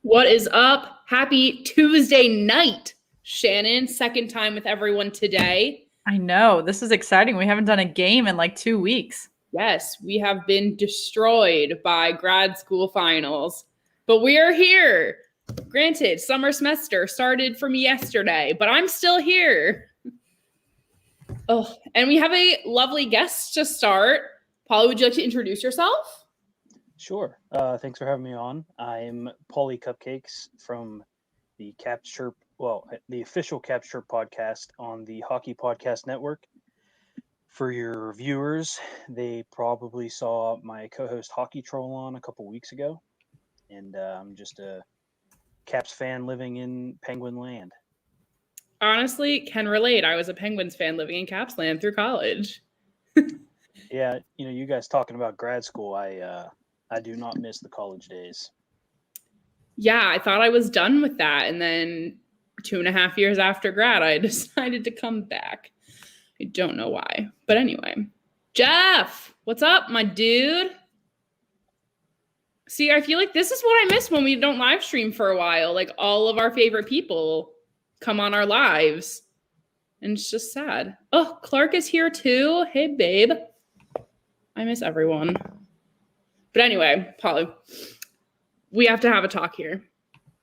What is up? Happy Tuesday night, Shannon. Second time with everyone today. I know. This is exciting. We haven't done a game in like 2 weeks. Yes, we have been destroyed by grad school finals, but we are here. Granted, summer semester started for me yesterday, but I'm still here. Oh, and we have a lovely guest to start. Paulie, would you like to introduce yourself? Sure. Thanks for having me on. I'm Paulie Cupcakes from the the official Caps Chirp podcast on the Hockey Podcast Network. For your viewers, they probably saw my co-host Hockey Troll on a couple weeks ago, and I'm just a Caps fan living in Penguin land. Honestly, can relate. I was a Penguins fan living in Caps land through college. Yeah, you guys talking about grad school, I do not miss the college days. Yeah, I thought I was done with that. And then 2.5 years after grad, I decided to come back. I don't know why. But anyway, Jeff, what's up, my dude? See, I feel like this is what I miss when we don't live stream for a while. Like all of our favorite people come on our lives. And it's just sad. Oh, Clark is here too. Hey, babe. I miss everyone. But anyway, Paulie, we have to have a talk here.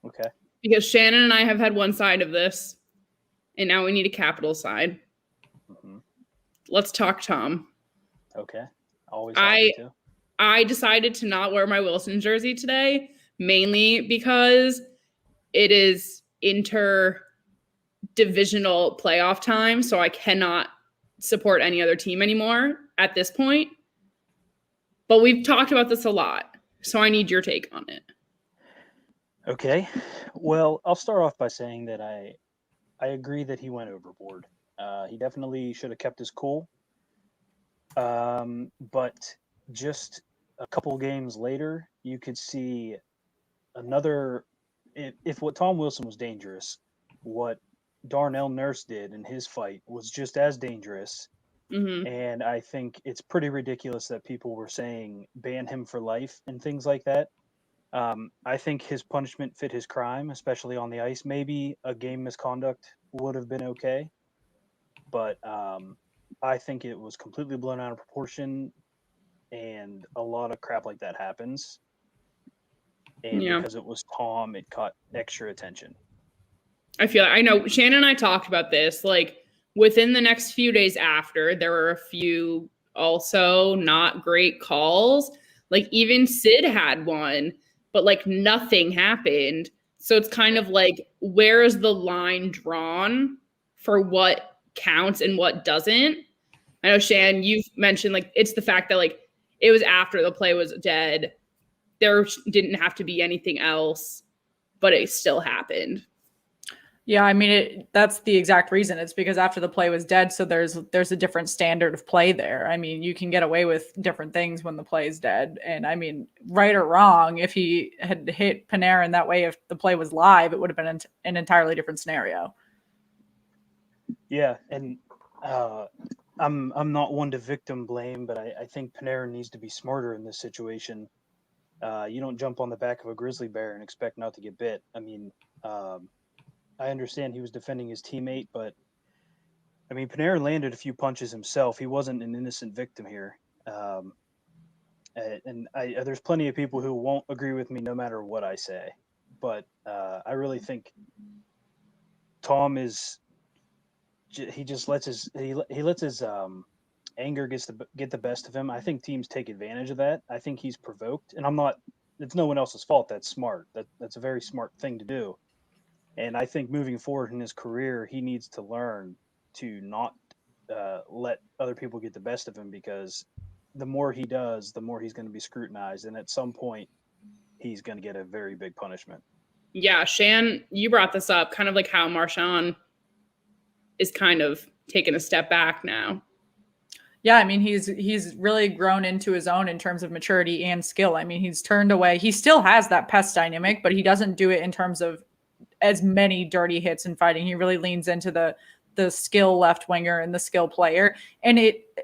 Okay. Because Shannon and I have had one side of this, and now we need a capital side. Mm-hmm. Let's talk Tom. Okay. Always happy to. I decided to not wear my Wilson jersey today, mainly because it is interdivisional playoff time, so I cannot support any other team anymore at this point. But we've talked about this a lot, so I need your take on it. Okay. Well, I'll start off by saying that I agree that he went overboard. He definitely should have kept his cool. But just a couple games later, you could see another. If what Tom Wilson was dangerous, what Darnell Nurse did in his fight was just as dangerous. Mm-hmm. And I think it's pretty ridiculous that people were saying ban him for life and things like that. I think his punishment fit his crime, especially on the ice. Maybe a game misconduct would have been okay, but I think it was completely blown out of proportion, and a lot of crap like that happens. And because it was Tom, it caught extra attention. I know Shannon and I talked about this, like, within the next few days after, there were a few also not great calls. Like even Sid had one, but like nothing happened. So it's kind of like, where is the line drawn for what counts and what doesn't? I know, Shan, you've mentioned like it's the fact that like it was after the play was dead. There didn't have to be anything else, but it still happened. Yeah, I mean, that's the exact reason. It's because after the play was dead, so there's a different standard of play there. I mean, you can get away with different things when the play is dead. And I mean, right or wrong, if he had hit Panarin that way, if the play was live, it would have been an entirely different scenario. Yeah, and I'm not one to victim blame, but I think Panarin needs to be smarter in this situation. You don't jump on the back of a grizzly bear and expect not to get bit. I mean, I understand he was defending his teammate, but I mean, Panarin landed a few punches himself. He wasn't an innocent victim here. There's plenty of people who won't agree with me no matter what I say, but I really think Tom is. He just lets his anger get the best of him. I think teams take advantage of that. I think he's provoked, and it's no one else's fault. That's smart. That's a very smart thing to do. And I think moving forward in his career, he needs to learn to not let other people get the best of him, because the more he does, the more he's going to be scrutinized. And at some point, he's going to get a very big punishment. Yeah, Shan, you brought this up, kind of like how Marchand is kind of taking a step back now. Yeah, I mean, he's really grown into his own in terms of maturity and skill. I mean, he's turned away. He still has that pest dynamic, but he doesn't do it in terms of as many dirty hits in fighting. He really leans into the skill left winger and the skill player. And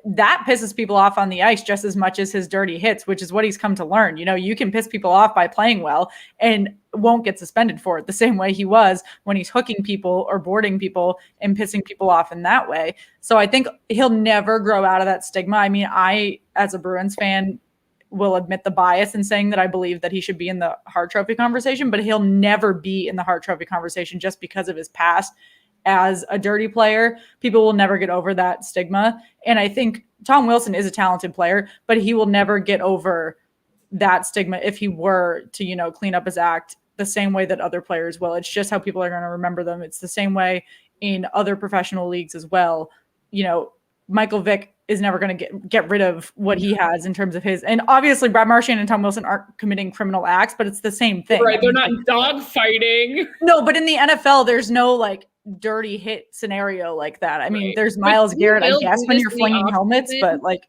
that pisses people off on the ice just as much as his dirty hits, which is what he's come to learn. You know, you can piss people off by playing well. And won't get suspended for it the same way he was when he's hooking people or boarding people and pissing people off in that way. So I think he'll never grow out of that stigma. I mean, I, as a Bruins fan, will admit the bias in saying that I believe that he should be in the Hart Trophy conversation, but he'll never be in the Hart Trophy conversation just because of his past as a dirty player. People will never get over that stigma. And I think Tom Wilson is a talented player, but he will never get over that stigma if he were to, you know, clean up his act the same way that other players will. It's just how people are going to remember them. It's the same way in other professional leagues as well. You know, Michael Vick is never going to get rid of what he has in terms of his, and obviously Brad Marchand and Tom Wilson aren't committing criminal acts, but it's the same thing. Right. They're not dog fighting. No, but in the NFL, there's no like dirty hit scenario like that. I mean, there's Myles Garrett, I guess, when you're flinging helmets, but like,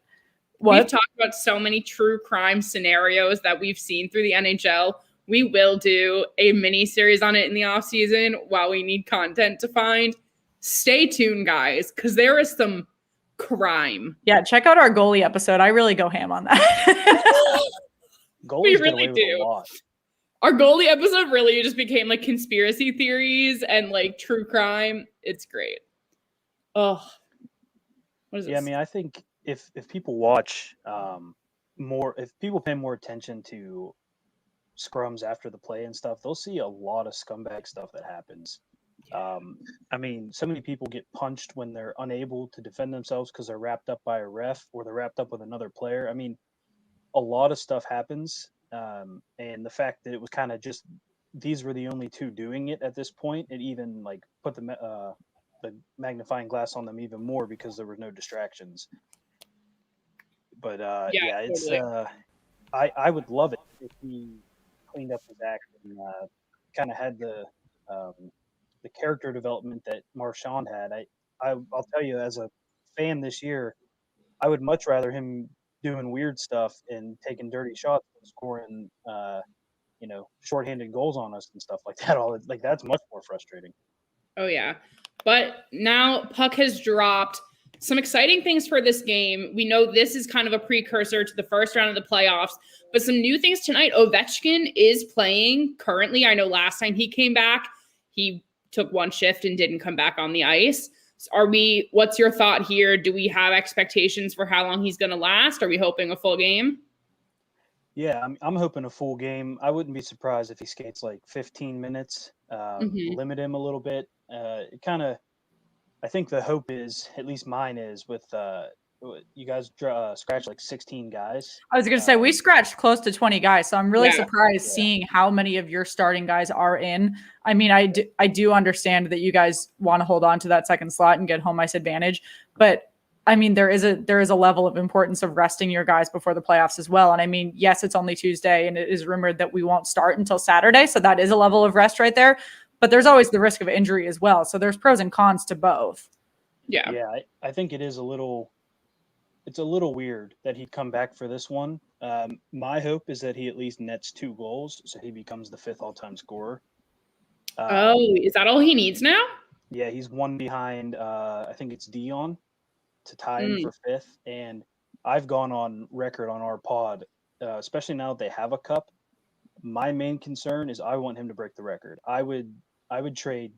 what? We've talked about so many true crime scenarios that we've seen through the NHL. We will do a mini series on it in the offseason while we need content to find. Stay tuned, guys, because there is some crime. Yeah, check out our goalie episode. I really go ham on that. We really do. Our goalie episode really just became like conspiracy theories and like true crime. It's great. Oh, what is this? Yeah, I mean, I think if people watch more, if people pay more attention to scrums after the play and stuff, they'll see a lot of scumbag stuff that happens. I mean, so many people get punched when they're unable to defend themselves because they're wrapped up by a ref or they're wrapped up with another player. I mean, a lot of stuff happens. And the fact that it was kind of just, these were the only two doing it at this point, it even like put the magnifying glass on them even more because there were no distractions. But yeah, it's totally. I would love it if he cleaned up his act and kind of had the character development that Marchand had. I'll tell you, as a fan this year, I would much rather him doing weird stuff and taking dirty shots and scoring, shorthanded goals on us and stuff like that. That's much more frustrating. Oh yeah, but now puck has dropped. Some exciting things for this game. We know this is kind of a precursor to the first round of the playoffs, but some new things tonight. Ovechkin is playing currently. I know last time he came back, he took one shift and didn't come back on the ice. What's your thought here? Do we have expectations for how long he's going to last? Are we hoping a full game? Yeah, I'm hoping a full game. I wouldn't be surprised if he skates like 15 minutes, limit him a little bit. I think the hope is, at least mine is, with you guys scratch like 16 guys. I was going to say, we scratched close to 20 guys, so I'm really surprised seeing how many of your starting guys are in. I mean, I do understand that you guys want to hold on to that second slot and get home ice advantage, but I mean, there is a level of importance of resting your guys before the playoffs as well. And I mean, yes, it's only Tuesday, and it is rumored that we won't start until Saturday, so that is a level of rest right there. But there's always the risk of injury as well, so there's pros and cons to both. Yeah, I think it's a little weird that he'd come back for this one. My hope is that he at least nets 2 goals, so he becomes the 5th all-time scorer. Is that all he needs now? Yeah, he's one behind, I think it's Dion, to tie him for 5th. And I've gone on record on our pod, especially now that they have a cup. My main concern is I want him to break the record. I would trade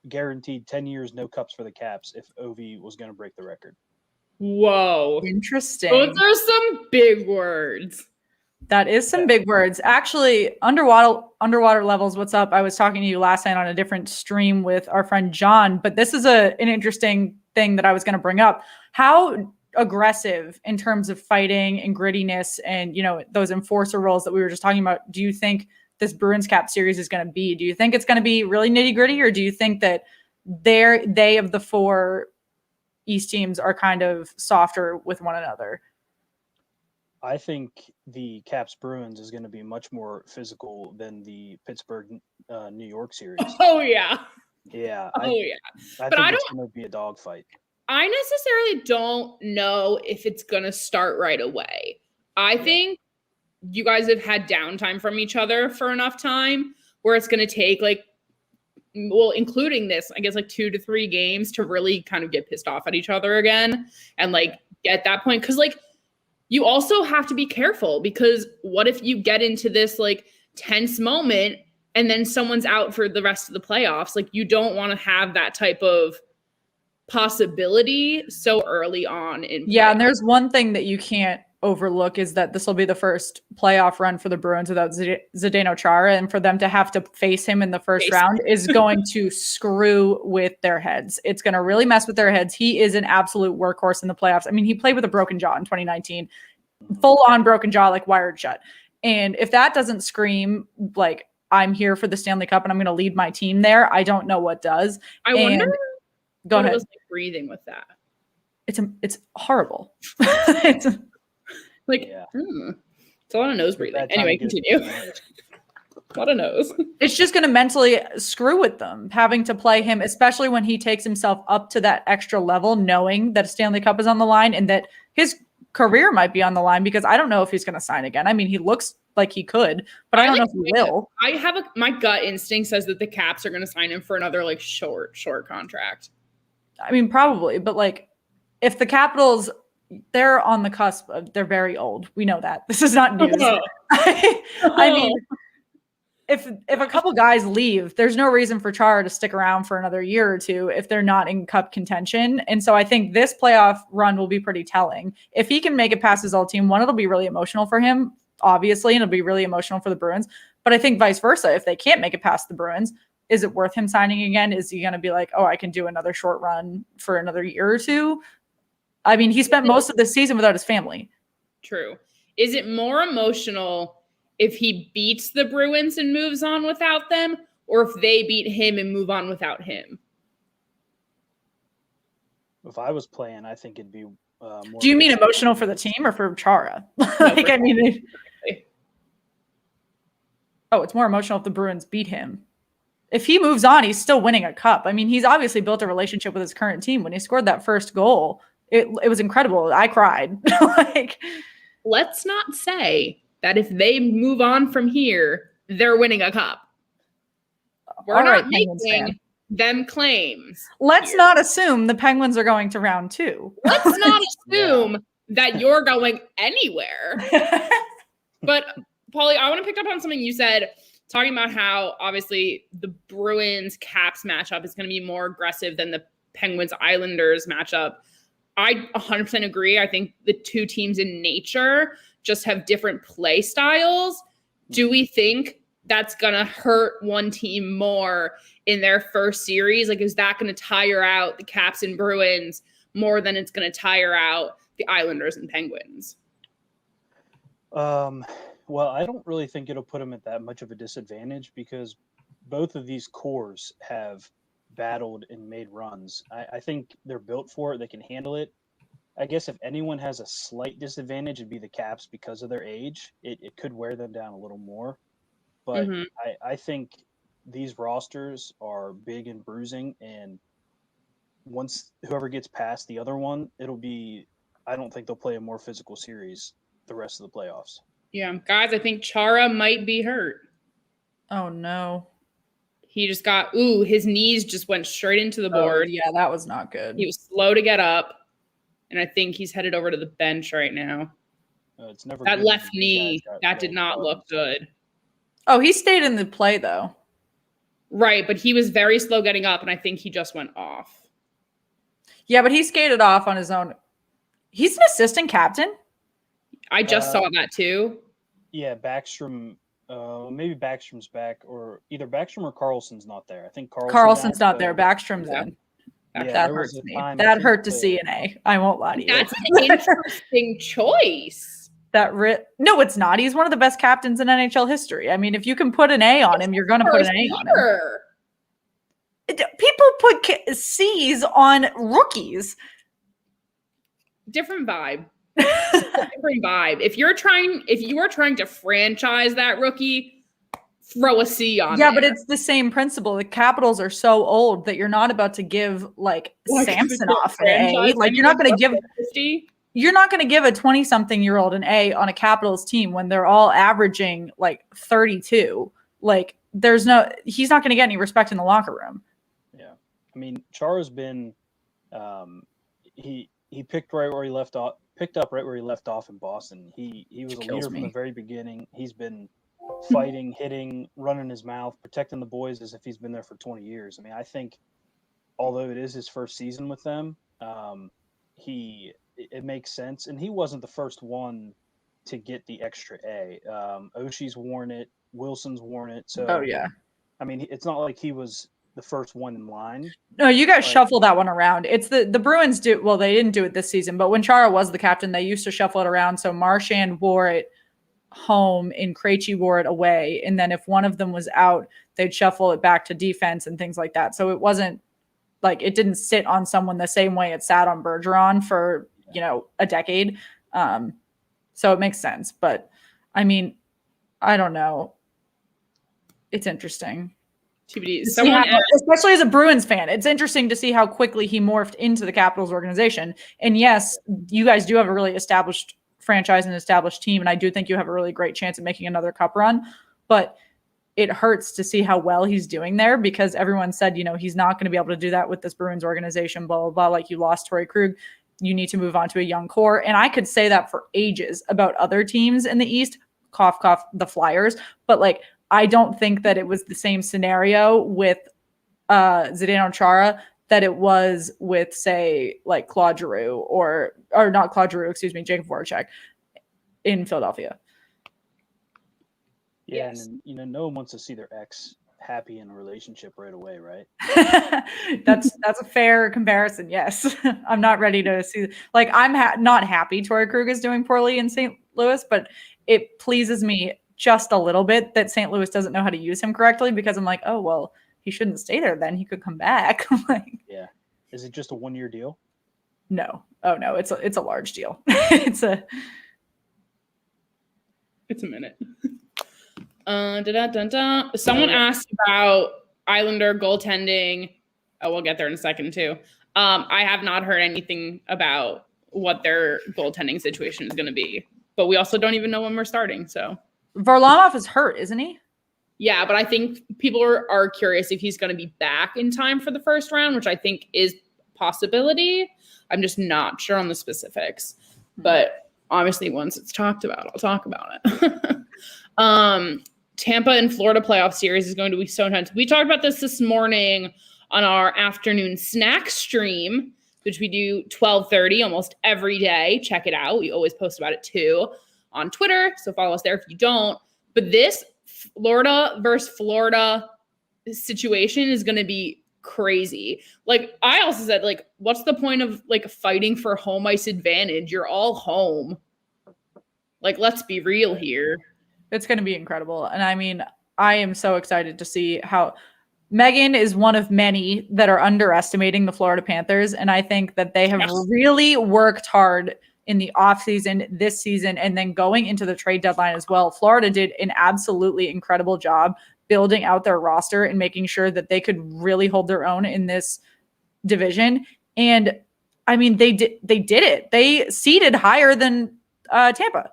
guaranteed 10 years, no cups for the Caps if Ovi was going to break the record. Whoa. Interesting. Those are some big words. That is some big words. Actually, underwater levels, what's up? I was talking to you last night on a different stream with our friend John, but this is an interesting thing that I was going to bring up. How aggressive in terms of fighting and grittiness and, those enforcer roles that we were just talking about, do you think this Bruins Cap series is going to be? Do you think it's going to be really nitty gritty, or do you think that they of the 4 East teams are kind of softer with one another? I think the Caps Bruins is going to be much more physical than the Pittsburgh New York series. Oh yeah. Yeah. I think it's going to be a dogfight. I necessarily don't know if it's going to start right away. I think you guys have had downtime from each other for enough time where it's going to take including this, I guess 2 to 3 games to really kind of get pissed off at each other again and get that point. Cause you also have to be careful, because what if you get into this tense moment and then someone's out for the rest of the playoffs. Like, you don't want to have that type of possibility so early on in Yeah, playoffs. and there's one thing that you can't overlook is that this will be the first playoff run for the Bruins without Zdeno Chara, and for them to have to face him in the first round is going to screw with their heads. It's going to really mess with their heads. He is an absolute workhorse in the playoffs. I mean, he played with a broken jaw in 2019, full on broken jaw, like wired shut. And if that doesn't scream like, I'm here for the Stanley Cup and I'm going to lead my team there, I don't know what does. I wonder go what ahead. it was like breathing with that. It's horrible. It's like, it's a lot of nose breathing. Anyway, continue. A lot of nose. It's just going to mentally screw with them, having to play him, especially when he takes himself up to that extra level, knowing that Stanley Cup is on the line and that his career might be on the line, because I don't know if he's going to sign again. I mean, he looks like he could, but I don't know if he will. My gut instinct says that the Caps are going to sign him for another like short contract. I mean, probably, but like if the Capitals, they're on the cusp of, they're very old. We know that. This is not news. I mean, if a couple guys leave, there's no reason for Chara to stick around for another year or two if they're not in cup contention. And so I think this playoff run will be pretty telling. If he can make it past his old team, one, it'll be really emotional for him, obviously, and it'll be really emotional for the Bruins. But I think vice versa, if they can't make it past the Bruins, is it worth him signing again? Is he going to be like, oh, I can do another short run for another year or two? I mean, he spent most of the season without his family. True. Is it more emotional if he beats the Bruins and moves on without them, or if they beat him and move on without him? If I was playing, I think it'd be more. Do you mean emotional for the team or for Chara? Like, I mean, it's more emotional if the Bruins beat him. If he moves on, he's still winning a cup. I mean, he's obviously built a relationship with his current team. When he scored that first goal, it was incredible. I cried. Like, let's not say that if they move on from here, they're winning a cup. We're not making them claims. Let's not assume the Penguins are going to round 2. Let's not assume that you're going anywhere. But, Paulie, I want to pick up on something you said, talking about how, obviously, the Bruins-Caps matchup is going to be more aggressive than the Penguins-Islanders matchup. I 100% agree. I think the two teams in nature just have different play styles. Do we think that's going to hurt one team more in their first series? Like, is that going to tire out the Caps and Bruins more than it's going to tire out the Islanders and Penguins? Well, I don't really think it'll put them at that much of a disadvantage, because both of these cores have battled and made runs. I think they're built for it. They can handle it. I guess if anyone has a slight disadvantage, it'd be the Caps because of their age. It could wear them down a little more. But I think these rosters are big and bruising, and once whoever gets past the other one, I don't think they'll play a more physical series the rest of the playoffs. Yeah, guys, I think Chara might be hurt. Oh, no. He just his knees just went straight into the board. Yeah, that was not good. He was slow to get up, and I think he's headed over to the bench right now. It's never that left knee, that did not look good. Oh, he stayed in the play, though. Right, but he was very slow getting up, and I think he just went off. Yeah, but he skated off on his own. He's an assistant captain? I just saw that, too. Yeah, Backstrom... maybe Backstrom's back, or either Backstrom or Carlson's not there. I think Carlson's not there. Backstrom's in. Yeah, that hurts me. That hurt to see an A. I won't lie to you. That's an interesting choice. No, it's not. He's one of the best captains in NHL history. I mean, if you can put an A on him, you're going to put an A on him. People put C's on rookies. Different vibe. Different vibe. If you are trying to franchise that rookie, throw a C on. Yeah, but it's the same principle. The Capitals are so old that you're not about to give like Samsonov an A. Like you're not going to give 50. You're not going to give a 20-something-year-old an A on a Capitals team when they're all averaging like 32. Like he's not going to get any respect in the locker room. Yeah, I mean, Chara's been he picked right where he left off. Picked up right where he left off in Boston. He was a leader from the very beginning. He's been fighting, hitting, running his mouth, protecting the boys as if he's been there for 20 years. I mean, I think although it is his first season with them, it makes sense. And he wasn't the first one to get the extra A. Oshie's worn it, Wilson's worn it. So, Oh yeah. I mean, it's not like he was the first one in line. No, you guys shuffle that one around. It's the Bruins do well. They didn't do it this season, but when Chara was the captain, they used to shuffle it around. So Marchand wore it home and Krejci wore it away, and then if one of them was out, they'd shuffle it back to defense and things like that. So it wasn't like it didn't sit on someone the same way it sat on Bergeron for a decade. So it makes sense, but I mean, I don't know. It's interesting. Especially as a Bruins fan, it's interesting to see how quickly he morphed into the Capitals organization. And yes, you guys do have a really established franchise and established team, and I do think you have a really great chance at making another cup run, but it hurts to see how well he's doing there because everyone said, he's not going to be able to do that with this Bruins organization, blah, blah, blah. Like you lost Torrey Krug, you need to move on to a young core. And I could say that for ages about other teams in the East, cough, cough, the Flyers, but like, I don't think that it was the same scenario with Zdeno Chara that it was with, say, like Claude Giroux or not Claude Giroux, excuse me, Jacob Voracek in Philadelphia. Yeah, yes. And no one wants to see their ex happy in a relationship right away, right? That's a fair comparison. Yes, I'm not ready to see. Like I'm not happy Torrey Krug is doing poorly in St. Louis, but it pleases me just a little bit that St. Louis doesn't know how to use him correctly because I'm like, oh, well, he shouldn't stay there then. He could come back. Yeah. Is it just a 1-year deal? No. Oh, no. It's a large deal. It's a minute. Someone asked about Islander goaltending. Oh, we'll get there in a second, too. I have not heard anything about what their goaltending situation is going to be. But we also don't even know when we're starting, so... Varlamov is hurt, isn't he? Yeah, but I think people are curious if he's going to be back in time for the first round, which I think is possibility. I'm just not sure on the specifics. But obviously, once it's talked about, I'll talk about it. Tampa and Florida playoff series is going to be so intense. We talked about this morning on our afternoon snack stream, which we do 12:30 almost every day. Check it out. We always post about it too on Twitter, so follow us there if you don't. But this Florida versus Florida situation is going to be crazy. Like I also said, like, what's the point of like fighting for home ice advantage? You're all home. Like, let's be real here. It's going to be incredible. And I mean, I am so excited to see how Megan is one of many that are underestimating the Florida Panthers. And I think that they have really worked hard in the offseason this season and then going into the trade deadline as well. Florida did an absolutely incredible job building out their roster and making sure that they could really hold their own in this division. And I mean, they did it. They seeded higher than Tampa.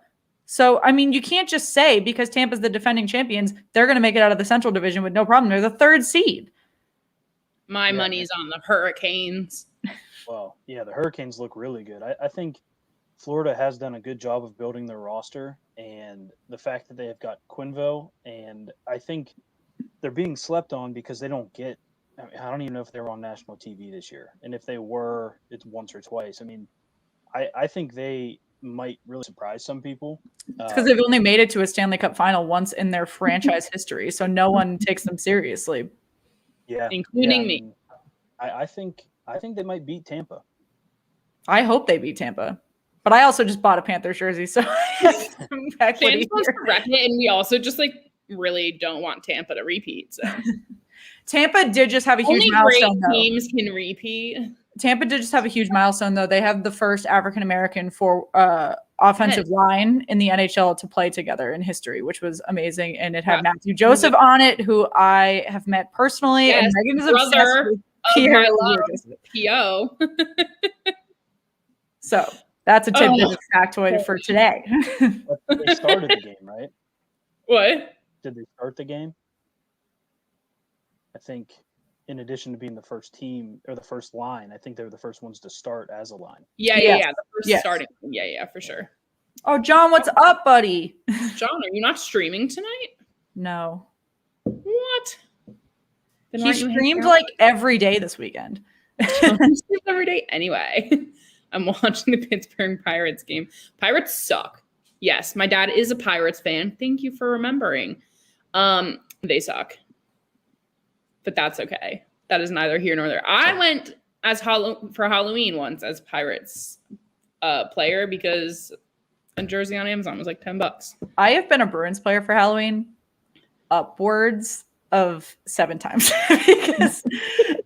So, I mean, you can't just say because Tampa's the defending champions, they're going to make it out of the Central Division with no problem. They're the 3rd seed. My money's on the Hurricanes. Well, yeah, the Hurricanes look really good. I think Florida has done a good job of building their roster, and the fact that they have got Quenneville, and I think they're being slept on because they don't get – I don't even know if they were on national TV this year. And if they were, it's once or twice. I mean, I think they might really surprise some people. It's because they've only made it to a Stanley Cup final once in their franchise history, so no one takes them seriously. Yeah. Including me. I think they might beat Tampa. I hope they beat Tampa. But I also just bought a Panthers jersey, so fans wants to wreck it, and we also just like really don't want Tampa to repeat. So Tampa did just have a huge milestone. Great teams can repeat. Tampa did just have a huge milestone, though. They have the first African American for offensive line in the NHL to play together in history, which was amazing. And it had Matthew Joseph on it, who I have met personally, yes, and Megan is obsessed with Pierre P.O. So. That's a tidbit of factoid for today. They started the game, right? What? Did they start the game? I think in addition to being the first team or the first line, I think they were the first ones to start as a line. Yeah. The first starting. Yeah, for sure. Oh, John, what's up, buddy? John, are you not streaming tonight? No. What? Then He why aren't you hanging streamed out? like every day this weekend. Every day anyway. I'm watching the Pittsburgh Pirates game. Pirates suck. Yes, my dad is a Pirates fan. Thank you for remembering. They suck. But that's okay. That is neither here nor there. I went as for Halloween once as Pirates player because a jersey on Amazon was like $10. I have been a Bruins player for Halloween upwards of 7 times because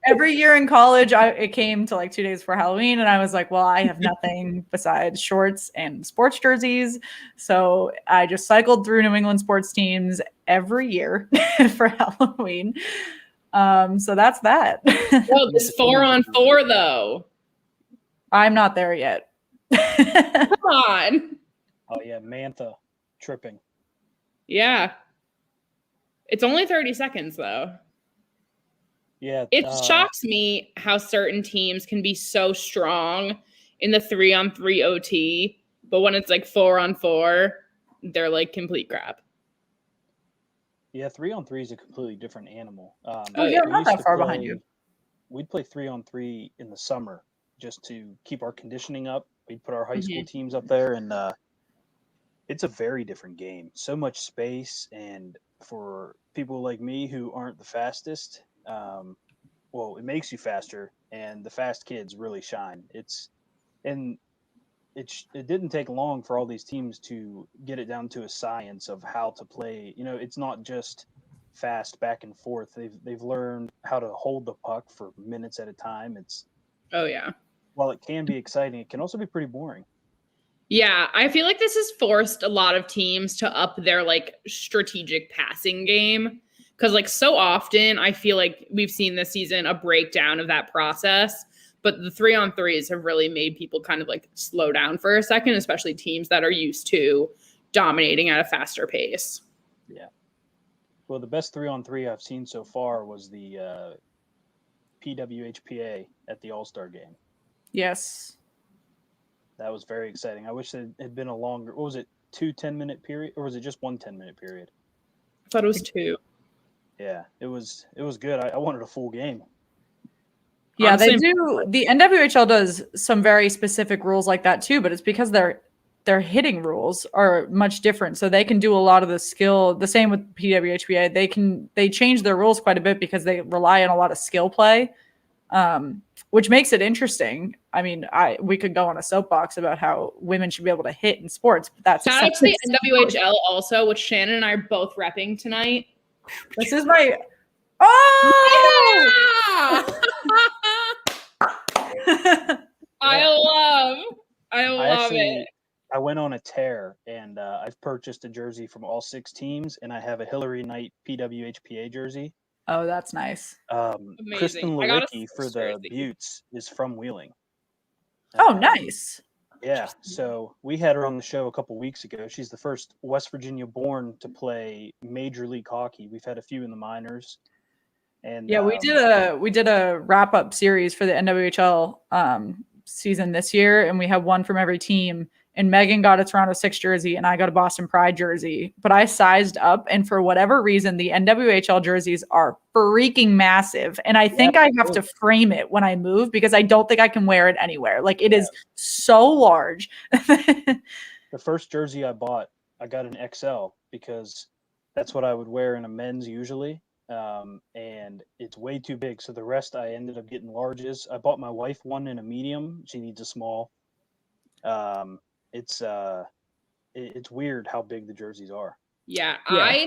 every year in college it came to like 2 days for Halloween and I was like, well, I have nothing besides shorts and sports jerseys, so I just cycled through New England sports teams every year for Halloween. So that's that. Well, this 4-on-4 though. I'm not there yet. Come on. Oh yeah, Mantha tripping. Yeah. It's only 30 seconds though. Yeah. It shocks me how certain teams can be so strong in the 3-on-3 OT, but when it's like 4-on-4, they're like complete crap. Yeah, 3-on-3 is a completely different animal. Yeah, I'm not that far behind you. We'd play 3-on-3 in the summer just to keep our conditioning up. We'd put our high school teams up there, and it's a very different game. So much space, and for people like me who aren't the fastest, well, it makes you faster, and the fast kids really shine. It didn't take long for all these teams to get it down to a science of how to play. You know, it's not just fast back and forth. They've learned how to hold the puck for minutes at a time. While it can be exciting, it can also be pretty boring. Yeah, I feel like this has forced a lot of teams to up their like strategic passing game because like so often I feel like we've seen this season a breakdown of that process. But the 3-on-3s have really made people kind of like slow down for a second, especially teams that are used to dominating at a faster pace. Yeah. Well, the best 3-on-3 I've seen so far was the PWHPA at the All-Star game. Yes. That was very exciting. I wish it had been a longer, what was it, 2 10-minute period, or was it just 1 10-minute period? I thought it was 2. Yeah, it was good. I wanted a full game. Yeah, Honestly, they do. The NWHL does some very specific rules like that too, but it's because their hitting rules are much different. So they can do a lot of the skill. The same with PWHPA. They change their rules quite a bit because they rely on a lot of skill play, which makes it interesting. I mean, we could go on a soapbox about how women should be able to hit in sports, but that's shout out to the NWHL also, which Shannon and I are both repping tonight. This is my yeah! I love it. I went on a tear, and I've purchased a jersey from all 6 teams, and I have a Hillary Knight PWHPA jersey. Oh, that's nice. Kristen Lewicki for the Buttes is from Wheeling. Oh, nice. Yeah, so we had her on the show a couple weeks ago. She's the first West Virginia born to play Major League Hockey. We've had a few in the minors. And yeah, we did a wrap up series for the NWHL season this year, and we have one from every team. And Megan got a Toronto 6 jersey, and I got a Boston Pride jersey. But I sized up, and for whatever reason, the NWHL jerseys are freaking massive. And I think I have to frame it when I move because I don't think I can wear it anywhere. Like it is so large. The first jersey I bought, I got an XL because that's what I would wear in a men's usually. And it's way too big. So the rest I ended up getting larges. I bought my wife one in a medium. She needs a small. It's weird how big the jerseys are. Yeah. I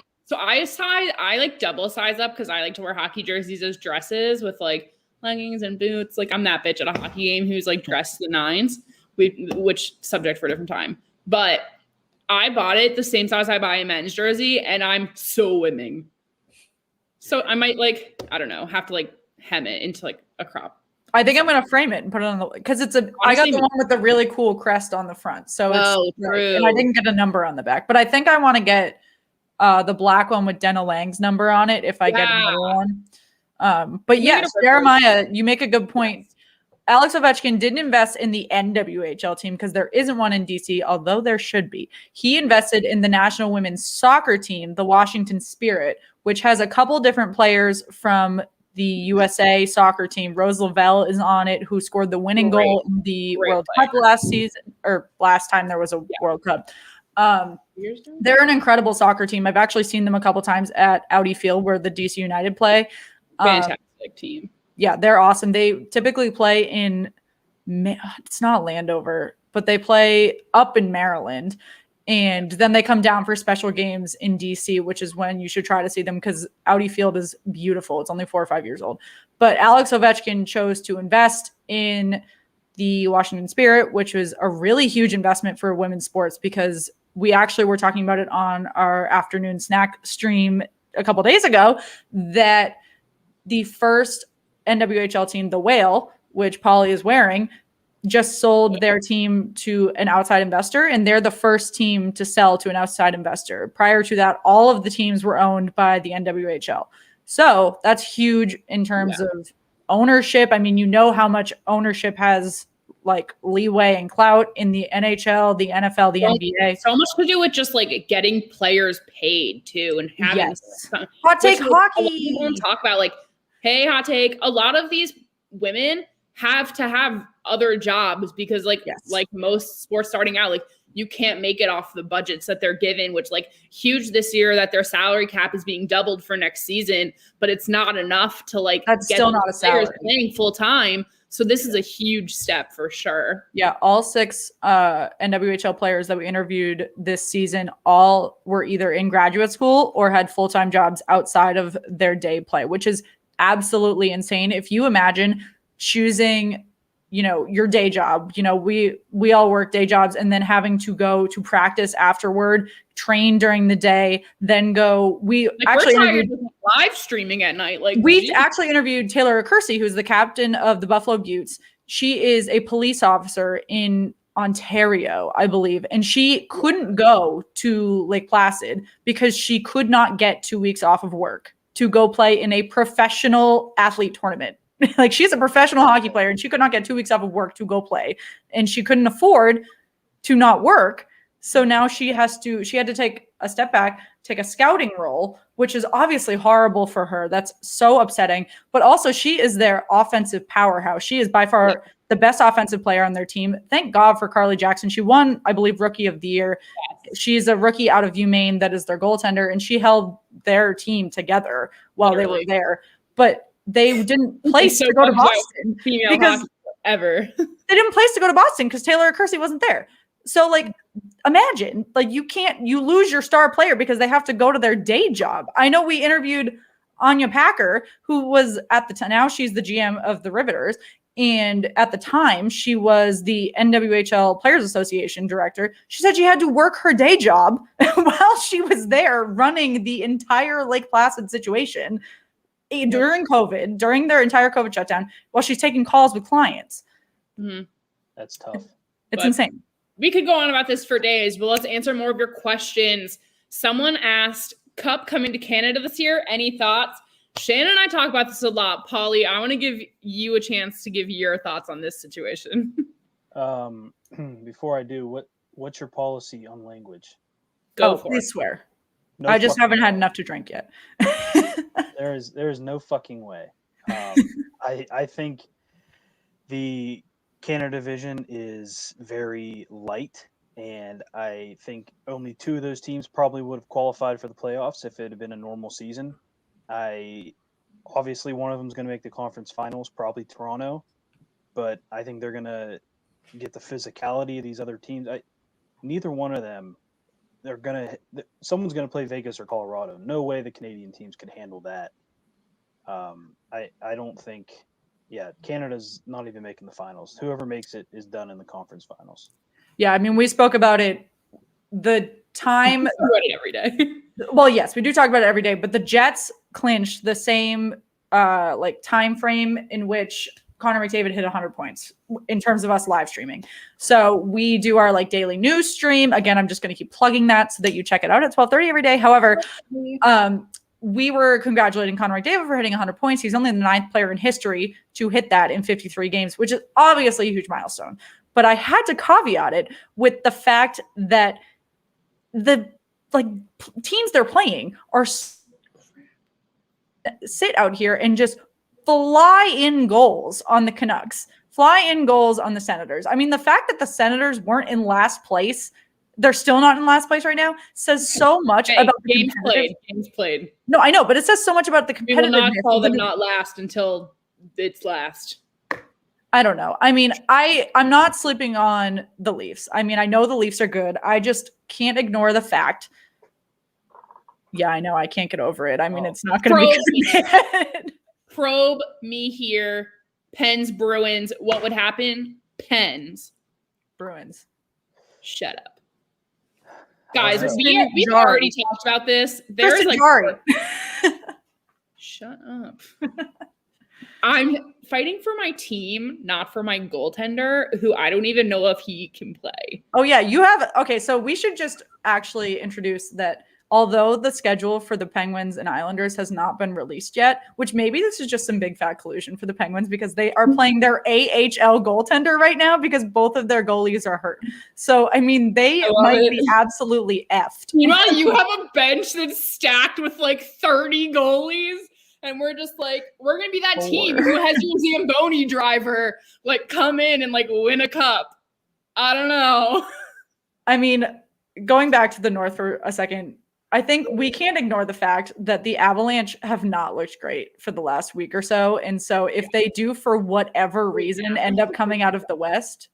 like double size up because I like to wear hockey jerseys as dresses with like leggings and boots. Like I'm that bitch at a hockey game who's like dressed to the nines, which subject for a different time. But I bought it the same size I buy a men's jersey, and I'm so winning. So I might I don't know, have to like hem it into like a crop. I think I'm gonna frame it and put it on the because I got the one with the really cool crest on the front. So true. And I didn't get a number on the back, but I think I want to get the black one with Dena Lang's number on it if I get another one. But yes, Jeremiah, you make a good point. Alex Ovechkin didn't invest in the NWHL team because there isn't one in DC, although there should be. He invested in the national women's soccer team, the Washington Spirit, which has a couple different players from the USA soccer team. Rose Lavelle is on it, who scored the winning goal in the World Cup last season, or last time there was a World Cup. They're an incredible soccer team. I've actually seen them a couple times at Audi Field where the DC United play. Fantastic team. Yeah, they're awesome. They typically play in, it's not Landover, but they play up in Maryland. And then they come down for special games in DC, which is when you should try to see them because Audi Field is beautiful. It's only 4 or 5 years old. But Alex Ovechkin chose to invest in the Washington Spirit, which was a really huge investment for women's sports because we actually were talking about it on our afternoon snack stream a couple days ago that the first NWHL team, the Whale, which Polly is wearing, just sold their team to an outside investor, and they're the first team to sell to an outside investor. Prior to that, all of the teams were owned by the NWHL. So that's huge in terms of ownership. I mean, you know how much ownership has like leeway and clout in the NHL, the NFL, the NBA. So much to do with just like getting players paid too, and having hot take hockey. People talk about like, hey, hot take. A lot of these women have to have other jobs because like most sports starting out, like you can't make it off the budgets that they're given, which like huge this year that their salary cap is being doubled for next season, but it's not enough to like that's still not a salary playing full time. So this is a huge step for sure. Yeah, all 6 NWHL players that we interviewed this season all were either in graduate school or had full-time jobs outside of their day play, which is absolutely insane. If you imagine choosing, you know, your day job, you know, we all work day jobs and then having to go to practice afterward, train during the day, then go. We actually interviewed live streaming at night. Like we actually interviewed Taylor Kersey, who's the captain of the Buffalo Beauts. She is a police officer in Ontario, I believe, and she couldn't go to Lake Placid because she could not get 2 weeks off of work to go play in a professional athlete tournament. Like she's a professional hockey player and she could not get 2 weeks off of work to go play, and she couldn't afford to not work. So now she had to take a step back, take a scouting role, which is obviously horrible for her. That's so upsetting. But also she is their offensive powerhouse. She is by far the best offensive player on their team. Thank God for Carly Jackson. She won, I believe, Rookie of the Year. Yes. She's a rookie out of UMaine that is their goaltender, and she held their team together while they were there. But they didn't place to go to Boston because ever. They didn't place to go to Boston because Taylor Kersey wasn't there. So like, imagine like you lose your star player because they have to go to their day job. I know we interviewed Anya Packer, who was at the time, now she's the GM of the Riveters. And at the time she was the NWHL Players Association director. She said she had to work her day job while she was there running the entire Lake Placid situation during COVID, during their entire COVID shutdown, while she's taking calls with clients. Mm-hmm. That's tough. It's insane. We could go on about this for days, but let's answer more of your questions. Someone asked, Cup coming to Canada this year. Any thoughts? Shannon and I talk about this a lot. Polly, I want to give you a chance to give your thoughts on this situation. Before I do, what's your policy on language? Go for please it. Swear. No, I just haven't had enough to drink yet. There is no fucking way. I think the Canada division is very light, and I think only 2 of those teams probably would have qualified for the playoffs if it had been a normal season. Obviously one of them is going to make the conference finals, probably Toronto, but I think they're going to get the physicality of these other teams. Neither one of them. Someone's going to play Vegas or Colorado. No way the Canadian teams could handle that. I don't think. Yeah, Canada's not even making the finals. Whoever makes it is done in the conference finals. Yeah, I mean, we spoke about it. The time every day. Well, yes, we do talk about it every day. But the Jets clinched the same time frame in which Connor McDavid hit 100 points in terms of us live streaming. So we do our daily news stream. Again, I'm just going to keep plugging that so that you check it out at 12:30 every day. However, we were congratulating Connor McDavid for hitting 100 points. He's only the 9th player in history to hit that in 53 games, which is obviously a huge milestone. But I had to caveat it with the fact that the teams they're playing are sit out here and just fly in goals on the Canucks, fly in goals on the Senators. I mean, the fact that the Senators weren't in last place, they're still not in last place right now, says so much about the games played. Games played. No, I know, but it says so much about the competitiveness. We will not call them not last until it's last. I don't know. I mean, I'm not sleeping on the Leafs. I mean, I know the Leafs are good. I just can't ignore the fact. Yeah, I know. I can't get over it. I mean, it's not going to be good. Probe me here. Pens, Bruins. What would happen? Pens. Bruins. Shut up. Guys, we've already talked about this. There's like shut up. I'm fighting for my team, not for my goaltender, who I don't even know if he can play. Oh, yeah. You have. Okay, so we should just actually introduce that although the schedule for the Penguins and Islanders has not been released yet, which maybe this is just some big fat collusion for the Penguins because they are playing their AHL goaltender right now because both of their goalies are hurt. So, I mean, they might be absolutely effed. Meanwhile, you have a bench that's stacked with like 30 goalies. And we're just like, we're going to be that team who has your Zamboni driver like come in and like win a cup. I don't know. I mean, going back to the North for a second, I think we can't ignore the fact that the Avalanche have not looked great for the last week or so. And so if they do, for whatever reason, end up coming out of the West,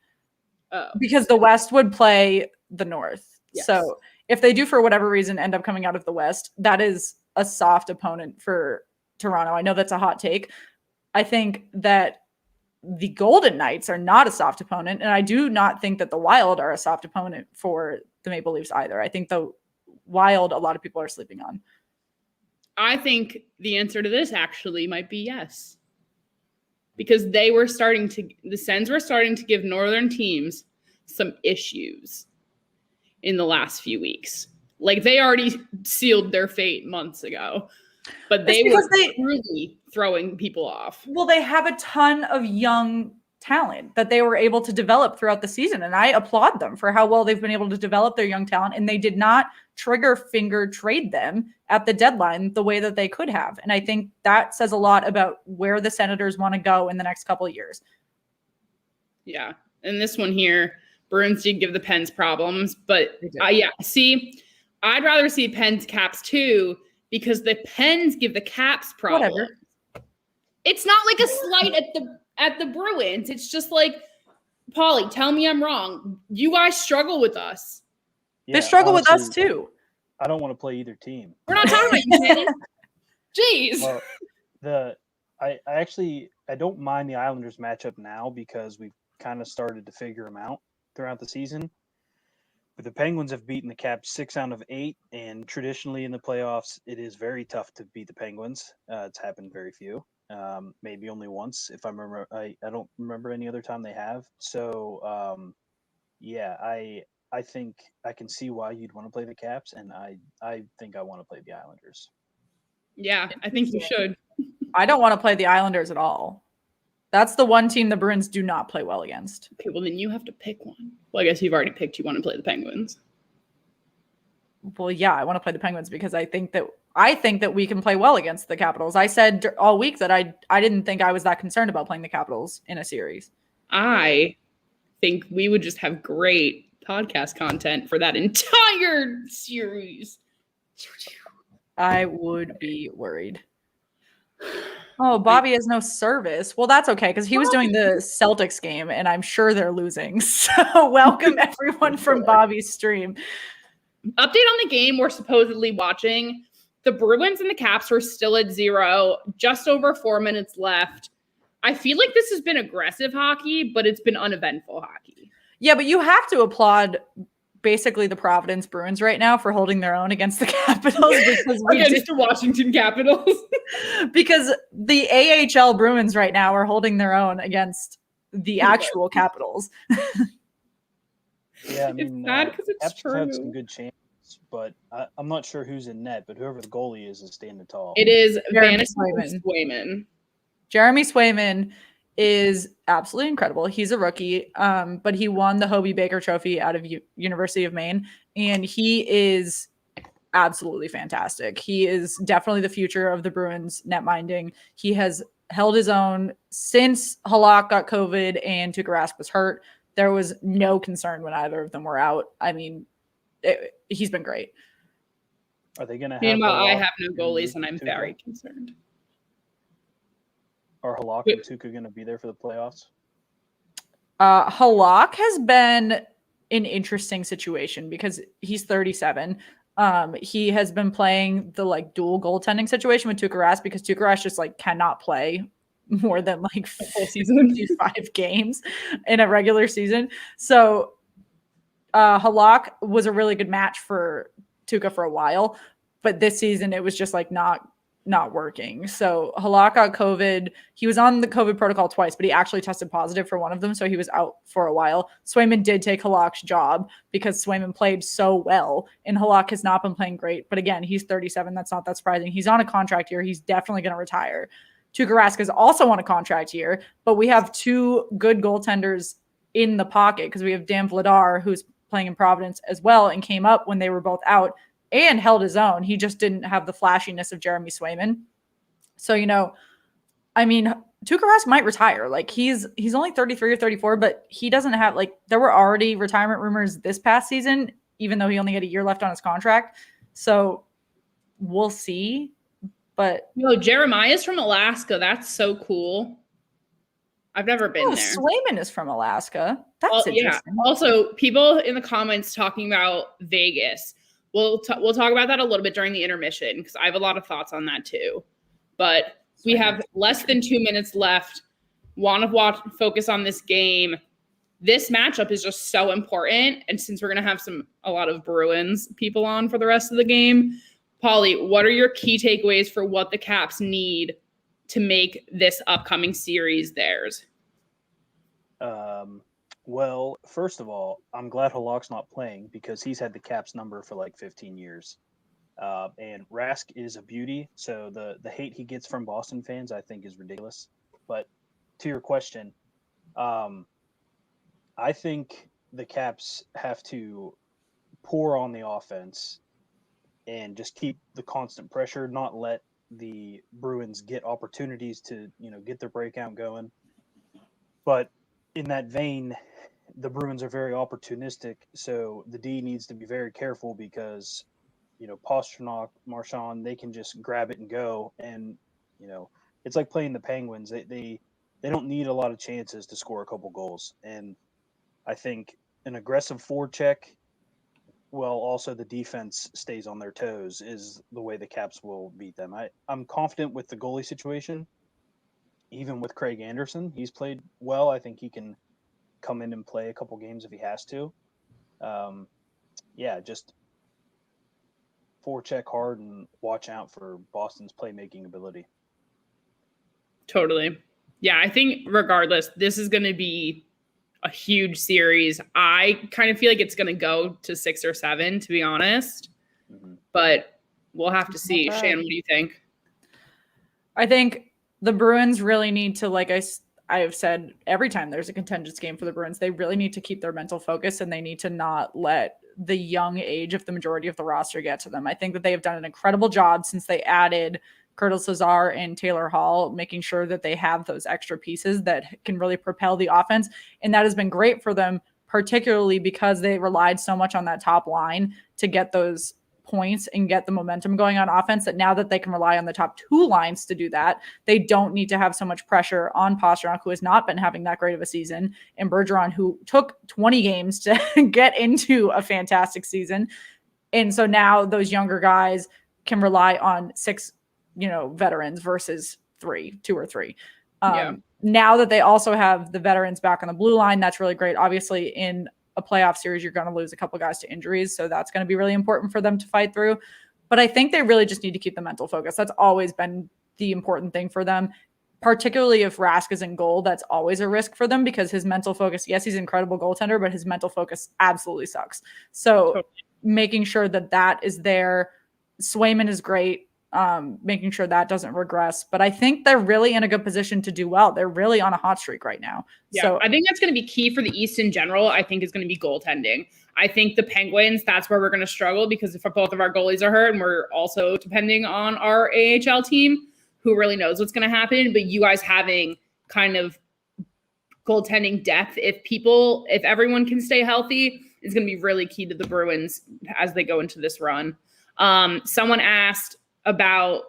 because the West would play the North. Yes. So if they do, for whatever reason, end up coming out of the West, that is a soft opponent for Toronto. I know that's a hot take. I think that the Golden Knights are not a soft opponent. And I do not think that the Wild are a soft opponent for the Maple Leafs either. I think the Wild, a lot of people are sleeping on. I think the answer to this actually might be yes. Because the Sens were starting to give Northern teams some issues in the last few weeks. Like they already sealed their fate months ago. But they were really throwing people off. Well, they have a ton of young talent that they were able to develop throughout the season. And I applaud them for how well they've been able to develop their young talent. And they did not trigger finger trade them at the deadline the way that they could have. And I think that says a lot about where the Senators want to go in the next couple of years. Yeah. And this one here, Bruins did give the Pens problems. But I'd rather see Pens Caps too, because the Pens give the Caps problems. Whatever. It's not like a slight at the Bruins. It's just like, Paulie, tell me I'm wrong. You guys struggle with us. Yeah, they struggle with us too. I don't want to play either team. We're not talking about you, man. Jeez. Well, I don't mind the Islanders matchup now because we've kind of started to figure them out throughout the season. But the Penguins have beaten the Caps 6 out of 8, and traditionally in the playoffs, it is very tough to beat the Penguins. It's happened very few, maybe only once, if I remember. I don't remember any other time they have. So, I think I can see why you'd want to play the Caps, and I think I want to play the Islanders. Yeah, I think you should. I don't want to play the Islanders at all. That's the one team the Bruins do not play well against. Okay, well, then you have to pick one. Well, I guess you've already picked you want to play the Penguins. Well, yeah, I want to play the Penguins because I think that we can play well against the Capitals. I said all week that I didn't think I was that concerned about playing the Capitals in a series. I think we would just have great podcast content for that entire series. I would be worried. Oh, Bobby has no service. Well, that's okay because he was doing the Celtics game and I'm sure they're losing. So welcome everyone from Bobby's stream. Update on the game we're supposedly watching. The Bruins and the Caps were still at 0, just over 4 minutes left. I feel like this has been aggressive hockey, but it's been uneventful hockey. Yeah, but you have to applaud basically the Providence Bruins right now for holding their own against the Capitals. Because against the Washington Capitals. Because the AHL Bruins right now are holding their own against the actual Capitals. Yeah, I mean, it's sad because it's Caps true. had some good chances posts, but I'm not sure who's in net, but whoever the goalie is standing tall. It is Jeremy Swayman. Jeremy Swayman is absolutely incredible. He's a rookie, but he won the Hobie Baker Trophy out of University of Maine, and he is absolutely fantastic. He is definitely the future of the Bruins netminding. He has held his own since Halak got COVID and Tuukka Rask was hurt. There was no concern when either of them were out. I mean, he's been great. Are they going to have? Meanwhile, I have no goalies, and I'm very concerned. Are Halak and Tuukka going to be there for the playoffs? Halak has been an interesting situation because he's 37. He has been playing the like dual goaltending situation with Tuukka Rask because Tuukka Rask just like cannot play more than like 55 games in a regular season. So Halak was a really good match for Tuukka for a while, but this season it was just like not working. So Halak got COVID. He was on the COVID protocol twice, but he actually tested positive for one of them. So he was out for a while. Swayman did take Halak's job because Swayman played so well and Halak has not been playing great. But again, he's 37. That's not that surprising. He's on a contract year. He's definitely going to retire. Tuukka Rask is also on a contract year, but we have two good goaltenders in the pocket because we have Dan Vladar, who's playing in Providence as well and came up when they were both out and held his own. He just didn't have the flashiness of Jeremy Swayman. So, I mean, Tuukka Rask might retire. Like he's only 33 or 34, but he doesn't have like there were already retirement rumors this past season, even though he only had a year left on his contract. So we'll see. But Jeremiah's from Alaska. That's so cool. I've never been there. Swayman is from Alaska. That's interesting. Yeah. Also, people in the comments talking about Vegas. We'll talk about that a little bit during the intermission because I have a lot of thoughts on that too. But we have less than 2 minutes left. Want to focus on this game. This matchup is just so important. And since we're going to have a lot of Bruins people on for the rest of the game, Paulie, what are your key takeaways for what the Caps need to make this upcoming series theirs? Well, first of all, I'm glad Halak's not playing because he's had the Caps number for like 15 years. And Rask is a beauty. So the hate he gets from Boston fans, I think, is ridiculous. But to your question, I think the Caps have to pour on the offense and just keep the constant pressure, not let the Bruins get opportunities to, get their breakout going. But in that vein, the Bruins are very opportunistic, so the D needs to be very careful because, Pastrnak, Marchand, they can just grab it and go. And, it's like playing the Penguins. They don't need a lot of chances to score a couple goals. And I think an aggressive forecheck, well, also the defense stays on their toes is the way the Caps will beat them. I'm confident with the goalie situation. Even with Craig Anderson, he's played well. I think he can come in and play a couple games if he has to. Just forecheck hard and watch out for Boston's playmaking ability. Totally. Yeah, I think regardless, this is going to be a huge series. I kind of feel like it's going to go to 6 or 7, to be honest. Mm-hmm. But we'll have to see. Shan, what do you think? I think the Bruins really need to, like I have said, every time there's a contenders game for the Bruins, they really need to keep their mental focus and they need to not let the young age of the majority of the roster get to them. I think that they have done an incredible job since they added Curtis Lazar and Taylor Hall, making sure that they have those extra pieces that can really propel the offense. And that has been great for them, particularly because they relied so much on that top line to get those points and get the momentum going on offense, that now that they can rely on the top two lines to do that, they don't need to have so much pressure on Pastrnak, who has not been having that great of a season, and Bergeron, who took 20 games to get into a fantastic season. And so now those younger guys can rely on 6, veterans versus 2 or 3. Now that they also have the veterans back on the blue line, that's really great. Obviously, in a playoff series, you're going to lose a couple guys to injuries. So that's going to be really important for them to fight through. But I think they really just need to keep the mental focus. That's always been the important thing for them, particularly if Rask is in goal. That's always a risk for them because his mental focus, yes, he's an incredible goaltender, but his mental focus absolutely sucks. So making sure that is there. Swayman is great. Making sure that doesn't regress. But I think they're really in a good position to do well. They're really on a hot streak right now. Yeah, so I think that's going to be key for the East in general. I think is going to be goaltending. I think the Penguins, that's where we're going to struggle because if both of our goalies are hurt and we're also depending on our AHL team, who really knows what's going to happen. But you guys having kind of goaltending depth, if everyone can stay healthy, is going to be really key to the Bruins as they go into this run. Someone asked about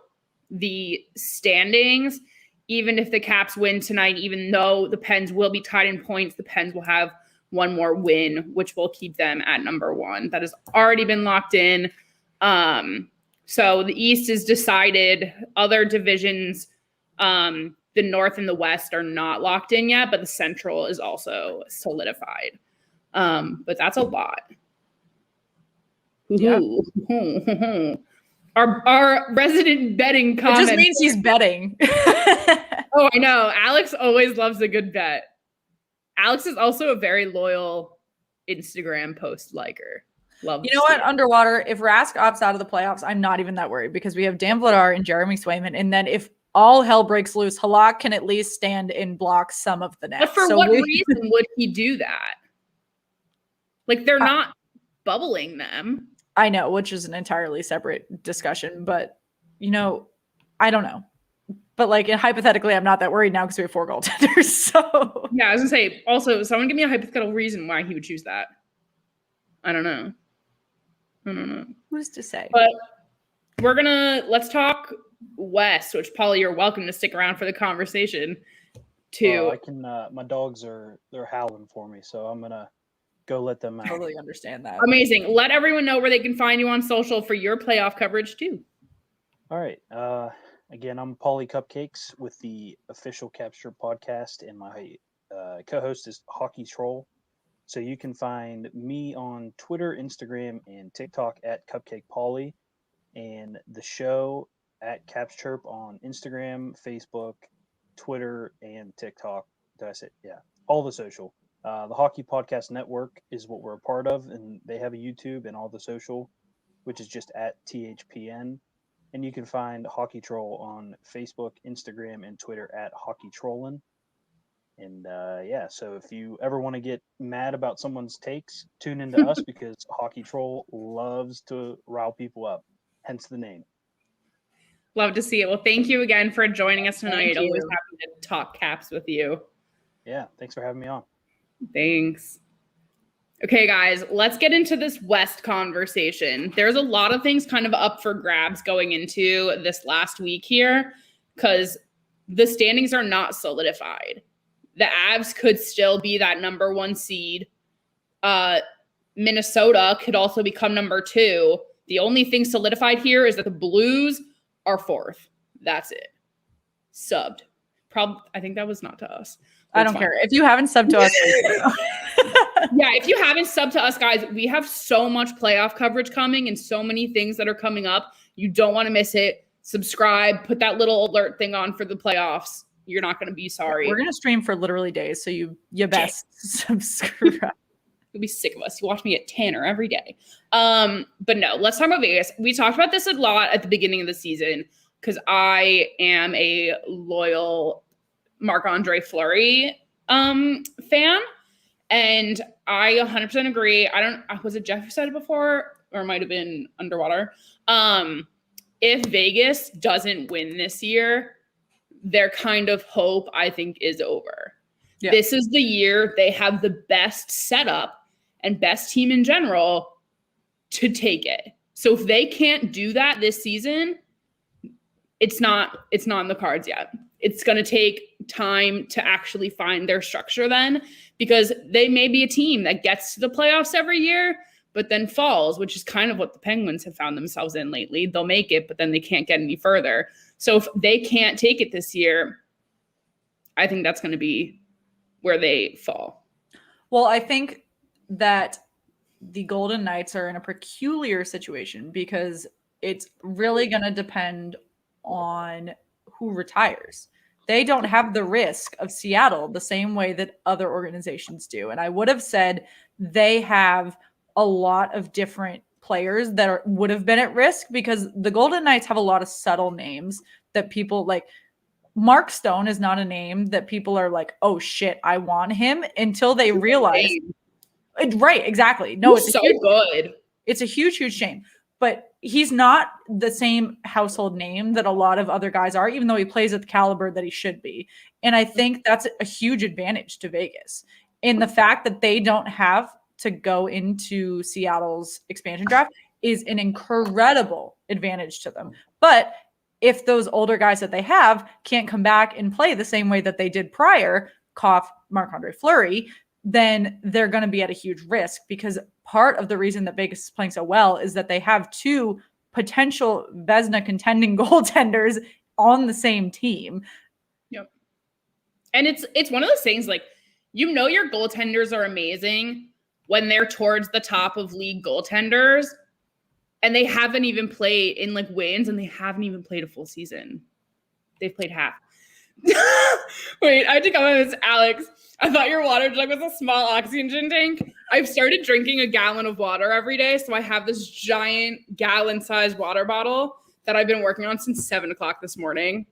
the standings. Even if the Caps win tonight, even though the Pens will be tied in points, the Pens will have one more win, which will keep them at number 1. That has already been locked in. So the East is decided. Other divisions, the North and the West are not locked in yet, but the Central is also solidified. But that's a lot. Yeah. Our resident betting comment. It just means he's betting. Oh, I know. Alex always loves a good bet. Alex is also a very loyal Instagram post liker. Love. You know what? Underwater, if Rask opts out of the playoffs, I'm not even that worried because we have Dan Vladar and Jeremy Swayman. And then if all hell breaks loose, Halak can at least stand and block some of the net. But for what reason would he do that? Like, they're not bubbling them. I know, which is an entirely separate discussion. But, I don't know. But, hypothetically, I'm not that worried now because we have 4 goaltenders. So yeah, I was going to say, also, someone give me a hypothetical reason why he would choose that. I don't know. Who's to say? But let's talk West, which, Paulie, you're welcome to stick around for the conversation, too. I can, my dogs they're howling for me, so I'm going to go let them out. Totally understand that. Amazing. Let everyone know where they can find you on social for your playoff coverage, too. All right. Again, I'm Paulie Cupcakes with the official Capture podcast, and my co-host is Hockey Troll. So you can find me on Twitter, Instagram, and TikTok at Cupcake Paulie, and the show at Caps Chirp on Instagram, Facebook, Twitter, and TikTok. Did I say? Yeah, all the social. The Hockey Podcast Network is what we're a part of, and they have a YouTube and all the social, which is just at THPN. And you can find Hockey Troll on Facebook, Instagram, and Twitter at Hockey Trollin'. And so if you ever want to get mad about someone's takes, tune into us because Hockey Troll loves to rile people up, hence the name. Love to see it. Well, thank you again for joining us tonight. Thank you. Always happy to talk Caps with you. Yeah, thanks for having me on. Thanks. Okay, guys, let's get into this West conversation. There's a lot of things kind of up for grabs going into this last week here because the standings are not solidified. The Avs could still be that number 1 seed. Minnesota could also become number 2. The only thing solidified here is that the Blues are 4th. That's it. Subbed. I think that was not to us. I don't care. If you haven't subbed to us. Yeah, if you haven't subbed to us, guys, we have so much playoff coverage coming and so many things that are coming up. You don't want to miss it. Subscribe. Put that little alert thing on for the playoffs. You're not going to be sorry. We're going to stream for literally days, so you best subscribe. You'll be sick of us. You watch me at Tanner every day. But no, let's talk about Vegas. We talked about this a lot at the beginning of the season because I am a loyal Marc-Andre Fleury fan. And I 100% agree. Was it Jeff who said it before? Or it might have been Underwater. If Vegas doesn't win this year, their kind of hope, I think, is over. Yeah. This is the year they have the best setup and best team in general to take it. So if they can't do that this season, it's not in the cards yet. It's going to take time to actually find their structure then, because they may be a team that gets to the playoffs every year, but then falls, which is kind of what the Penguins have found themselves in lately. They'll make it, but then they can't get any further. So if they can't take it this year, I think that's going to be where they fall. Well, I think that the Golden Knights are in a peculiar situation because it's really going to depend on who retires. They don't have the risk of Seattle the same way that other organizations do. And I would have said they have a lot of different players that would have been at risk, because the Golden Knights have a lot of subtle names that people like. Mark Stone is not a name that people are like, oh shit, I want him, until they realize. Right, exactly. No, it's so good. It's a huge, huge shame. But he's not the same household name that a lot of other guys are, even though he plays at the caliber that he should be. And I think that's a huge advantage to Vegas. And the fact that they don't have to go into Seattle's expansion draft is an incredible advantage to them. But if those older guys that they have can't come back and play the same way that they did prior, cough Marc-Andre Fleury, then they're going to be at a huge risk, because part of the reason that Vegas is playing so well is that they have two potential Vezina contending goaltenders on the same team. Yep. And it's one of those things, like, you know, your goaltenders are amazing when they're towards the top of league goaltenders, and they haven't even played in like wins, and they haven't even played a full season. They've played half. Wait, I have to comment on this, Alex. I thought your water jug was a small oxygen tank. I've started drinking a gallon of water every day, so I have this giant gallon-sized water bottle that I've been working on since 7 o'clock this morning,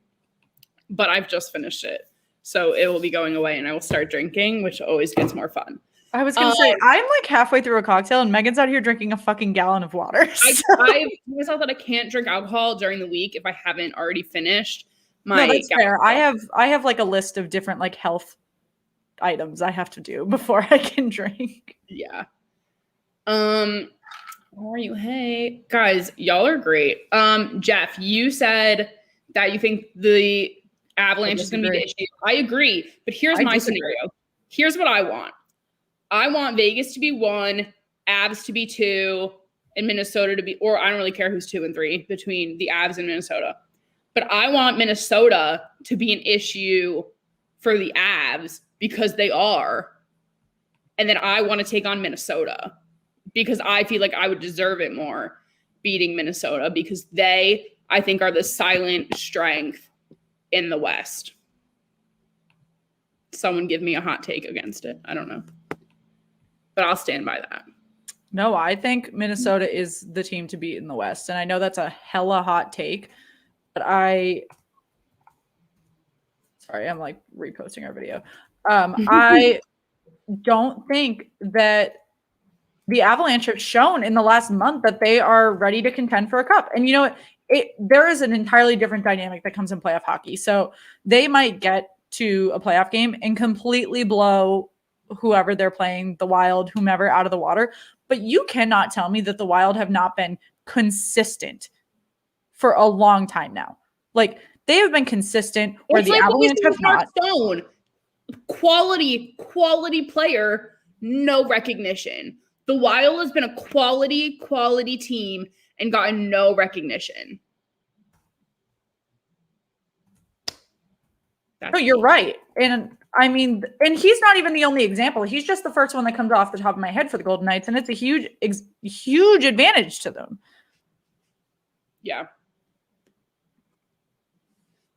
but I've just finished it. So it will be going away, and I will start drinking, which always gets more fun. I was going to say, I'm like halfway through a cocktail, and Megan's out here drinking a fucking gallon of water. I've told myself that I can't drink alcohol during the week if I haven't already finished my. No, that's fair. I have like a list of different like health items I have to do before I can drink. Yeah. How are you? Hey guys, y'all are great. Jeff, you said that you think the Avalanche is going to be the issue. I agree, but here's my scenario. Here's what I want. I want Vegas to be 1, Avs to be 2, and Minnesota to be, or I don't really care who's 2 and 3 between the Avs and Minnesota. But I want Minnesota to be an issue for the Avs because they are. And then I want to take on Minnesota because I feel like I would deserve it more beating Minnesota, because they, I think, are the silent strength in the West. Someone give me a hot take against it. I don't know. But I'll stand by that. No, I think Minnesota is the team to beat in the West. And I know that's a hella hot take, but sorry, I'm like reposting our video. I don't think that the Avalanche have shown in the last month that they are ready to contend for a cup. And you know what? There is an entirely different dynamic that comes in playoff hockey. So they might get to a playoff game and completely blow whoever they're playing, the Wild, whomever, out of the water. But you cannot tell me that the Wild have not been consistent for a long time now. Like, they have been consistent where the Avalanche have not. Stone. Quality player, no recognition. The Wild has been a quality team and gotten no recognition. No, you're right. And I mean, and he's not even the only example. He's just the first one that comes off the top of my head for the Golden Knights, and it's a huge advantage to them. Yeah.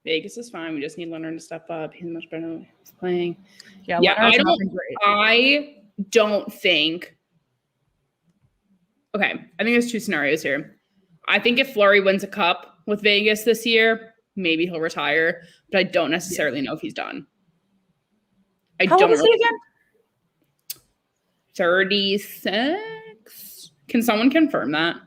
Vegas is fine. We just need Leonard to step up. He's much better than he's playing. Yeah, I don't think. Okay, I think there's two scenarios here. I think if Fleury wins a cup with Vegas this year, maybe he'll retire, but I don't necessarily know if he's done. How old is he again? 36. Can someone confirm that?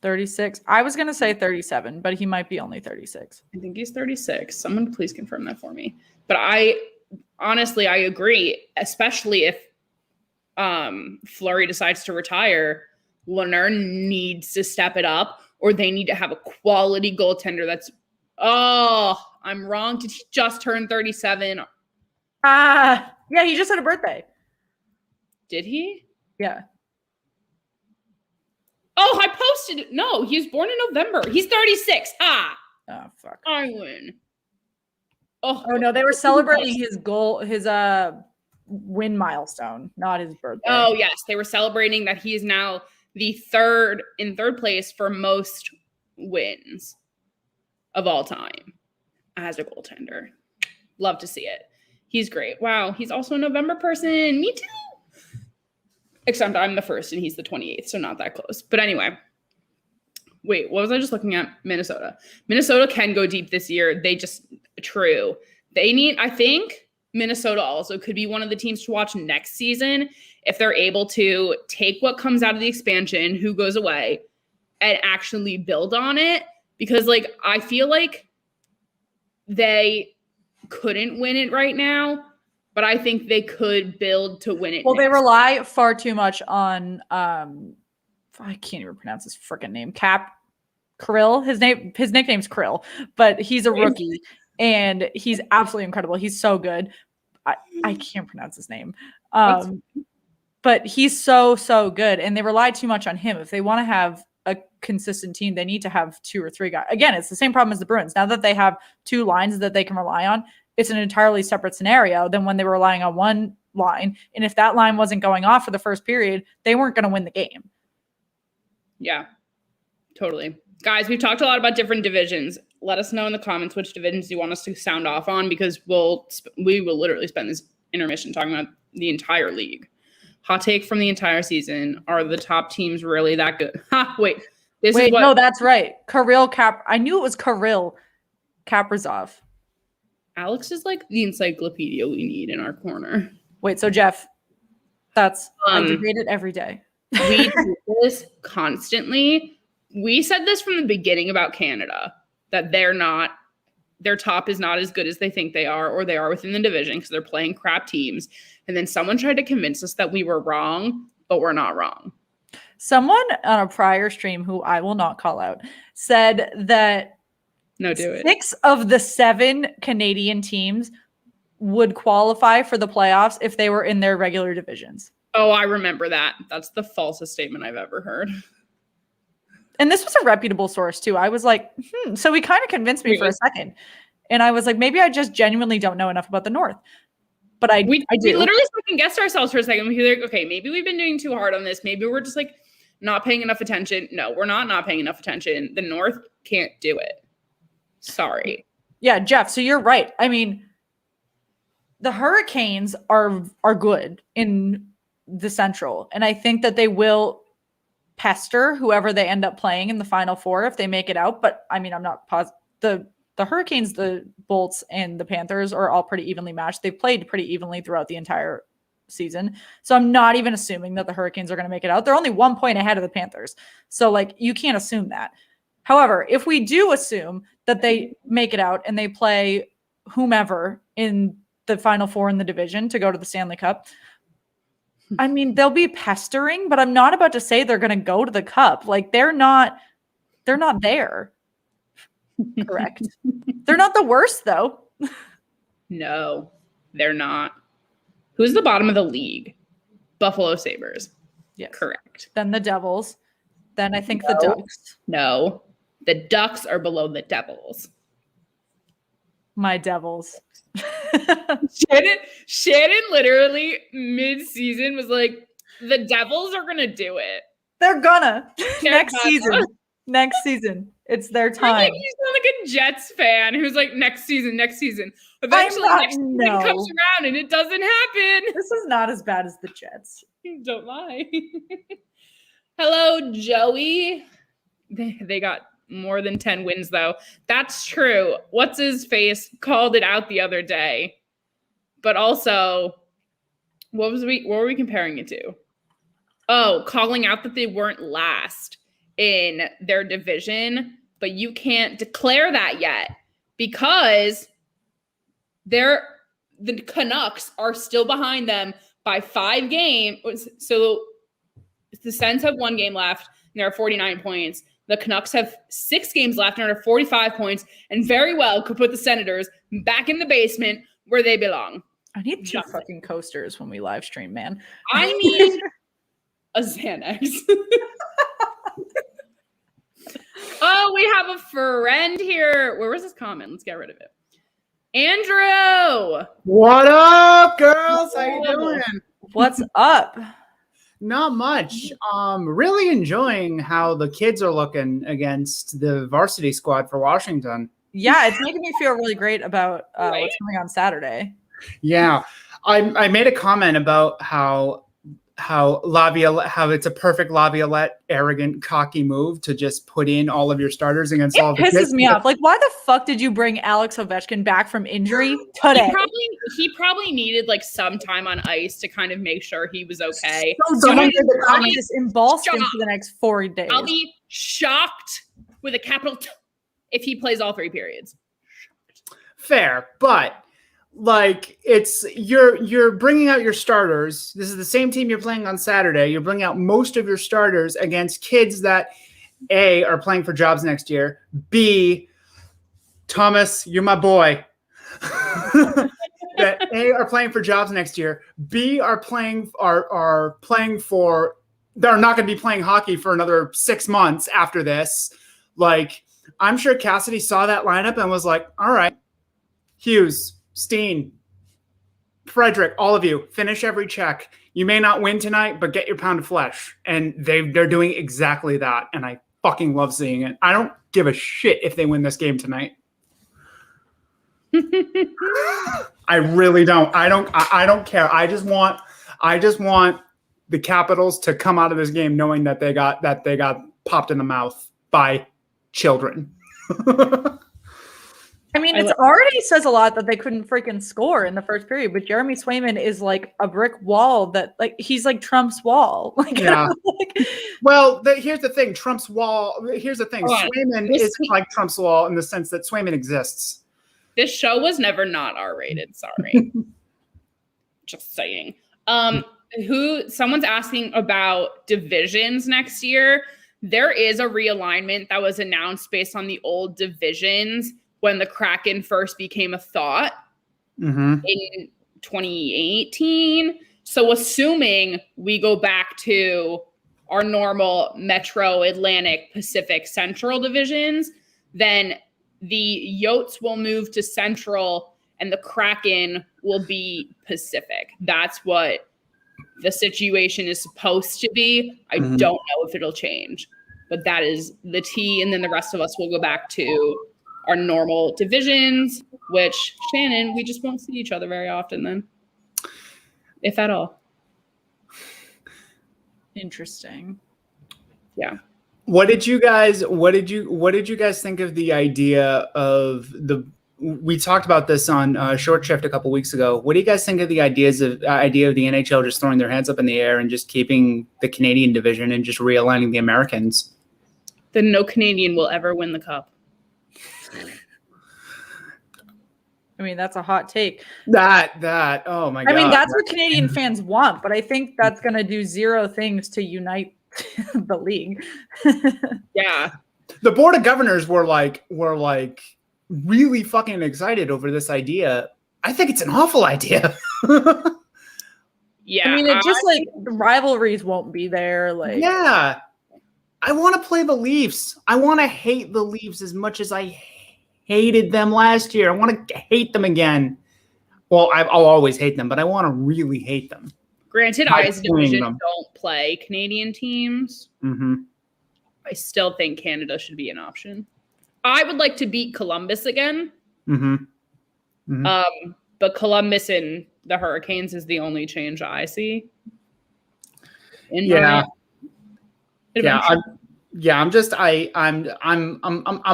36. I was going to say 37, but he might be only 36. I think he's 36. Someone please confirm that for me. But honestly, I agree, especially if Fleury decides to retire. Leonard needs to step it up, or they need to have a quality goaltender that's, I'm wrong. Did he just turn 37? Yeah, he just had a birthday. Did he? Yeah. Oh, I posted it. No, he was born in November. He's 36. Oh, fuck. I win. Oh no, they were celebrating his win milestone, not his birthday. Oh, yes. They were celebrating that he is now in third place for most wins of all time as a goaltender. Love to see it. He's great. Wow. He's also a November person. Me too. Except I'm the first and he's the 28th, so not that close. But anyway, wait, what was I just looking at? Minnesota. Minnesota can go deep this year. True. I think Minnesota also could be one of the teams to watch next season if they're able to take what comes out of the expansion, who goes away, and actually build on it. Because, like, I feel like they couldn't win it right now, but I think they could build to win it. Well, they rely far too much on I can't even pronounce his freaking name. Krill. His nickname's Krill, but he's a rookie and he's absolutely incredible. He's so good. I can't pronounce his name. But he's so good, and they rely too much on him. If they want to have a consistent team, they need to have 2 or 3 guys. Again, it's the same problem as the Bruins. Now that they have 2 lines that they can rely on, it's an entirely separate scenario than when they were relying on one line. And if that line wasn't going off for the first period, they weren't going to win the game. Yeah, totally. Guys, we've talked a lot about different divisions. Let us know in the comments which divisions you want us to sound off on, because we will literally spend this intermission talking about the entire league. Hot take from the entire season. Are the top teams really that good? Wait, no, that's right. I knew it was Kirill Kaprizov. Alex is like the encyclopedia we need in our corner. Wait, so Jeff, I debate it every day. We do this constantly. We said this from the beginning about Canada, that their top is not as good as they think they are, or they are within the division because they're playing crap teams. And then someone tried to convince us that we were wrong, but we're not wrong. Someone on a prior stream, who I will not call out, said that 6 of the 7 Canadian teams would qualify for the playoffs if they were in their regular divisions. Oh, I remember that. That's the falsest statement I've ever heard. And this was a reputable source too. I was like, So he kind of convinced me for a second. And I was like, maybe I just genuinely don't know enough about the North. But we do. Literally second guessed ourselves for a second. We were like, okay, maybe we've been doing too hard on this. Maybe we're just like not paying enough attention. No, we're not paying enough attention. The North can't do it. Sorry. Yeah, Jeff. So you're right. I mean, the Hurricanes are good in the Central. And I think that they will pester whoever they end up playing in the Final Four if they make it out. But I mean, I'm not positive. The Hurricanes, the Bolts, and the Panthers are all pretty evenly matched. They've played pretty evenly throughout the entire season. So I'm not even assuming that the Hurricanes are going to make it out. They're only 1 point ahead of the Panthers. So like, you can't assume that. However, if we do assume that they make it out and they play whomever in the Final Four in the division to go to the Stanley Cup, I mean, they'll be pestering, but I'm not about to say they're going to go to the Cup. Like, they're not there. Correct. They're not the worst, though. No, they're not. Who's the bottom of the league? Buffalo Sabres. Yes. Correct. Then the Devils. Then I think the Ducks. No. The Ducks are below the Devils. My Devils. Shannon literally mid-season was like, the Devils are going to do it. They're gonna. Next season. It's their time. Like, you sound like a Jets fan who's like, next season. Eventually, next season comes around and it doesn't happen. This is not as bad as the Jets. Don't lie. Hello, Joey. They got more than 10 wins, though. That's true. What's his face called it out the other day. But also, what were we comparing it to? Oh, calling out that they weren't last in their division, but you can't declare that yet because the Canucks are still behind them by 5 games. So the Sens have 1 game left and there are 49 points. The Canucks have 6 games left and are 45 points and very well could put the Senators back in the basement where they belong. I need 2 fucking coasters when we live stream, man. I need a Xanax. Oh, we have a friend here. Where was this comment? Let's get rid of it. Andrew. What up, girls? How you doing? What's up? Not much. Really enjoying how the kids are looking against the varsity squad for Washington. Yeah, it's making me feel really great about what's coming on Saturday. Yeah. I made a comment about how it's a perfect Laviolette arrogant cocky move to just put in all of your starters against all of It the pisses kids. me off. Like, why the fuck did you bring Alex Ovechkin back from injury today? He probably needed like some time on ice to kind of make sure he was okay. So Someone don't did the comment. just in Boston Stop. for the next 4 days. I'll be shocked with a capital T if he plays all 3 periods. Fair, but like you're bringing out your starters. This is the same team you're playing on Saturday. You're bringing out most of your starters against kids that A, are playing for jobs next year. B, Thomas, you're my boy. That A, are playing for jobs next year. B, are playing for. They're not going to be playing hockey for another 6 months after this. Like, I'm sure Cassidy saw that lineup and was like, all right, Hughes, Steen, Frederick, all of you, finish every check. You may not win tonight, but get your pound of flesh. And they're doing exactly that. And I fucking love seeing it. I don't give a shit if they win this game tonight. I really don't. I don't care. I just want the Capitals to come out of this game knowing that they got popped in the mouth by children. I mean, it already says a lot that they couldn't freaking score in the first period, but Jeremy Swayman is like a brick wall that, like, he's like Trump's wall. Like, yeah. Well, here's the thing. Here's the thing. Hold on. Swayman is like Trump's wall in the sense that Swayman exists. This show was never not R-rated. Sorry. Just saying. Someone's asking about divisions next year. There is a realignment that was announced based on the old divisions when the Kraken first became a thought in 2018. So assuming we go back to our normal Metro, Atlantic, Pacific, Central divisions, then the Yotes will move to Central and the Kraken will be Pacific. That's what the situation is supposed to be. I don't know if it'll change, but that is the T. And then the rest of us will go back to our normal divisions, which, Shannon, we just won't see each other very often then, if at all. Interesting. Yeah. What did you guys think of the idea of we talked about this on Short Shift a couple weeks ago. What do you guys think of the idea of the NHL just throwing their hands up in the air and just keeping the Canadian division and just realigning the Americans? Then no Canadian will ever win the cup. I mean, that's a hot take. That, oh my God. I mean, that's what Canadian fans want, but I think that's going to do zero things to unite the league. Yeah. The Board of Governors were like really fucking excited over this idea. I think it's an awful idea. Yeah. I mean, it's just like the rivalries won't be there. Like, yeah. I want to play the Leafs. I want to hate the Leafs as much as I hated them last year. I want to hate them again. Well, I'll always hate them, but I want to really hate them. Granted, I's division don't play Canadian teams. Mm-hmm. I still think Canada should be an option. I would like to beat Columbus again. Mm-hmm. Mm-hmm. But Columbus and the Hurricanes is the only change I see. I'm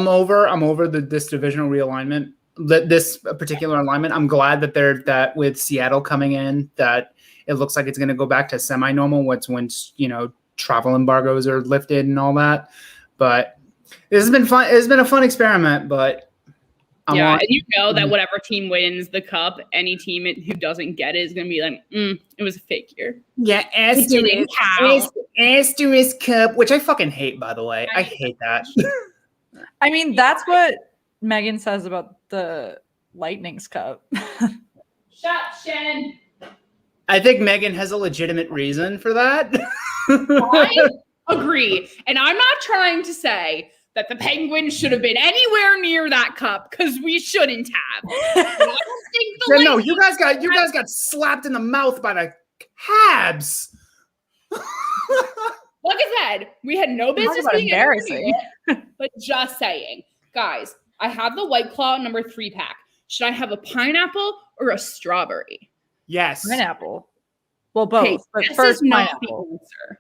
over this divisional realignment. This particular alignment. I'm glad that with Seattle coming in, that it looks like it's going to go back to semi-normal once travel embargoes are lifted and all that. But this has been fun. It's been a fun experiment, but and that whatever team wins the cup, any team who doesn't get it is going to be like, it was a fake year. Yeah, asterisk cup, which I fucking hate, by the way. I hate that. I mean, that's what Megan says about the Lightning's cup. Shut, Shannon. I think Megan has a legitimate reason for that. I agree. And I'm not trying to say that the Penguins should have been anywhere near that cup, because we shouldn't have. I don't think you guys got slapped in the mouth by the Habs. Like I said, we had no business being embarrassing. But just saying, guys, I have the White Claw number 3-pack. Should I have a pineapple or a strawberry? Yes. Pineapple. Well, both, Okay, but this first is not pineapple. the answer.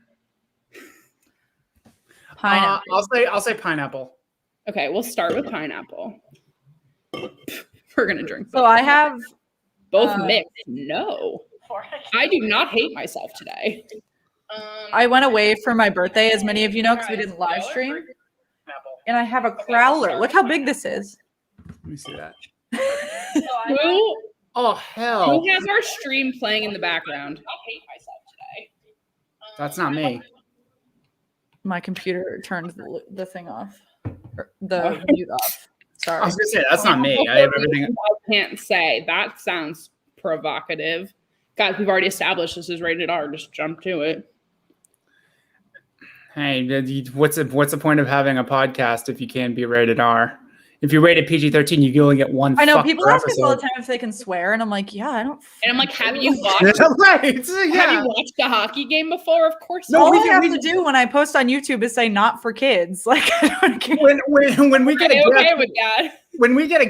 Pineapple. I'll say pineapple. Okay, we'll start with pineapple. We're gonna drink So both. I have Both mixed. No, I do not hate myself today. I went away for my birthday, as many of you know, because we didn't live stream. And I have a crowler. Look how big this is. Let me see that. Who Oh hell! has our stream playing in the background? I hate myself today. That's not me. My computer turned the thing off. The mute off. I Sorry. was gonna say that's not me. I have everything. I can't say. That sounds provocative. Guys, we've already established this is rated R. Just jump to it. Hey, what's the point of having a podcast if you can't be rated R? If you're rated PG-13, you only get one. I know fuck people per ask us all the episode. time if they can swear, and I'm like, yeah, I don't. And I'm like, have you watched? Right? Have Yeah. you watched a hockey game before? Of course. No, not. All we I can- have we- to do when I post on YouTube is say "not for kids." Like, I don't care. When we get a I'm okay guest, with that. when we get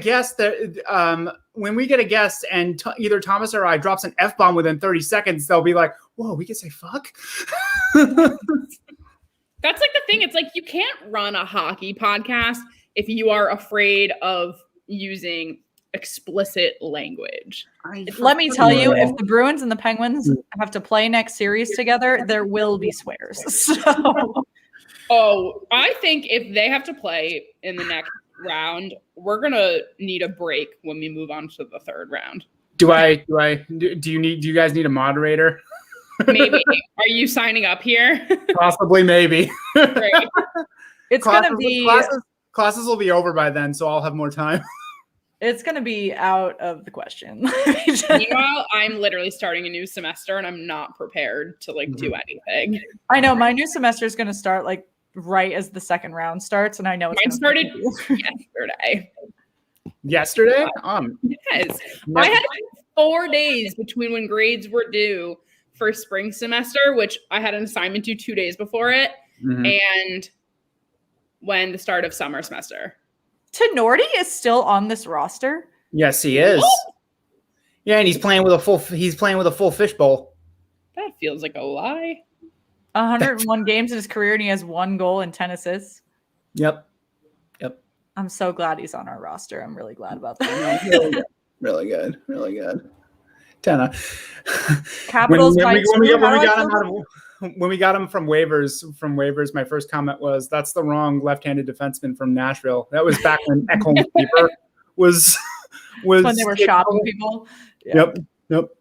a guest and either Thomas or I drops an F-bomb within 30 seconds, they'll be like, "Whoa, we can say fuck." That's like the thing. It's like you can't run a hockey podcast if you are afraid of using explicit language. Let me tell you, if the Bruins and the Penguins have to play next series together, there will be swears. So Oh, I think if they have to play in the next round, we're gonna need a break when we move on to the third round. Do you guys need a moderator? Maybe. Are you signing up here? Possibly, maybe. Great. it's gonna be Classes will be over by then, so I'll have more time. it's gonna be out of the question. Meanwhile, I'm literally starting a new semester and I'm not prepared to do anything. I know my new semester is gonna start like right as the second round starts, and I know it's Mine started yesterday. Yesterday? Yes. I had 4 days between when grades were due for spring semester, which I had an assignment due 2 days before it, and when the start of summer semester. Tenorti is still on this roster. Yes, he is. Yeah, and he's playing with a full fishbowl. That feels like a lie. 101 games in his career, and he has 1 goal and 10 assists. Yep. I'm so glad he's on our roster. I'm really glad about that. Really good. 10. Capitals When we got him from waivers, my first comment was, "That's the wrong left-handed defenseman from Nashville." That was back when Ekholm's keeper was when they were shopping people. Yeah. Yep.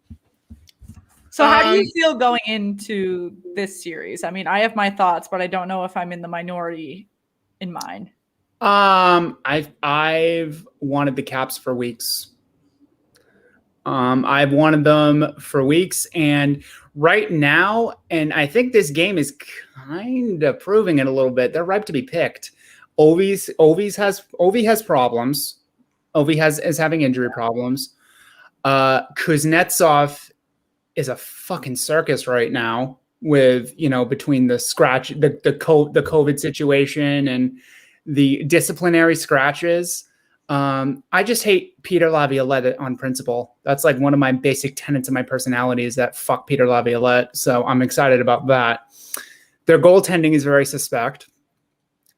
So how do you feel going into this series? I mean, I have my thoughts, but I don't know if I'm in the minority in mine. I've wanted the Caps for weeks. I've wanted them for weeks, and right now, and I think this game is kind of proving it a little bit. They're ripe to be picked. Ovi has problems. Ovi is having injury problems. Kuznetsov is a fucking circus right now with, between the COVID situation and the disciplinary scratches. I just hate Peter Laviolette on principle. That's like one of my basic tenets of my personality is that fuck Peter Laviolette. So I'm excited about that. Their goaltending is very suspect.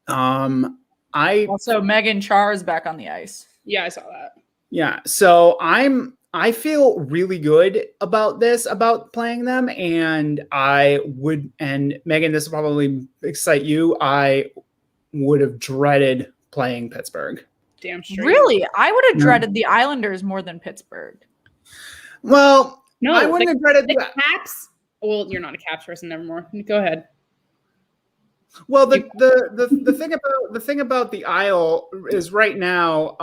Also, Megan Char is back on the ice. Yeah, I saw that. Yeah. So I feel really good about playing them. And Megan, this will probably excite you. I would have dreaded playing Pittsburgh. Damn straight. Really? I would have dreaded the Islanders more than Pittsburgh. Well, No, I wouldn't have dreaded the Caps. Well, you're not a Caps person anymore. Go ahead. Well, the thing about the Isle is right now.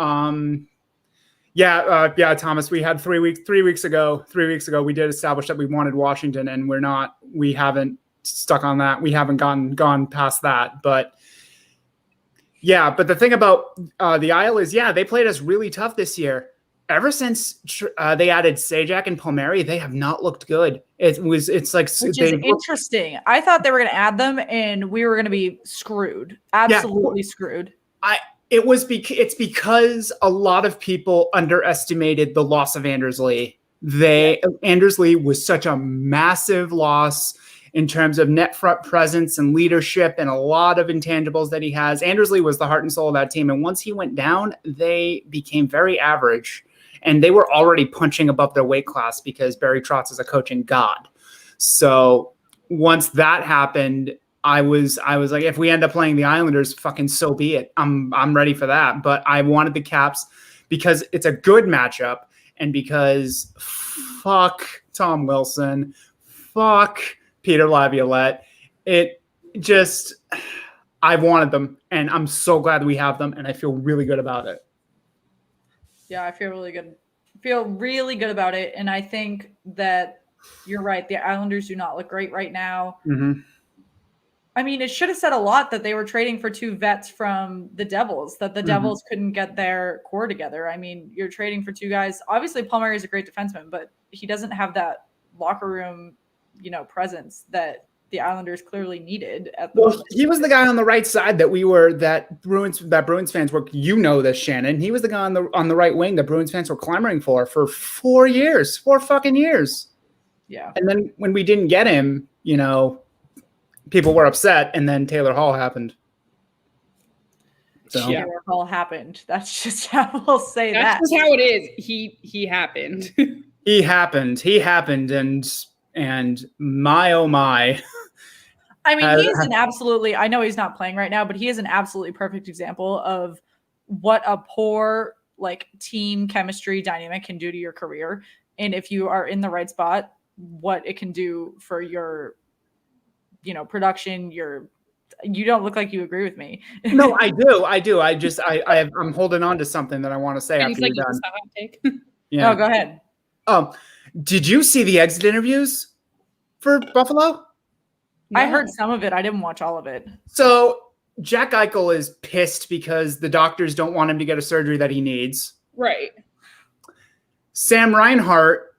Thomas, we had 3 weeks ago, we did establish that we wanted Washington, and we haven't stuck on that. We haven't gone past that, but. Yeah, but the thing about the Isle is, they played us really tough this year. Ever since they added Sajak and Palmieri, they have not looked good. It's like which is interesting. I thought they were going to add them, and we were going to be screwed, absolutely screwed. It's because a lot of people underestimated the loss of Anders Lee. Anders Lee was such a massive loss in terms of net front presence and leadership and a lot of intangibles that he has. Anders Lee was the heart and soul of that team. And once he went down, they became very average. And they were already punching above their weight class because Barry Trotz is a coaching god. So once that happened, I was like, if we end up playing the Islanders, fucking so be it. I'm ready for that. But I wanted the Caps because it's a good matchup and because fuck Tom Wilson, fuck Peter Laviolette. I wanted them, and I'm so glad we have them, and I feel really good about it. Yeah, I feel really good. About it, and I think that you're right. The Islanders do not look great right now. Mm-hmm. I mean, it should have said a lot that they were trading for 2 vets from the Devils, that the Devils couldn't get their core together. I mean, you're trading for 2 guys. Obviously, Palmieri is a great defenseman, but he doesn't have that locker room, presence that the Islanders clearly needed at the moment. He was the guy on the right side that Bruins fans were, this, Shannon. He was the guy on the right wing that Bruins fans were clamoring for 4 fucking years. Yeah. And then when we didn't get him, people were upset, and then Taylor Hall happened. So Taylor Hall happened. That's just how we'll say that. That's just how it is. He happened. He happened, and my oh my. I mean, he's an absolutely, I know he's not playing right now, but he is an absolutely perfect example of what a poor team chemistry dynamic can do to your career. And if you are in the right spot, what it can do for your, production, you don't look like you agree with me. No, I do. I'm holding on to something that I want to say after you're done. Yeah. Oh, go ahead. Did you see the exit interviews for Buffalo? No. I heard some of it. I didn't watch all of it. So Jack Eichel is pissed because the doctors don't want him to get a surgery that he needs. Right. Sam Reinhart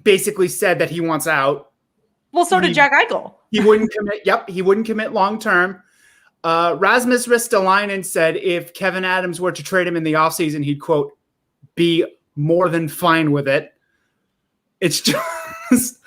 basically said that he wants out. Well, so did Jack Eichel. He wouldn't commit. Yep, he wouldn't commit long term. Rasmus Ristolainen said if Kevin Adams were to trade him in the offseason, he'd, quote, be more than fine with it. It's just...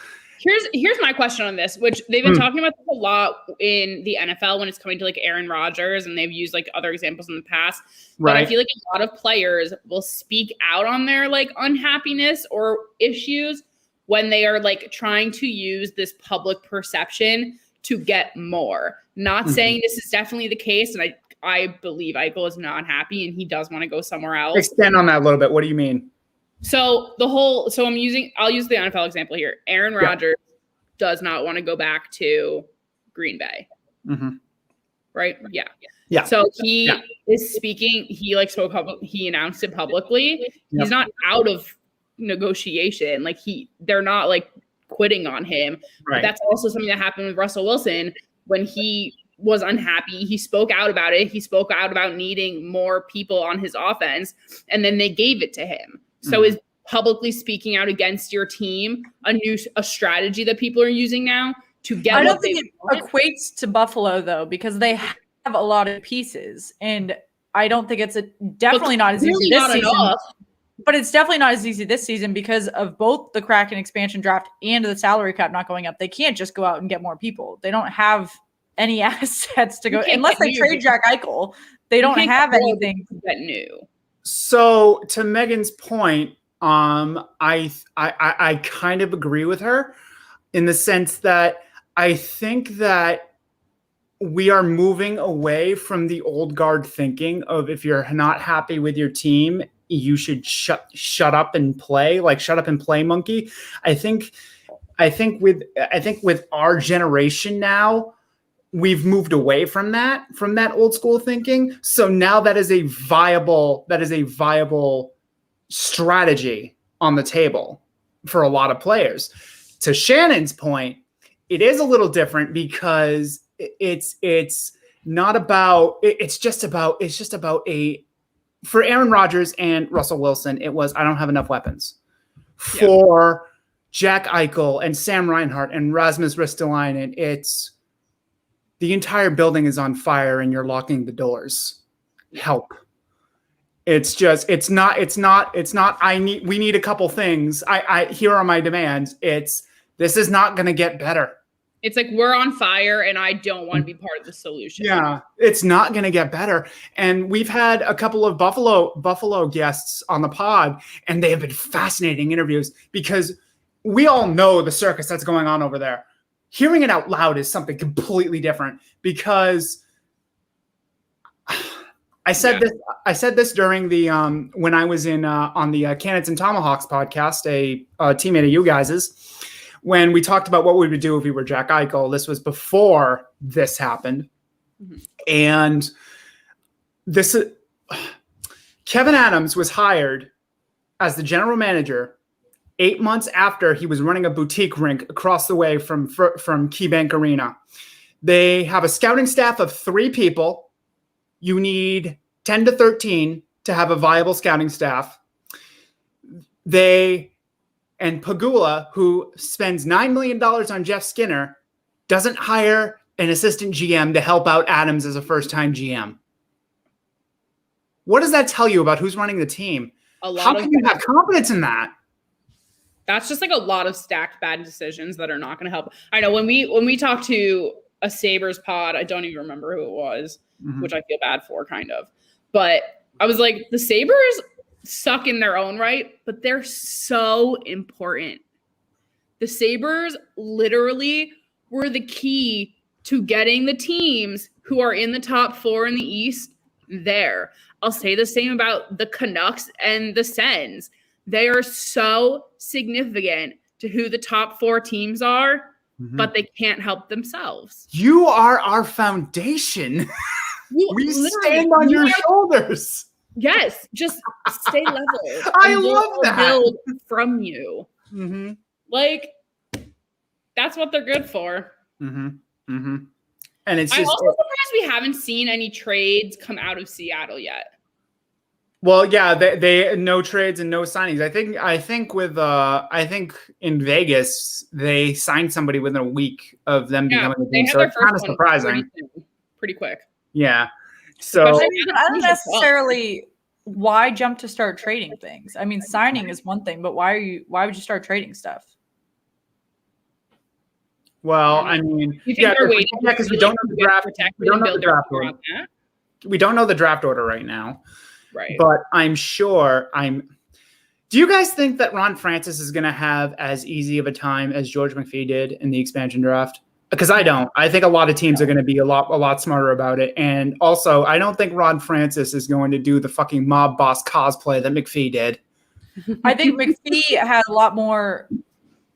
Here's my question on this, which they've been talking about this a lot in the NFL when it's coming to Aaron Rodgers, and they've used other examples in the past. But I feel like a lot of players will speak out on their unhappiness or issues when they are trying to use this public perception to get more. Not saying this is definitely the case, and I believe Eichel is not happy and he does want to go somewhere else. Expand on that a little bit. What do you mean? So I'll use the NFL example here. Aaron Rodgers does not want to go back to Green Bay. Mm-hmm. Right? Yeah. Yeah. So he is speaking, he he announced it publicly. He's not out of negotiation. They're not quitting on him. Right. But that's also something that happened with Russell Wilson when he was unhappy. He spoke out about it. He spoke out about needing more people on his offense, and then they gave it to him. So is publicly speaking out against your team a strategy that people are using now to get? I don't think it equates to Buffalo though, because they have a lot of pieces, and I don't think it's definitely not as easy this season. But it's definitely not as easy this season because of both the Kraken expansion draft and the salary cap not going up. They can't just go out and get more people. They don't have any assets to go unless they trade Jack Eichel. They don't have anything that new. So to Megan's point, I kind of agree with her in the sense that I think that we are moving away from the old guard thinking of if you're not happy with your team, you should shut up and play, shut up and play, monkey. I think with our generation now, we've moved away from that old school thinking. So now that is a viable strategy on the table for a lot of players. To Shannon's point, it is a little different because it's just about for Aaron Rodgers and Russell Wilson, it was, I don't have enough weapons. For Jack Eichel and Sam Reinhart and Rasmus Ristolainen, it's the entire building is on fire and you're locking the doors. Help. It's just, it's not, we need a couple things. Here are my demands. This is not going to get better. It's like, we're on fire and I don't want to be part of the solution. Yeah, it's not going to get better. And we've had a couple of Buffalo guests on the pod, and they have been fascinating interviews because we all know the circus that's going on over there. Hearing it out loud is something completely different because I said this during the when I was in on the Cannons and Tomahawks podcast, a teammate of you guys's, when we talked about what we would do if we were Jack Eichel. This was before this happened. Mm-hmm. And Kevin Adams was hired as the general manager 8 months after he was running a boutique rink across the way from KeyBank Arena. They have a scouting staff of 3 people. You need 10 to 13 to have a viable scouting staff. And Pagula, who spends $9 million on Jeff Skinner, doesn't hire an assistant GM to help out Adams as a first-time GM. What does that tell you about who's running the team? How can you have confidence in that? That's just like a lot of stacked bad decisions that are not going to help. I know when we talked to a Sabres pod, I don't even remember who it was, which I feel bad for, kind of. But I was like, the Sabres suck in their own right, but they're so important. The Sabres literally were the key to getting the teams who are in the top 4 in the East there. I'll say the same about the Canucks and the Sens. They are so significant to who the top 4 teams are, but they can't help themselves. You are our foundation. We stand on your shoulders. Yes, just stay level. I love that. Build from you. Mm-hmm. Like, that's what they're good for. Mm-hmm. Mm-hmm. And it's I'm just also surprised we haven't seen any trades come out of Seattle yet. Well, yeah, they no trades and no signings. I think in Vegas they signed somebody within a week of them becoming a team. So it's kind of surprising. Pretty quick. Yeah. So I don't necessarily why jump to start trading things. I mean, signing is one thing, but why would you start trading stuff? Well, I mean, because we don't know the draft. We don't know the draft order. We don't know the draft order right now. Right. But I'm sure do you guys think that Ron Francis is going to have as easy of a time as George McPhee did in the expansion draft? Because I don't. I think a lot of teams are going to be a lot smarter about it. And also, I don't think Ron Francis is going to do the fucking mob boss cosplay that McPhee did. I think McPhee had a lot more.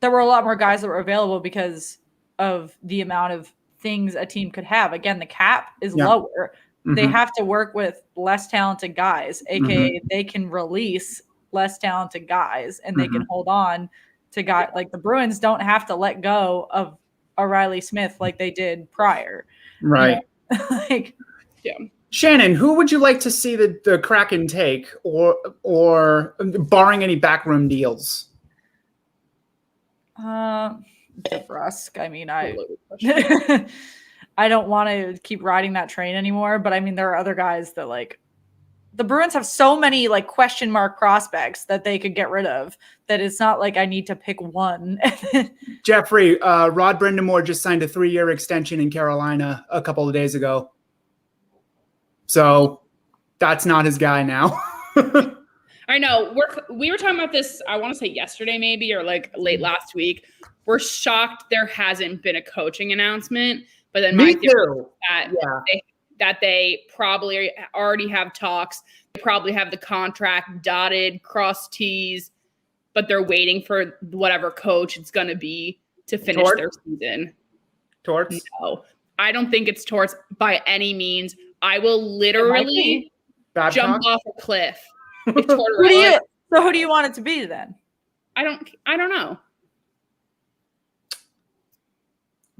There were a lot more guys that were available because of the amount of things a team could have. Again, the cap is lower. They have to work with less talented guys, aka they can release less talented guys and they can hold on to guys. Like the Bruins don't have to let go of O'Reilly Smith like they did prior. Right. Yeah. Shannon, who would you like to see the Kraken take or barring any backroom deals? DeBrusk. I mean, I don't want to keep riding that train anymore, but I mean, there are other guys that like the Bruins have so many like question mark prospects that they could get rid of that it's not like I need to pick one. Jeffrey, Rod Brindamore just signed a 3-year extension in Carolina a couple of days ago. So that's not his guy now. I know. We were talking about this, I want to say yesterday maybe, or like late last week. We're shocked there hasn't been a coaching announcement. But then my theory is that they probably already have talks. They probably have the contract dotted, crossed T's, but they're waiting for whatever coach it's going to be to finish their season. Torts? No, I don't think it's Torts by any means. I will literally jump off a cliff. So who do you want it to be then? I don't know.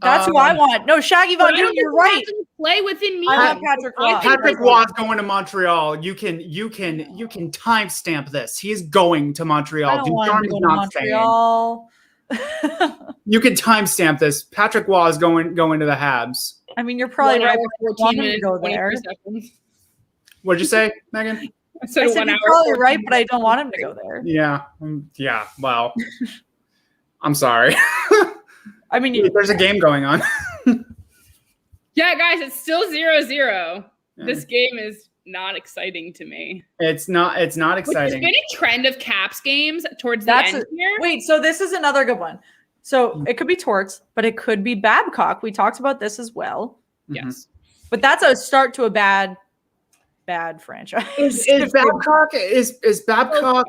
That's who I want. No, Shaggy Von Doom, you're right. Play within me. I want Patrick Waugh. Patrick Waugh is going to Montreal. You can timestamp this. He is going to Montreal. I don't want him to go to Montreal. You can timestamp this. Patrick Waugh is going to the Habs. I mean, you're probably right. 14 minutes to go there. What'd you say, Megan? So I said 1 you're hour, probably 14 right, but I don't minutes. want him to go there. Yeah. Yeah. Well, I'm sorry. I mean, There's a game going on. Yeah, guys, it's still 0-0. This game is not exciting to me. It's not Which has exciting. been a trend of Caps games towards the end here. wait, so this is another good one. So it could be Torts, but it could be Babcock. We talked about this as well. Yes. But that's a start to a bad franchise. Is Babcock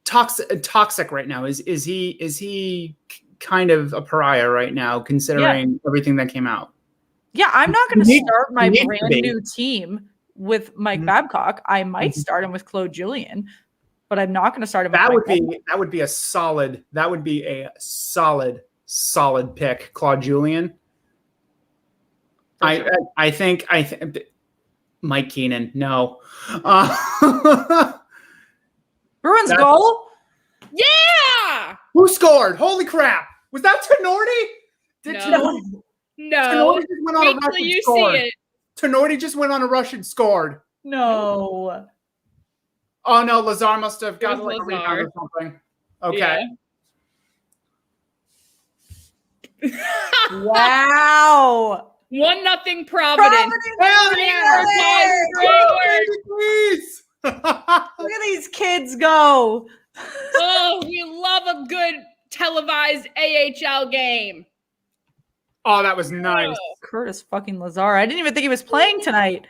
toxic right now? Is he kind of a pariah right now, considering everything that came out? Yeah, I'm not going to Need- start my need to brand be. new team with Mike Babcock. I might start him with Claude Julien, but I'm not going to start him. That with would Mike be a solid pick, Claude Julien. For sure. I think Mike Keenan. No. Bruins goal. Yeah! Who scored? Holy crap! Was that Tenorti? No. Tenorti just went on a Wait rush till and you scored. see it. Tenorti just went on a rush and scored. No. Oh no, Lazar must have got It like was a rebound or Lazar. something. Okay. Wow. 1-0 Providence. Hell Great yeah! work, guys. Great work. Please. Look at these kids go. Oh, we love a good televised AHL game. Oh, that was nice. Oh, Curtis fucking Lazar. I didn't even think he was playing tonight.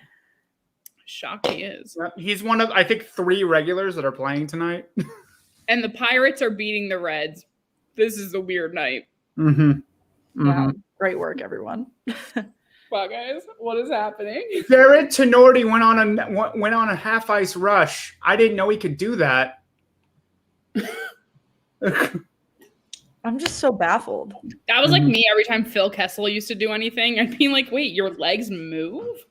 shocked he is. He's one of, I think, 3 regulars that are playing tonight. And the Pirates are beating the Reds. This is a weird night. Wow. Great work, everyone. Wow, guys, what is happening? Jared Tenorti went on a half ice rush. I didn't know he could do that. I'm just so baffled. That was like me every time Phil Kessel used to do anything. I'd be like, wait, your legs move?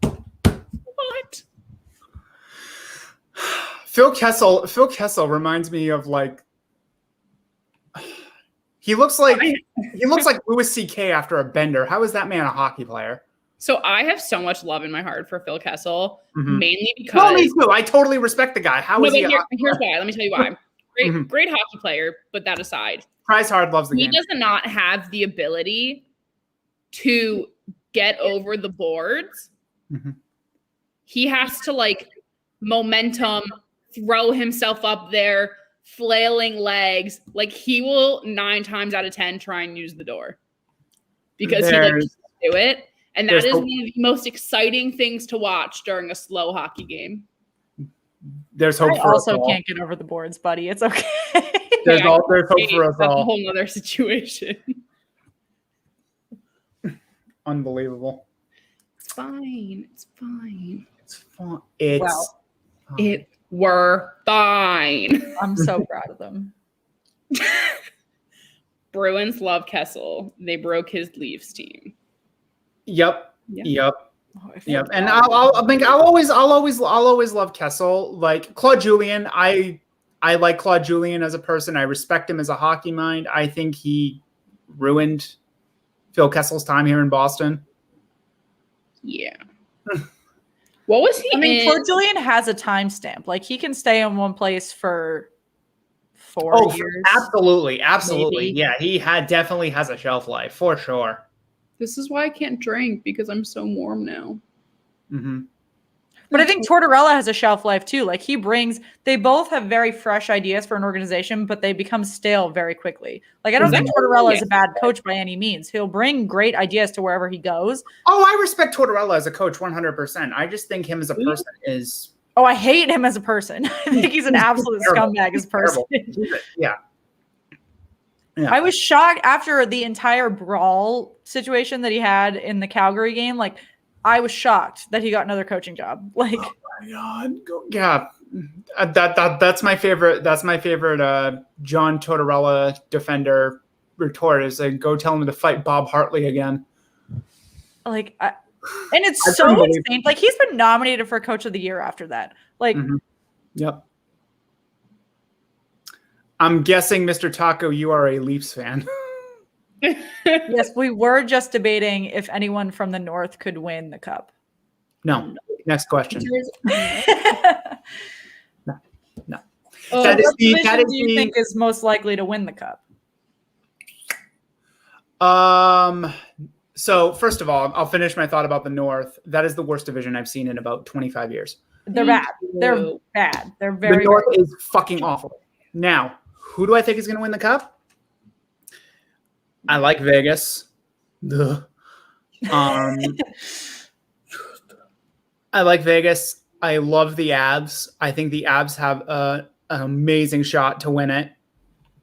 What? Phil Kessel reminds me of like he looks like Louis C.K. after a bender. How is that man a hockey player? So I have so much love in my heart for Phil Kessel, mainly because Well, me too. I totally respect the guy. How is he? Here's why. Let me tell you why. Great hockey player, but that aside, Tries hard, loves the he game. does not have the ability to get over the boards. He has to like momentum, throw himself up there, flailing legs. Like he will 9 times out of 10 try and use the door because he likes to do it. And that is one of the most exciting things to watch during a slow hockey game. There's hope I for us also all. can't get over the boards, buddy. It's okay. There's hope for us That's a all. whole other situation. Unbelievable. It's fine. It's fine. It's fun. It's Wow. It were fine. I'm so proud of them. Bruins love Kessel. They broke his Leafs team. Yep. Yeah. Yep. Oh, I feel Yep. And bad. I'll always love Kessel. Like Claude Julien, I like Claude Julien as a person. I respect him as a hockey mind. I think he ruined Phil Kessel's time here in Boston. Yeah. What was he I mean, in? Claude Julien has a timestamp. Like he can stay in one place for 4 years. Absolutely. Maybe. Yeah, he definitely has a shelf life for sure. This is why I can't drink because I'm so warm now. But I think Tortorella has a shelf life too. Like they both have very fresh ideas for an organization, but they become stale very quickly. Like I don't think Tortorella is a bad coach by any means. He'll bring great ideas to wherever he goes. Oh, I respect Tortorella as a coach 100%. I just think him as a person is... Oh, I hate him as a person. I think he's an absolute scumbag as a person. Yeah. I was shocked after the entire brawl situation that he had in the Calgary game. Like, I was shocked that he got another coaching job. Like, oh my God. Yeah. That's my favorite. That's my favorite John Tortorella defender retort is like, go tell him to fight Bob Hartley again. like, and it's so insane. Like, he's been nominated for Coach of the Year after that. Like, Yep. I'm guessing, Mr. Taco, you are a Leafs fan. yes, we were just debating if anyone from the North could win the cup. No. Next question. No. Oh, That is What the. division That is do you the. think is most likely to win the cup? So first of all, I'll finish my thought about the North. That is the worst division I've seen in about 25 years. They're Thank bad. They're you. bad. They're The very North bad. is fucking awful. Now, who do I think is going to win the cup? I like Vegas. Ugh. I like Vegas. I love the Abs. I think the Abs have an amazing shot to win it,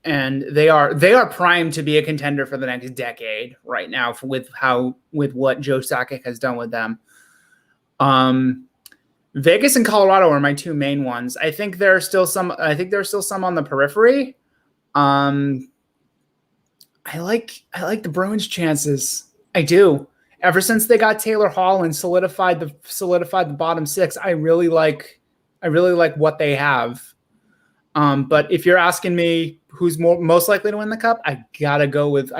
and they are primed to be a contender for the next decade right now with what Joe Sakic has done with them. Vegas and Colorado are my two main ones. I think there are still some. I think there are still some on the periphery. I like the Bruins' chances. I do. Ever since they got Taylor Hall and solidified the bottom six, I really like what they have. But if you're asking me who's most likely to win the cup, I gotta go with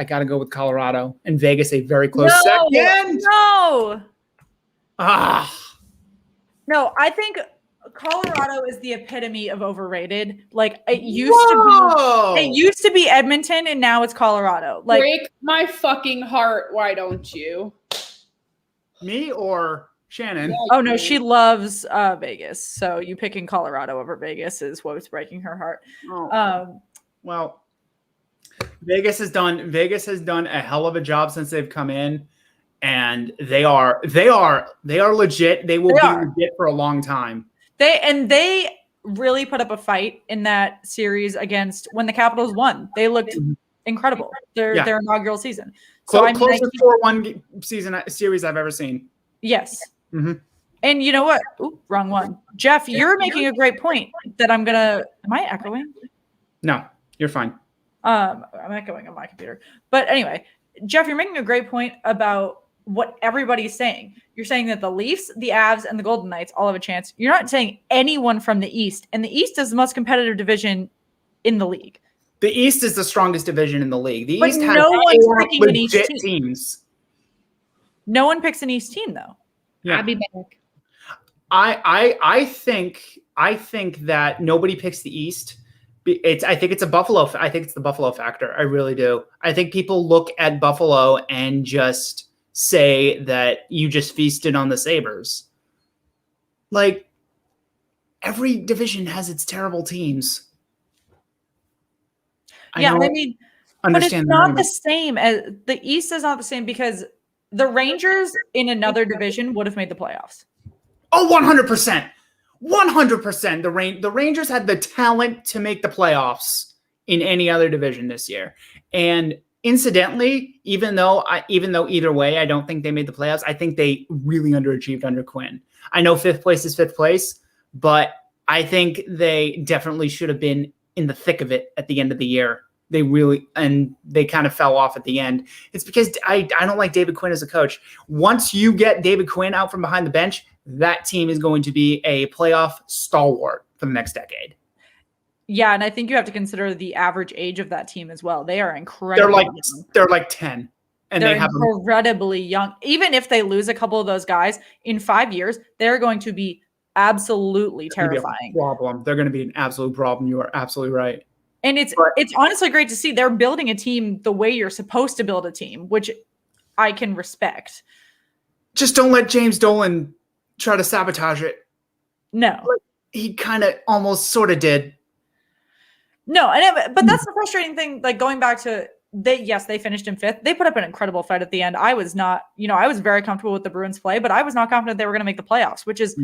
Colorado, and Vegas a very close second. No, I think Colorado is the epitome of overrated. Like it used to be Edmonton, and now it's Colorado. Like break my fucking heart. Why don't you? Me or Shannon? Oh no, she loves Vegas. So you picking Colorado over Vegas is what's breaking her heart. Well, Vegas has done a hell of a job since they've come in, and they are legit. They will be legit for a long time. They really put up a fight in that series against when the Capitals won. They looked incredible. Their inaugural season. So Closest 4-1 series I've ever seen. Yes. Mm-hmm. And you know what? Ooh, wrong one. Jeff, you're making a great point that am I echoing? No, you're fine. I'm echoing on my computer. But anyway, Jeff, you're making a great point about what everybody's saying. You're saying that the Leafs, the Avs, and the Golden Knights all have a chance. You're not saying anyone from the East. And the East is the most competitive division in the league. The East is the strongest division in the league. The But East has no one's picking an East legit team. teams. No one picks an East team, though. Yeah. I'll be back. I think that nobody picks the East. I think it's the Buffalo factor. I really do. I think people look at Buffalo and just say that you just feasted on the Sabres. Like every division has its terrible teams. But it's not the same as the East is not the same because the Rangers in another division would have made the playoffs. Oh, 100%. 100%. The Rangers had the talent to make the playoffs in any other division this year. And incidentally, even though either way, I don't think they made the playoffs, I think they really underachieved under Quinn. I know fifth place is fifth place, but I think they definitely should have been in the thick of it at the end of the year. They kind of fell off at the end. It's because I don't like David Quinn as a coach. Once you get David Quinn out from behind the bench, that team is going to be a playoff stalwart for the next decade. Yeah, and I think you have to consider the average age of that team as well. They are incredibly young. They're like 10. And they're incredibly young. Even if they lose a couple of those guys in 5 years, they're going to be absolutely terrifying. They're going to be an absolute problem. You are absolutely right. And it's honestly great to see they're building a team the way you're supposed to build a team, which I can respect. Just don't let James Dolan try to sabotage it. No. He kind of almost sort of did. No, but that's the frustrating thing. Like going back to they finished in fifth. They put up an incredible fight at the end. I was not, I was very comfortable with the Bruins play, but I was not confident they were going to make the playoffs, which is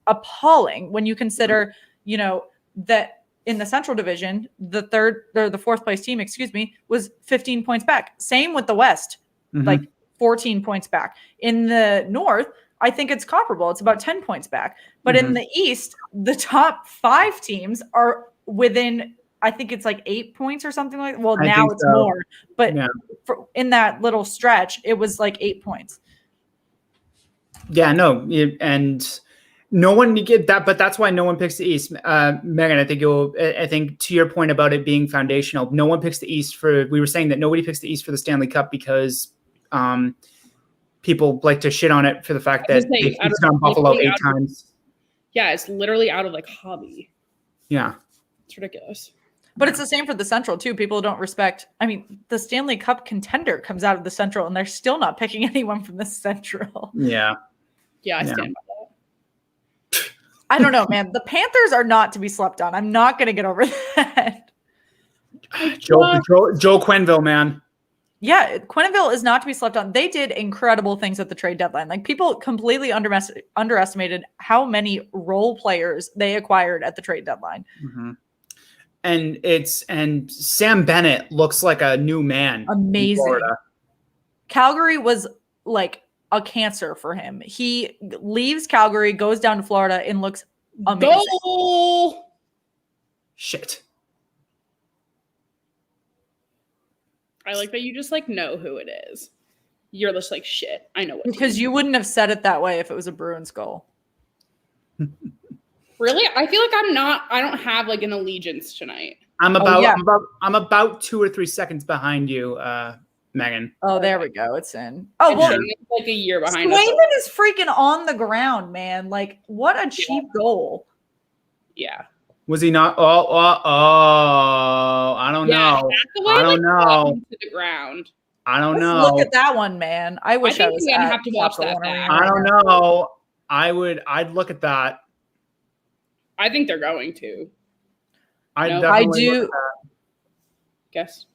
appalling when you consider, that in the Central Division, the fourth place team, was 15 points back. Same with the West, like 14 points back. In the North, I think it's comparable. It's about 10 points back. But in the East, the top 5 teams are within, I think it's like 8 points or something like that. Well, now it's more. But in that little stretch, it was like 8 points. Yeah, no. And no one get that, but that's why no one picks the East. Megan, I think to your point about it being foundational, no one picks the East we were saying that nobody picks the East for the Stanley Cup because people like to shit on it for the fact that he's done Buffalo 8 times. Yeah, it's literally out of like hobby. Yeah. It's ridiculous. But it's the same for the Central too. People don't respect. I mean, the Stanley Cup contender comes out of the Central, and they're still not picking anyone from the Central. Yeah. Yeah, I stand by that. I don't know, man. The Panthers are not to be slept on. I'm not going to get over that. Joe Quenneville, man. Yeah, Quenneville is not to be slept on. They did incredible things at the trade deadline. Like, people completely underestimated how many role players they acquired at the trade deadline. Mm-hmm. And Sam Bennett looks like a new man. Amazing. Calgary was like a cancer for him. He leaves Calgary, goes down to Florida, and looks amazing. Goal! Shit. I like that you just like know who it is. You're just like, shit, I know what. Because you wouldn't have said it that way if it was a Bruins goal. Really? I feel like I don't have like an allegiance tonight. I'm about 2 or 3 seconds behind you, Megan. Oh, there we go. It's in. Oh, well, it's like a year behind. Swayman is freaking on the ground, man. Like, what a cheap goal. Yeah. Was he not? I don't know. I don't know. To the ground. I don't know. Look at that one, man. I wish I was gonna have to watch that back. I don't know. I'd look at that. I think they're going to. I do. Guess.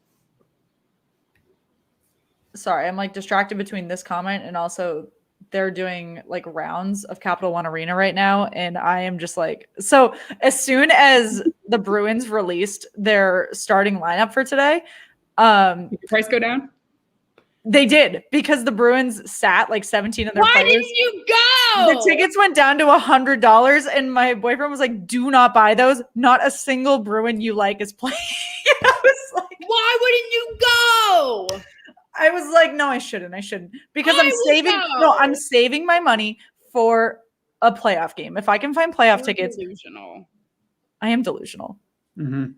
Sorry, I'm like distracted between this comment and also they're doing like rounds of Capital One Arena right now. And I am just like, so as soon as the Bruins released their starting lineup for today, did the price go down? They did, because the Bruins sat like 17 of their players. Why didn't you go? The tickets went down to $100, and my boyfriend was like, do not buy those. Not a single Bruin you like is playing. I was like, why wouldn't you go? I was like, no, I shouldn't. Because I'm saving my money for a playoff game. If I can find playoff tickets. Delusional. I am delusional. Mm-hmm.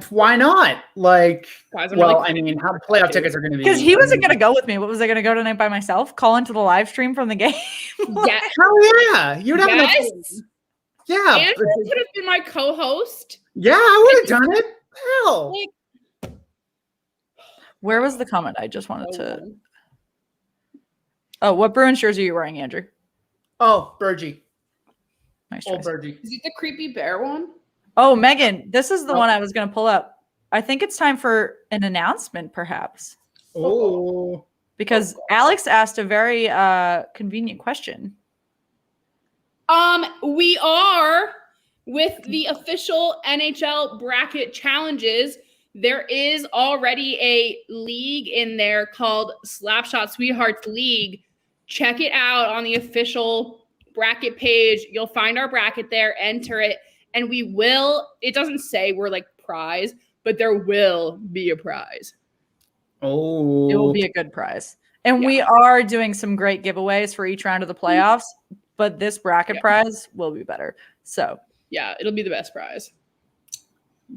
Why not? Like, I mean, how playoff tickets are going to be? Because he wasn't going to go with me. What was I going to go tonight by myself? Call into the live stream from the game? Yeah. Hell yeah. You'd have enough. Yeah. Andrew could have been my co-host. Yeah, I would have done it. Hell. Where was the comment? I just wanted to. Oh, what Bruins jersey are you wearing, Andrew? Oh, Bergie. Nice Old choice. Bergie. Is it the creepy bear one? Oh, Megan, this is the one I was going to pull up. I think it's time for an announcement, perhaps. Oh. Because Alex asked a very convenient question. We are with the official NHL bracket challenges. There is already a league in there called Slapshot Sweethearts League. Check it out on the official bracket page. You'll find our bracket there. Enter it. And we will, it doesn't say we're like prize, but there will be a prize. Oh. It will be a good prize. And we are doing some great giveaways for each round of the playoffs, but this bracket prize will be better. So, yeah, it'll be the best prize.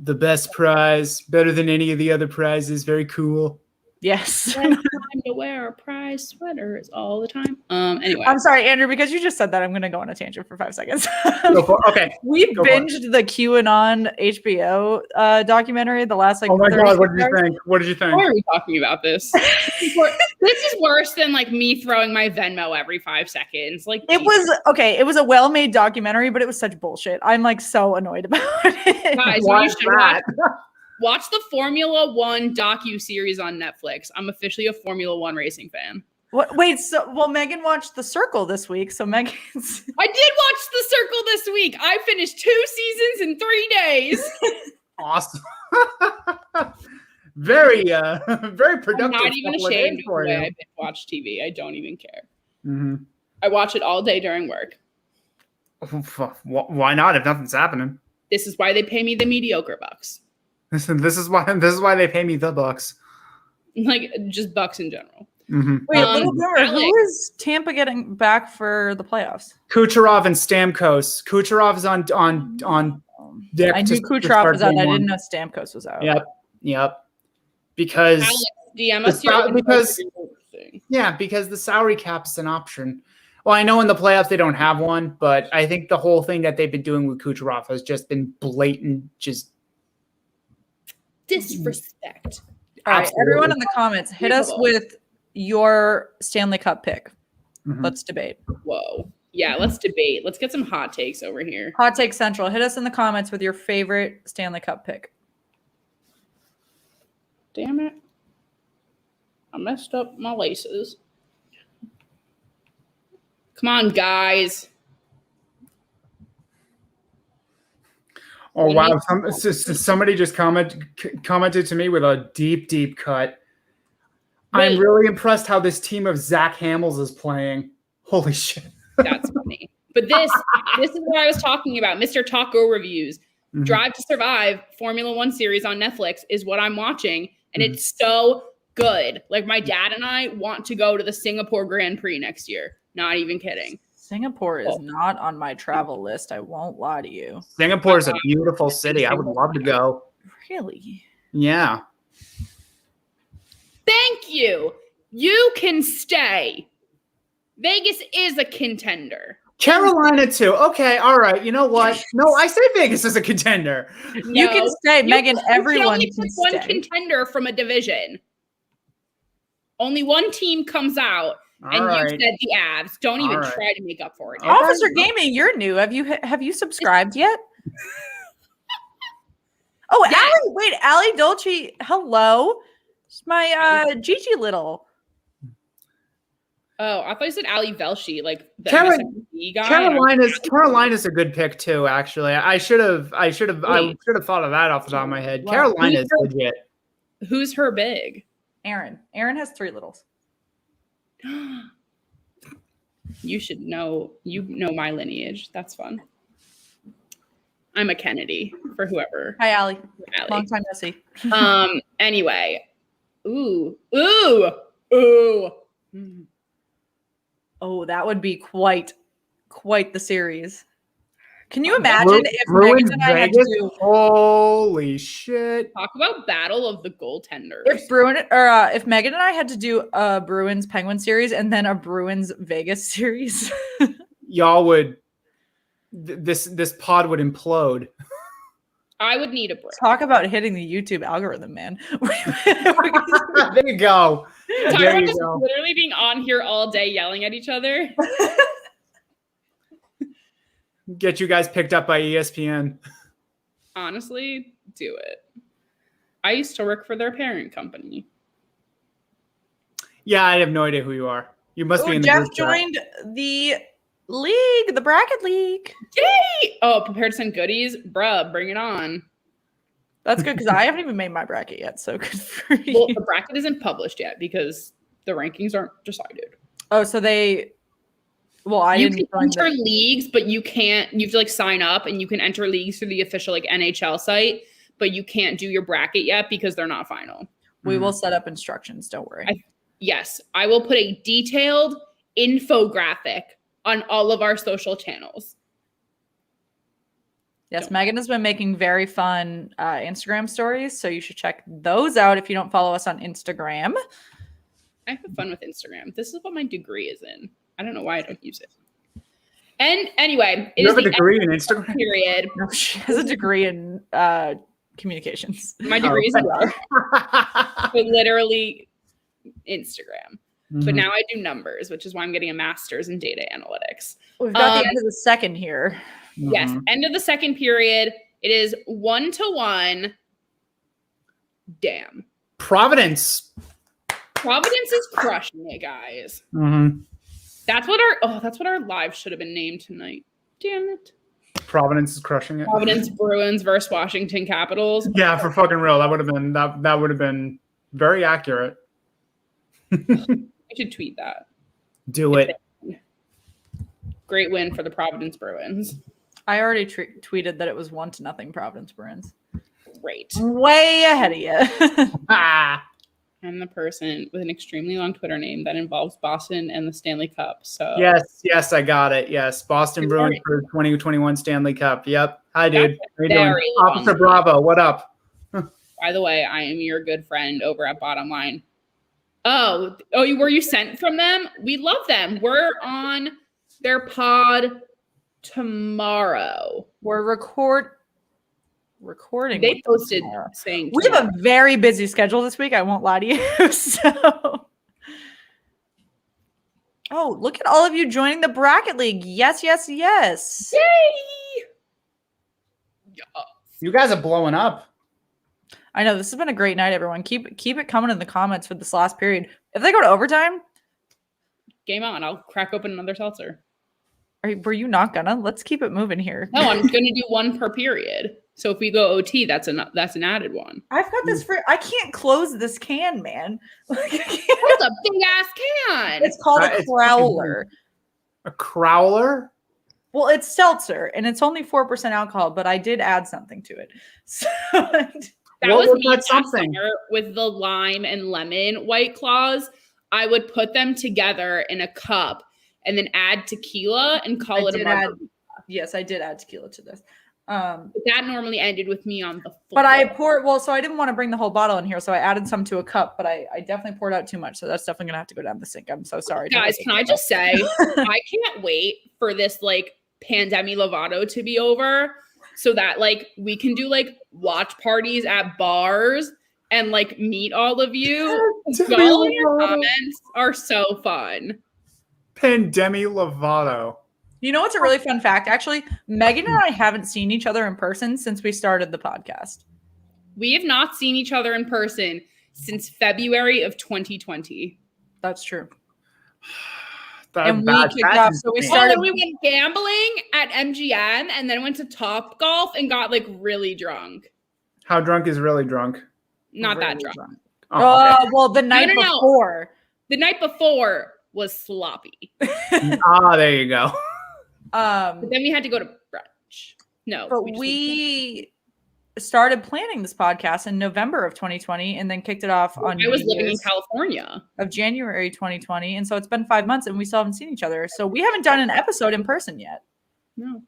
The best prize, better than any of the other prizes. Very cool. Yes. Time to wear a prize sweaters all the time. Anyway. I'm sorry, Andrew, because you just said that, I'm going to go on a tangent for 5 seconds. Okay. We binged the QAnon HBO documentary the last like. Oh my God! What did you think? What did you think? Why are we talking about this? This is worse than like me throwing my Venmo every 5 seconds. Like it was okay. It was a well-made documentary, but it was such bullshit. I'm like so annoyed about it. Guys, you should watch the Formula One docu-series on Netflix. I'm officially a Formula One racing fan. What? Wait, Megan watched The Circle this week. So Megan's. I did watch The Circle this week. I finished 2 seasons in 3 days. Awesome. Very productive. I'm not even ashamed of the way I watch TV. I don't even care. Mm-hmm. I watch it all day during work. Why not if nothing's happening? This is why they pay me the mediocre bucks. Listen, this is why they pay me the bucks. Like just bucks in general. Mm-hmm. Wait, little boomer, who is Tampa getting back for the playoffs? Kucherov and Stamkos. Kucherov is on deck. I knew Kucherov was out. I didn't know Stamkos was out. Yep. Because Alex, DM us because the salary cap is an option. Well, I know in the playoffs they don't have one, but I think the whole thing that they've been doing with Kucherov has just been blatant, just disrespect. All right, everyone in the comments, hit us with your Stanley Cup pick. Mhm. Let's debate. Whoa. Yeah, let's debate. Let's get some hot takes over here. Hot Take Central. Hit us in the comments with your favorite Stanley Cup pick. Damn it. I messed up my laces. Come on, guys. Oh, wow. Somebody just commented to me with a deep cut. Wait. I'm really impressed how this team of Zach Hamels is playing. Holy shit. That's funny. But this is what I was talking about. Mr. Taco Reviews. Mhm. Drive to Survive Formula One series on Netflix is what I'm watching. And it's so good. Like, my dad and I want to go to the Singapore Grand Prix next year. Not even kidding. Singapore is not on my travel list. I won't lie to you. Singapore is a beautiful city. I would love to go. Really? Yeah. Thank you. You can stay. Vegas is a contender. Carolina too. Okay, all right. You know what? No, I say Vegas is a contender. You can stay, Megan. Everyone can can one stay. contender from a division. Only one team comes out, and you said the Avs. Don't even try to make up for it. Officer Gaming, you're new. Have you subscribed yet? Oh, Yes. Allie, wait, Allie Dolce. Hello, it's my Gigi Little. Oh, I thought you said Ali Velshi, like the MSNBC guy. Carolina's a good pick too. Actually, I should have thought of that off the top of my head. Wow. Carolina is legit. Who's her big? Aaron. Aaron has 3 littles. You should know. You know my lineage. That's fun. I'm a Kennedy for whoever. Hi, Allie. Allie. Long time no see. Anyway. Ooh. Oh, that would be quite the series. Can you imagine if Bruins Megan and I had to Vegas? do Holy shit! Talk about battle of the goaltenders. if Megan and I had to do a Bruins Penguin series and then a Bruins Vegas series? Y'all would. This pod would implode. I would need a break. Talk about hitting the YouTube algorithm, man. There you go. Tyler just literally being on here all day yelling at each other. Get you guys picked up by ESPN. Honestly, do it. I used to work for their parent company. Yeah, I have no idea who you are. You must be in the Jeff group chat. joined the league, the bracket league. Yay! Oh, prepared to send goodies? Bruh, bring it on. That's good because I haven't even made my bracket yet, so good for you. Well, the bracket isn't published yet because the rankings aren't decided. Oh, so they... Well, you can enter leagues, but you can't. You have to sign up, and you can enter leagues through the official NHL site, but you can't do your bracket yet because they're not final. We will set up instructions. Don't worry. Yes, I will put a detailed infographic on all of our social channels. Yes, Megan has been making very fun Instagram stories, so you should check those out if you don't follow us on Instagram. I have fun with Instagram. This is what my degree is in. I don't know why I don't use it. And anyway, you have a degree in Instagram? Period. No, she has a degree in communications. My degree is in literally Instagram. Mm-hmm. But now I do numbers, which is why I'm getting a master's in data analytics. We've got the end of the second here. Yes, end of the second period. It is 1-1. Damn. Providence is crushing it, guys. Mm-hmm. That's what our live should have been named tonight. Damn it. Providence is crushing it. Providence Bruins versus Washington Capitals. Yeah, for fucking real. That would have been very accurate. I should tweet that. Do it. Great win for the Providence Bruins. I already tweeted that it was 1-0 Providence Bruins. Great. Way ahead of you. I'm the person with an extremely long Twitter name that involves Boston and the Stanley Cup. So yes, I got it. Yes, Boston Bruins for 2021 Stanley Cup. Yep. Hi, dude. How you doing? Officer Bravo, what up? By the way, I am your good friend over at Bottom Line. Oh, were you sent from them? We love them. We're on their pod tomorrow. We're recording. They posted tomorrow. saying we have a very busy schedule this week. I won't lie to you. So, oh, look at all of you joining the bracket league. Yes. Yay! You guys are blowing up. I know this has been a great night, everyone. Keep it coming in the comments for this last period. If they go to overtime, game on. I'll crack open another seltzer. Were you not gonna? Let's keep it moving here. No, I'm gonna do one per period. So if we go OT, that's an added one. I've got this I can't close this can, man. That's a big ass can. It's called a crowler. A crowler? Well, it's seltzer and it's only 4% alcohol, but I did add something to it. So that was me last summer with the lime and lemon White Claws. I would put them together in a cup and then add tequila and call it a margarita. Yes, I did add tequila to this. But that normally ended with me on the floor. But I poured, so I didn't want to bring the whole bottle in here, so I added some to a cup, but I definitely poured out too much, so that's definitely going to have to go down the sink. I'm so sorry. Guys, can I just say, I can't wait for this, like, Pandemi Lovato to be over so that, like, we can do, like, watch parties at bars and, like, meet all of you. Y'all in your comments are so fun. Pandemi Lovato. You know what's a really fun fact? Actually, Megan and I haven't seen each other in person since we started the podcast. We have not seen each other in person since February of 2020. That's true. And we kicked off, so we started. We went gambling at MGM and then went to Top Golf and got like really drunk. How drunk is really drunk? Not really that drunk. Oh, okay. Well, the night before. The night before was sloppy. There you go. But then we had to go to brunch. No, but we started planning this podcast in November of 2020 and then kicked it off on I was living in California of January 2020. And so it's been 5 months and we still haven't seen each other. So we haven't done an episode in person yet. No.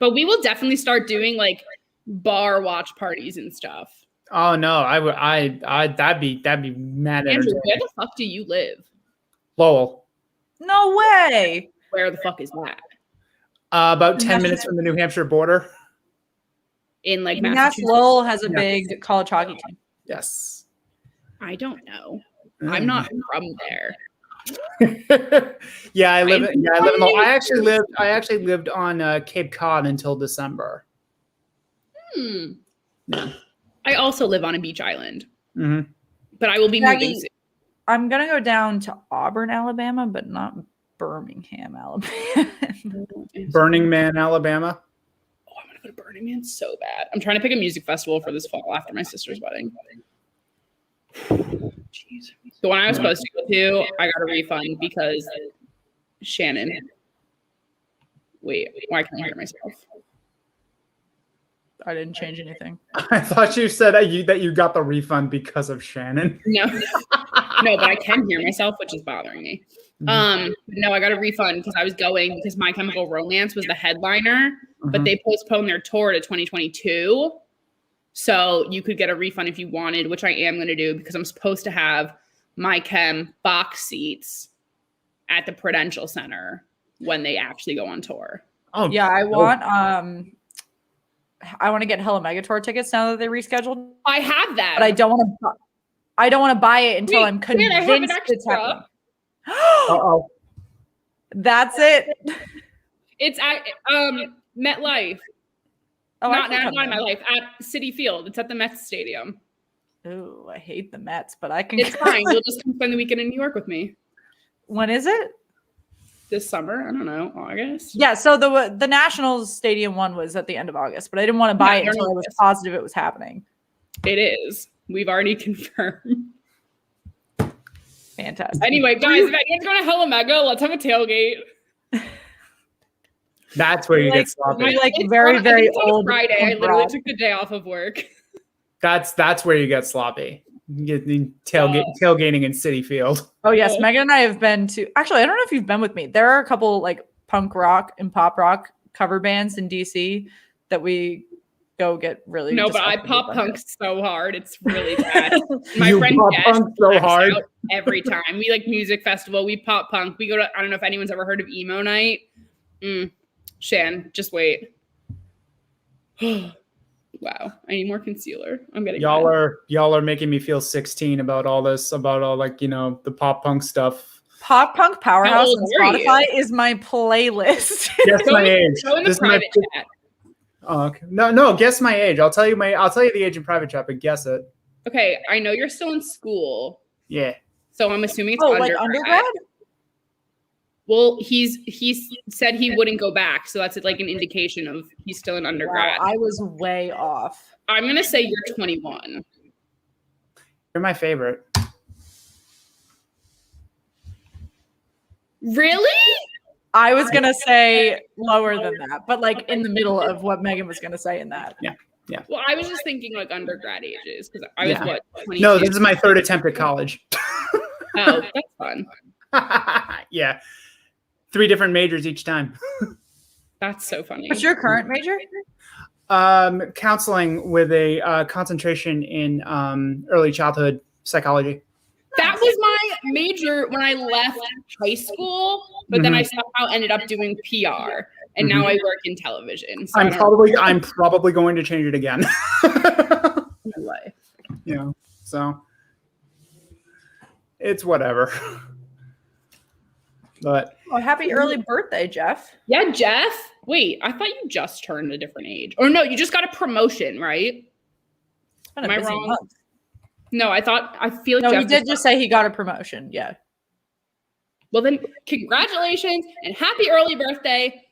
But we will definitely start doing like bar watch parties and stuff. Oh no, that'd be mad. Andrew, where the fuck do you live? Lowell. No way. Where the fuck is that? About 10 minutes from the New Hampshire border. In like Massachusetts. Lowell has a big college hockey team. Yes. I don't know. I'm not from there. I live in Lowell. I actually lived on Cape Cod until December. Yeah. I also live on a beach island. Mm-hmm. But I will be moving soon. I'm gonna go down to Auburn, Alabama, but not Birmingham, Alabama. Burning Man, Alabama. Oh, I want to go to Burning Man so bad. I'm trying to pick a music festival for this fall after my sister's wedding. Jeez. The one I was supposed to go to, I got a refund because Shannon. Wait, why can't I hear myself? I didn't change anything. I thought you said that you got the refund because of Shannon. No, no, but I can hear myself, which is bothering me. No, I got a refund because I was going because My Chemical Romance was the headliner, but they postponed their tour to 2022. So you could get a refund if you wanted, which I am going to do because I'm supposed to have My Chem box seats at the Prudential Center when they actually go on tour. Oh yeah, I want to get Hella Mega Tour tickets now that they rescheduled. I have that, but I don't want to buy it until I'm convinced it's happening. Uh-oh. That's it. It's at MetLife. Oh, not in my life. At Citi Field. It's at the Mets Stadium. Oh, I hate the Mets, but I can. It's fine. You'll just come spend the weekend in New York with me. When is it? This summer? I don't know. August? Yeah, so the Nationals Stadium one was at the end of August, but I didn't want to buy it until I was positive it was happening. It is. We've already confirmed. Fantastic. Anyway, guys, if anyone's going to Hella Mega, let's have a tailgate. That's where you get sloppy. Very, very old. Friday. I literally took the day off of work. That's where you get sloppy. You get the tailgating in Citi Field. Oh yes, Megan and I have been to. Actually, I don't know if you've been with me. There are a couple like punk rock and pop rock cover bands in DC that we go get really. No, but I pop punk so hard, it's really bad. My friend pop punk so hard. every time. We like music festival. We pop punk. We go to, I don't know if anyone's ever heard of emo night. Shan, just wait. Wow. I need more concealer. I'm getting y'all mad. are making me feel 16 about all this, about all like, you know, the pop punk stuff. Pop Punk Powerhouse old on are you? Spotify is my playlist. Guess my age. Go in the This is my- private chat. Oh, okay. No, guess my age. I'll tell you the age in private chat, but guess it. Okay, I know you're still in school, Yeah. so I'm assuming it's Oh, undergrad. like undergrad? Well, he's said he wouldn't go back, so that's like an indication of he's still in undergrad. Wow, I was way off. I'm gonna say you're 21. You're my favorite. Really? I was gonna say lower than that, but like in the middle of what Megan was gonna say in that. Yeah. Well, I was just thinking like undergrad ages because I was Yeah. what 22? No, this is my third attempt at college. Oh, that's fun. Yeah. 3 different majors each time. That's so funny. What's your current major? Counseling with a concentration in early childhood psychology. That was my major when I left high school, but then I somehow ended up doing PR, and now I work in television. So I'm probably going to change it again. my life. You know, so it's whatever. But Oh, happy early birthday, Jeff. Yeah, Jeff. Wait, I thought you just turned a different age. Or no, you just got a promotion, right? It's been a Am I busy wrong? month. No, I feel like No, Jeff he did just say he got a promotion. Yeah. Well, then, congratulations and happy early birthday.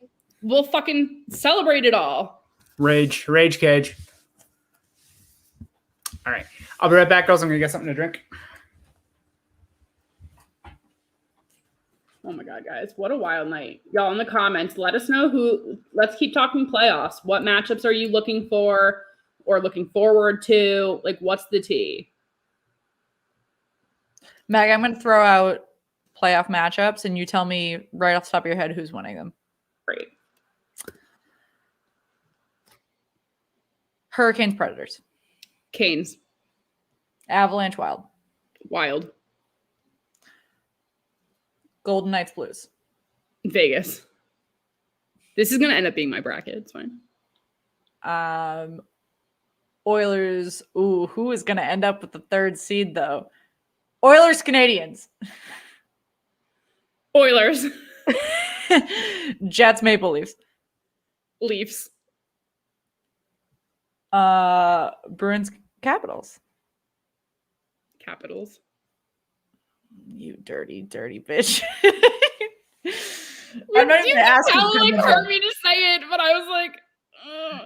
We'll fucking celebrate it all. rage cage. All right. I'll be right back, girls. I'm going to get something to drink. Oh my God, guys. What a wild night. Y'all in the comments, let us know let's keep talking playoffs. What matchups are you looking for or looking forward to? Like, what's the tea? Meg, I'm going to throw out playoff matchups and you tell me right off the top of your head who's winning them. Great. Hurricanes, Predators. Canes. Avalanche, Wild. Wild. Golden Knights, Blues. Vegas. This is going to end up being my bracket. It's fine. Oilers. Ooh, who is going to end up with the 3rd seed, though? Oilers, Canadians. Oilers. Jets, Maple Leafs. Leafs. Bruins, Capitals. Capitals. You dirty, dirty bitch. I'm not even asking. Like hurt me to say it, but I was like, ugh.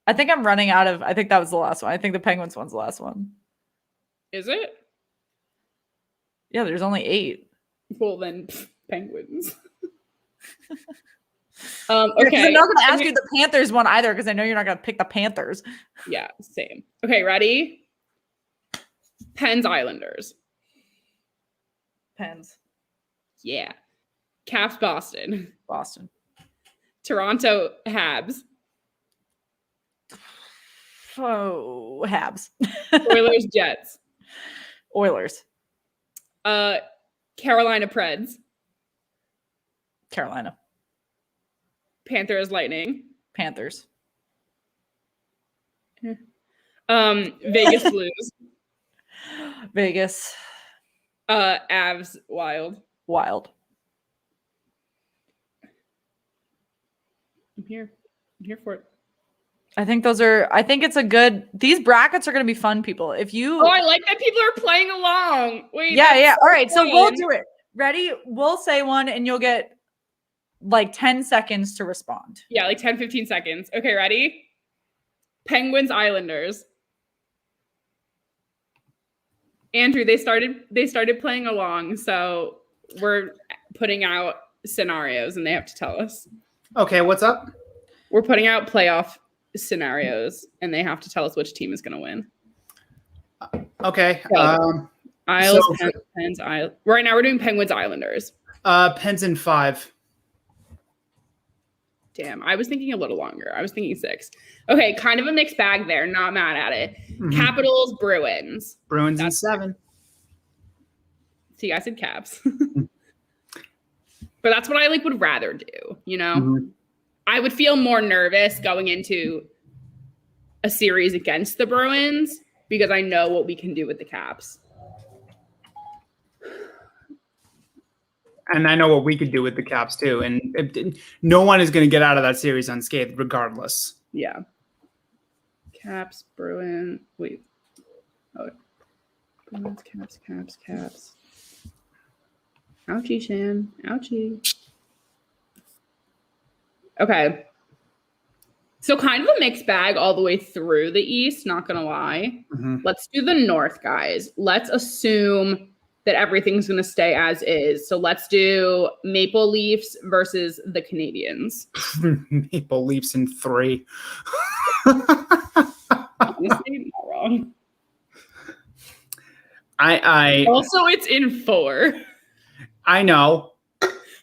I think I'm running out of. I think that was the last one. I think the Penguins one's the last one. Is it? Yeah, there's only 8. Well, then Penguins. Okay. I'm not going to ask you the Panthers one either because I know you're not going to pick the Panthers. Yeah, same. Okay, ready? Pens, Islanders. Pens. Yeah. Caps, Boston. Boston. Toronto, Habs. Oh, Habs. Oilers, Jets. Oilers. Carolina, Preds. Carolina. Panthers, Lightning. Panthers. Vegas, Blues. Vegas. Avs, Wild. Wild. I'm here for it. I think it's a good, these brackets are going to be fun, people. If you, Oh, I like that people are playing along. Wait. yeah. All right. So we'll fun. do it. Ready? We'll say one and you'll get like 10 seconds to respond. Yeah, like 10, 15 seconds. Okay, ready? Penguins, Islanders. Andrew, they started playing along, so we're putting out scenarios and they have to tell us. Okay, what's up? We're putting out playoff scenarios and they have to tell us which team is going to win. Okay. Isles, Pens, Isles. Right now we're doing Penguins, Islanders. Pens in 5. Damn, I was thinking a little longer. I was thinking 6. Okay, kind of a mixed bag there. Not mad at it. Mhm. Capitals, Bruins. Bruins in 7. See, I said Caps. But that's what I would rather do, you know? Mhm. I would feel more nervous going into a series against the Bruins because I know what we can do with the Caps. And I know what we could do with the Caps too. And no one is going to get out of that series unscathed regardless. Yeah. Caps, Bruin. Wait. Oh. Bruins, Caps. Ouchie, Shan. Ouchie. Okay. So kind of a mixed bag all the way through the East, not going to lie. Mm-hmm. Let's do the North, guys. Let's assume that everything's going to stay as is. So let's do Maple Leafs versus the Canadians. Maple Leafs in 3. Honestly, not wrong. I Also, it's in 4. I know.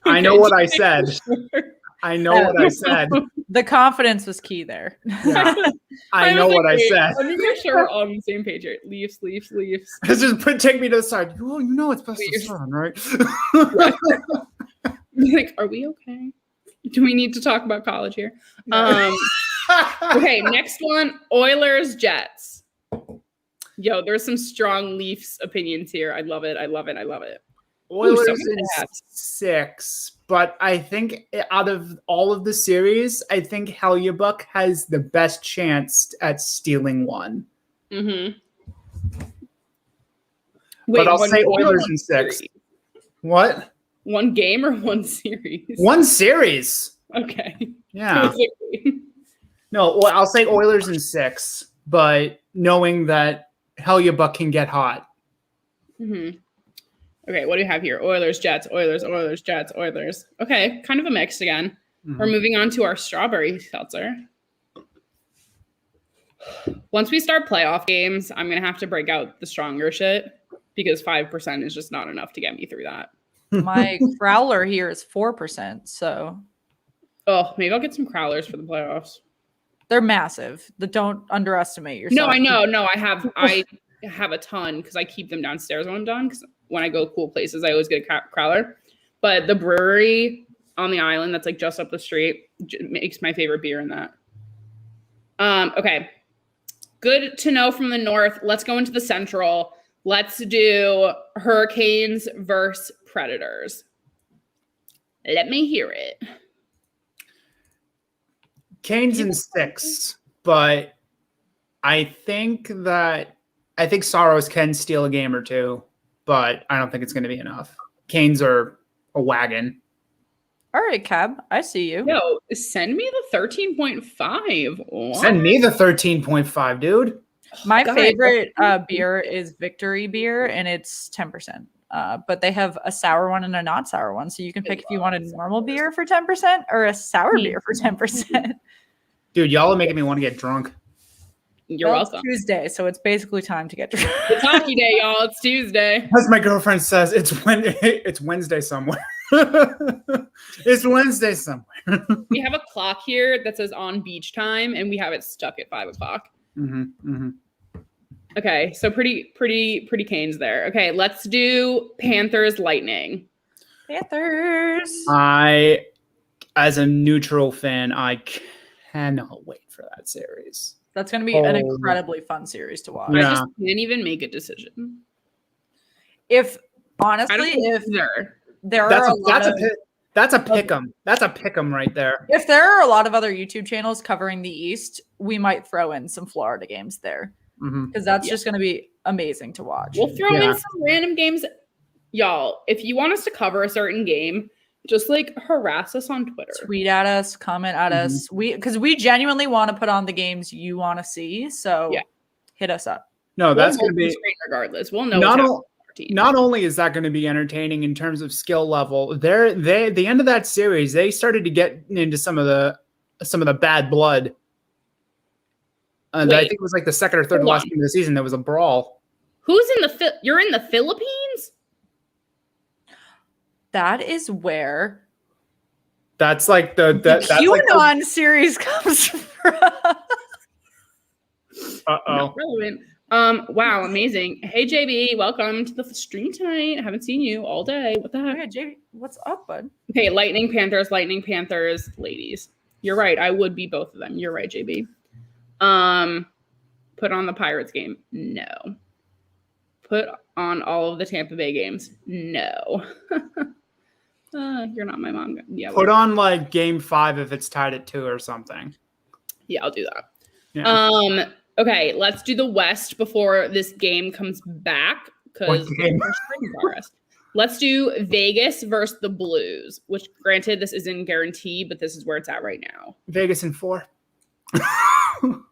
I know what I said. I know what I said. The confidence was key there. Yeah. I know what I said. Let me make sure we're all on the same page here. Leafs. Just take me to the side. Oh, you know it's best to start, right? Like, are we okay? Do we need to talk about college here? Okay, next one, Oilers, Jets. Yo, there's some strong Leafs opinions here. I love it. Oilers so in many 6, but I think out of all of the series, I think Hellebuyck has the best chance at stealing one. Mm-hmm. But I'll say Oilers in 6. Series? What? One game or one series? One series. Okay. Yeah. No, well, I'll say Oilers in 6, but knowing that Hellebuyck can get hot. Mm-hmm. Okay, what do we have here? Oilers, Jets, Jets, Oilers. Okay, kind of a mix again. Mm-hmm. We're moving on to our strawberry seltzer. Once we start playoff games, I'm going to have to break out the stronger shit because 5% is just not enough to get me through that. My Crowler here is 4%, so Oh, maybe I'll get some Crowlers for the playoffs. they're massive. Don't underestimate yourself. No, I know. No, I have a ton because I keep them downstairs when I'm done. Because when I go cool places, I always get a Crowler. But the brewery on the island that's like just up the street makes my favorite beer in that. Okay. Good to know from the north. Let's go into the central. Let's do Hurricanes versus Predators. Let me hear it. Canes in 6, but I think Soros can steal a game or two, but I don't think it's going to be enough. Canes are a wagon. All right, Cab, I see you. Yo, send me the 13.5. What? Send me the 13.5, dude. My God. favorite beer is Victory Beer, and it's 10%. But they have a sour one and a not sour one, so you can pick if you want a normal beer for 10% or a sour beer for 10%. Dude, y'all are making me want to get drunk. You're Well, welcome. It's Tuesday, so it's basically time to get drunk. It's hockey day, y'all. It's Tuesday. As my girlfriend says, it's Wednesday somewhere. It's Wednesday somewhere. We have a clock here that says on beach time, and we have it stuck at 5 o'clock. Mm-hmm, mm-hmm. Okay, so pretty Canes there. Okay, let's do Panthers Lightning. Panthers. As a neutral fan, I cannot wait for that series. That's going to be an incredibly fun series to watch. Yeah. I just can't even make a decision. If I don't honestly, know if either. there That's are a a lot of that's a pick'em. That's a pick'em right there. if there are a lot of other YouTube channels covering the East, we might throw in some Florida games there Mm-hmm. because that's just going to be amazing to watch. We'll throw Yeah. in some random games. Y'all, if you want us to cover a certain game, just like harass us on Twitter. Tweet at us, comment at us. Because we genuinely want to put on the games you want to see. So Yeah. hit us up. No, that's We'll going to know be who's great regardless. We'll know not what's happening all. on our team. Not only is that going to be entertaining in terms of skill level, the end of that series, they started to get into some of the bad blood. I Wait. think it was like the second or third to Hold last on. game of the season. There was a brawl. Who's in the you're in the Philippines? That is where That's like the the QAnon series comes from. uh-oh. Not relevant. Wow, amazing. Hey JB, welcome to the stream tonight. I haven't seen you all day. What the heck? Yeah, JB, what's up, bud? Okay, Lightning Panthers, ladies. You're right. I would be both of them. You're right, JB. Put on the Pirates game. No. Put on all of the Tampa Bay games. No. You're not my mom. Yeah. Put on like game 5 if it's tied at 2 or something. Yeah, I'll do that. Yeah. Okay, let's do the West before this game comes back because let's do Vegas versus the Blues, which granted this isn't guaranteed, but this is where it's at right now. Vegas in 4. I'm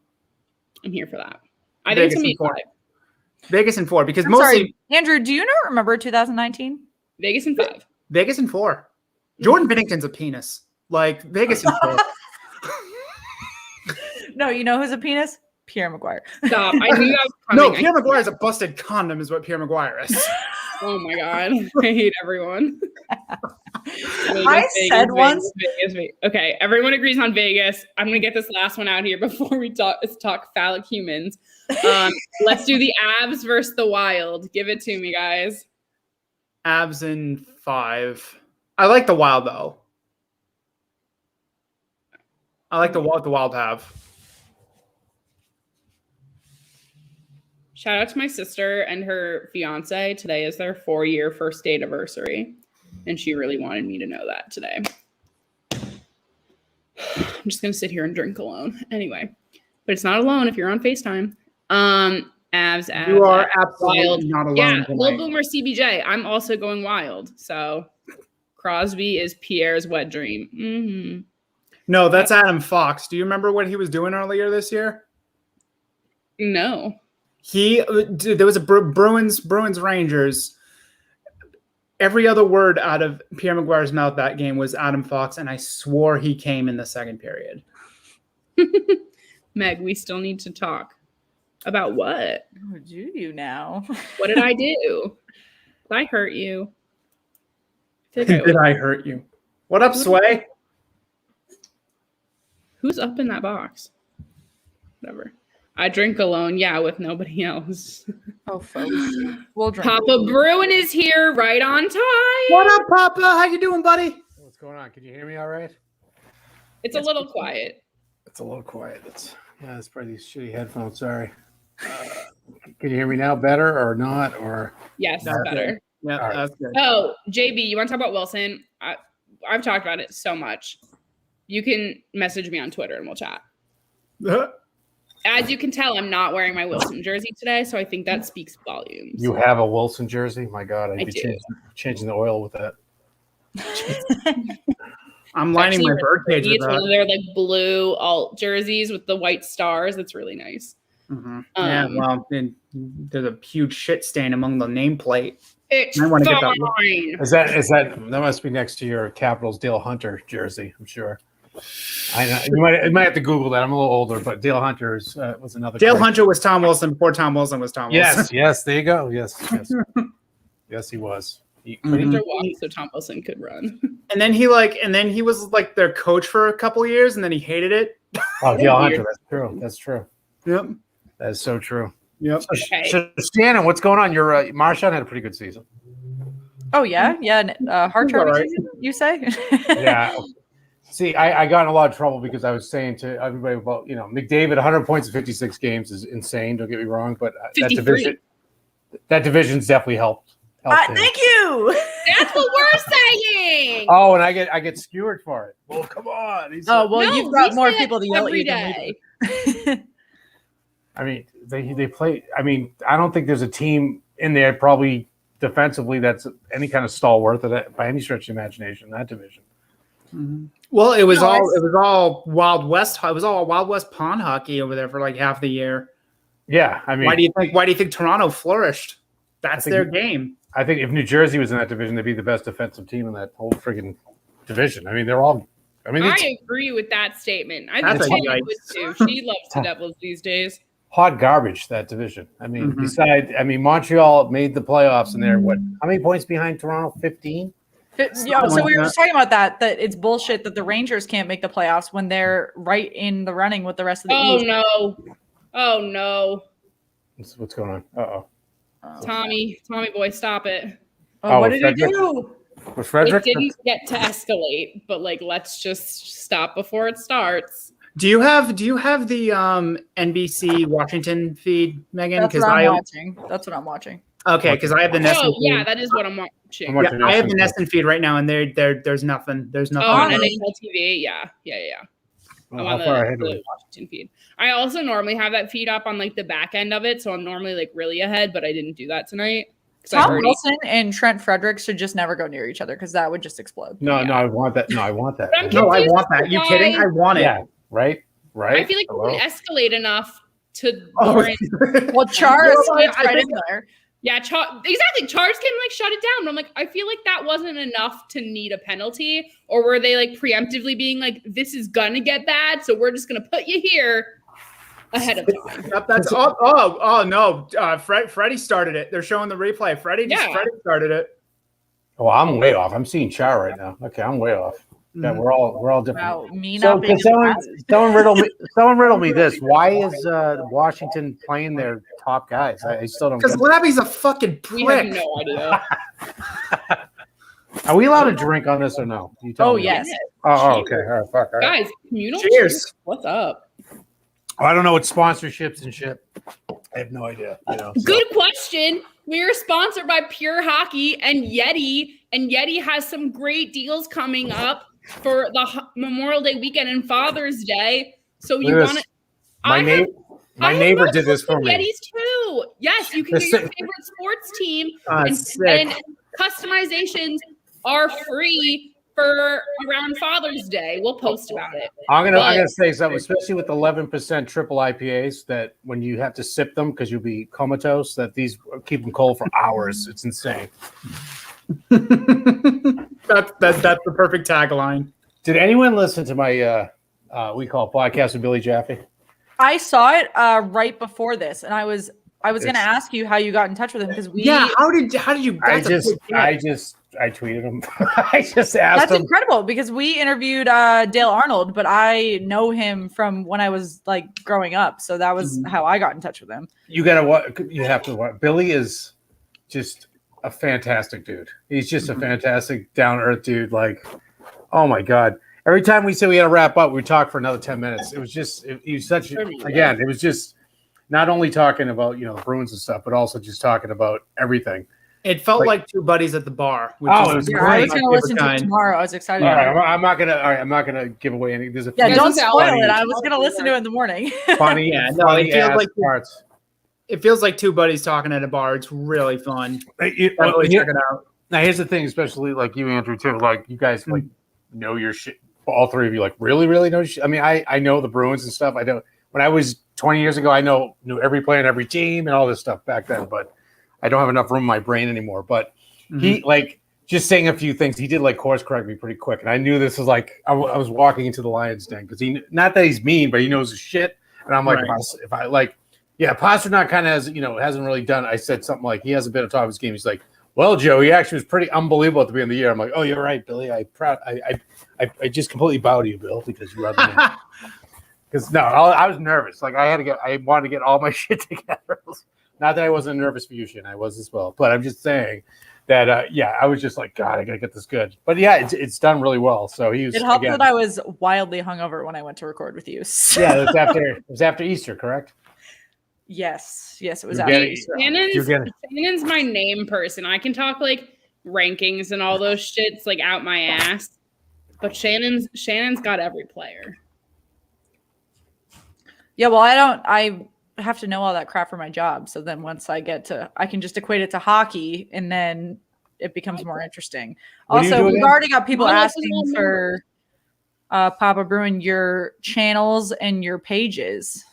here for that. I think it's gonna be 5. Vegas in 4 because I'm mostly sorry, Andrew, do you not remember 2019? Vegas in 5. Vegas in 4. Jordan Binnington's a penis. Like Vegas in 4. No, you know who's a penis? Pierre McGuire. Stop. I knew that was coming. No, Pierre McGuire is a busted condom is what Pierre McGuire is. Oh my God. I hate everyone. Said once. Vegas. Okay, everyone agrees on Vegas. I'm going to get this last one out here before we talk phallic humans. Let's do the Avs versus the Wild. Give it to me, guys. Avs in 5. I like the Wild, though. I like the Wild have. Shout out to my sister and her fiance. Today is their 4-year first date anniversary. And she really wanted me to know that today. I'm just going to sit here and drink alone. Anyway, but it's not alone if you're on FaceTime. Avs. You are absolutely Wild. not alone. Yeah, tonight. Lil Boomer CBJ. I'm also going Wild. So Crosby is Pierre's wet dream. Mm-hmm. No, that's Adam Fox. Do you remember what he was doing earlier this year? No. There was a Bruins Rangers. Every other word out of Pierre McGuire's mouth that game was Adam Fox, and I swore he came in the second period. Meg, we still need to talk. About what? What do you now? What did I do? Did I hurt you? Did I hurt you? What up, Sway? Who's up in that box? Whatever. I drink alone, yeah, with nobody else. Oh, folks. We'll drink. Papa Bruin is here right on time. What up, Papa? How you doing, buddy? What's going on? Can you hear me all right? It's a little quiet. It's a little quiet. It's probably these shitty headphones. Sorry. Can you hear me now better or not? Or Yes, That's better. Yeah, All right. that's good. Oh, JB, you want to talk about Wilson? I've talked about it so much. You can message me on Twitter and we'll chat. As you can tell, I'm not wearing my Wilson jersey today, so I think that speaks volumes. you have a Wilson jersey? My God, I I'd be do. changing the oil with that. I'm lining my birdcage with It's one of that. their like blue alt jerseys with the white stars. That's really nice. Mm-hmm. Yeah, well, then there's a huge shit stain among the nameplate. It's I wanna get that fine. Is that must be next to your Capitals Dale Hunter jersey? I'm sure. I know you might have to Google that. I'm a little older, but Dale Hunter was another. Dale great- Hunter was Tom Wilson before Tom Wilson was Tom Wilson. Yes. There you go. Yes. Yes, he was. But he walked so Tom Wilson could run. And then he was like their coach for a couple of years, and then he hated it. Oh, Dale Weird. Hunter. That's true. That's true. Yep. That is so true. Yep. Okay. So Shannon, what's going on? Your Marshawn had a pretty good season. Oh, yeah? Yeah. Heart All turning right. season, you say? Yeah. See, I got in a lot of trouble because I was saying to everybody about, McDavid, 100 points in 56 games is insane. Don't get me wrong, but 53. that division's definitely helped him. Thank you. That's what we're saying. Oh, and I get skewered for it. Well, come on. Oh, well, No, you've got we more say people to yell at every you than we day. do. I mean, they play. I mean, I don't think there's a team in there probably defensively that's any kind of stalwart by any stretch of imagination in that division. Mm-hmm. Well, it was No, all Wild West. It was all Wild West pond hockey over there for like half the year. Yeah, I mean, Why do you think Toronto flourished? That's think their you- game. I think if New Jersey was in that division, they'd be the best defensive team in that whole friggin' division. I mean, they're all. I mean, it's I agree with that statement. I That's think a Jenny yikes. would too. She loves the Devils these days. hot garbage, that division. I mean, Mhm. Montreal made the playoffs, and they're how many points behind Toronto? 15. Yeah, so we were like just talking about that it's bullshit that the Rangers can't make the playoffs when they're right in the running with the rest of the Oh East. no. Oh no. What's going on? Uh-oh. Tommy boy, stop it. Oh, what with did he Frederick? do? With Frederick? It didn't get to escalate, but like, let's just stop before it starts. Do you have the NBC Washington feed, Megan? That's what I'm watching. That's what I'm watching. Okay, because I have the Nesson Oh, feed. yeah, that is what I'm watching. watching Yeah, I have the Nesson Nesson feed right now, and there's nothing. There's nothing. Oh, on on NHL TV, yeah. I'm How on far ahead are the we? Washington feed. I also normally have that feed up on like the back end of it, so I'm normally like really ahead, but I didn't do that tonight. Tom Wilson and Trent Frederick should just never go near each other because that would just explode. No, I want that. No, I want that. But I'm No, I confused want that. You why- kidding? I want it. Yeah, right. I feel like it Hello? wouldn't escalate enough to Oh. warrant. Well, Char No, escapes I right think- in there. Yeah, exactly. Charge can like shut it down. But I'm like, I feel like that wasn't enough to need a penalty, or were they like preemptively being like, this is gonna get bad, so we're just gonna put you here ahead of time. Yep, that's oh no. Freddie started it. They're showing the replay. Freddie started it. Oh, I'm way off. I'm seeing Char right now. Okay, I'm way off. Yeah, we're all different. Wow, me So, not being can in the someone riddle me this? Why is Washington playing their top guys? I still don't. Because Get Labby's a fucking We have prick. no idea. Are we allowed to drink on this or no? You tell Oh, me. yes. Oh, okay. All right. Fuck. All right. Guys, communal Cheers. What's up? I don't know what sponsorships and shit. I have no idea. So. Good question. We're sponsored by Pure Hockey and Yeti has some great deals coming up for the Memorial Day weekend and Father's Day. So you Look at want this. to? My neighbor did this for me. Yetis too. Yes, you can get your favorite sports team, and Sick. customizations are free for around Father's Day. We'll post about it. I'm gonna say something, especially with 11% triple IPAs. That when you have to sip them because you'll be comatose, that these keep them cold for hours. It's insane. That's the perfect tagline. Did anyone listen to my we call it podcast with Billy Jaffe? I saw it right before this, and I was going to ask you how you got in touch with him because we. Yeah, how did you? I that's a good point. tweeted him. I just asked That's him. incredible because we interviewed Dale Arnold, but I know him from when I was like growing up, so that was how I got in touch with him. You gotta what? You have to what? Billy is just a fantastic dude. He's just a fantastic down to earth dude. Like, oh my god. Every time we said we had to wrap up, we talk for another 10 minutes. It was just, he was such, again, it was just not only talking about, the Bruins and stuff, but also just talking about everything. It felt like two buddies at the bar. Which Oh, is it was Yeah, great. I was going to listen to it tomorrow. I was excited. All about right, it. I'm not gonna give away any. There's a Yeah, few don't Funny. spoil it. I was going to listen to it in the morning. funny, Yeah, no, funny it feels ass like- parts. It feels like two buddies talking at a bar. It's really fun. Definitely Check it out. Now, here's the thing, especially like you, Andrew, too. Like you guys, like know your shit. All three of you, like really know. I mean, I know the Bruins and stuff. I know when I was 20 years ago, I knew every player and every team and all this stuff back then. But I don't have enough room in my brain anymore. But he like just saying a few things. He did like course correct me pretty quick, and I knew this was like I was walking into the Lions den because he not that he's mean, but he knows his shit. And I'm like, Right. if I like, yeah, Pasternak kind of has hasn't really done. I said something like he hasn't been on top of his game. He's like, well, Joe, he actually was pretty unbelievable at the beginning of the year. I'm like, oh, you're right, Billy. I just completely bow to you, Bill, because you are the man. Because I was nervous. Like I wanted to get all my shit together. Not that I wasn't nervous for you, Shin. I was as well. But I'm just saying that, I was just like, God, I gotta get this good. But yeah, it's done really well. So he was. It helped again, that I was wildly hungover when I went to record with you. So. Yeah, it was after Easter, correct? Yes, it was You're after getting- Easter. Shannon's my name person. I can talk like rankings and all those shits like out my ass. But Shannon's got every player. Yeah, well, I have to know all that crap for my job. So then once I can just equate it to hockey and then it becomes more interesting. What do you Also, do we've again? already got people What else asking is on for Papa Bruin your channels and your pages.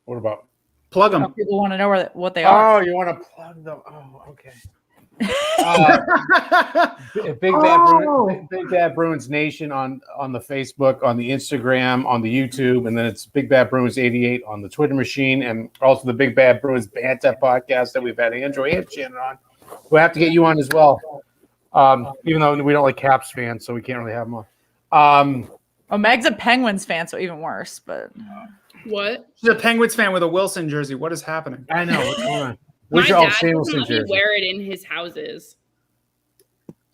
What about? Plug them. People want to know what they are. Oh, you want to plug them? Oh, okay. Big Bad Bruins Nation on the Facebook, on the Instagram, on the YouTube, and then it's Big Bad Bruins 88 on the Twitter machine, and also the Big Bad Bruins Banter podcast that we've had Andrew and Shannon on. We'll have to get you on as well, even though we don't like Caps fans, so we can't really have them on. Oh, Meg's a Penguins fan, so even worse. But What? She's a Penguins fan with a Wilson jersey. What is happening? I know. What's going on? My Where's your dad old doesn't Samuelson let me jersey? wear it in his houses.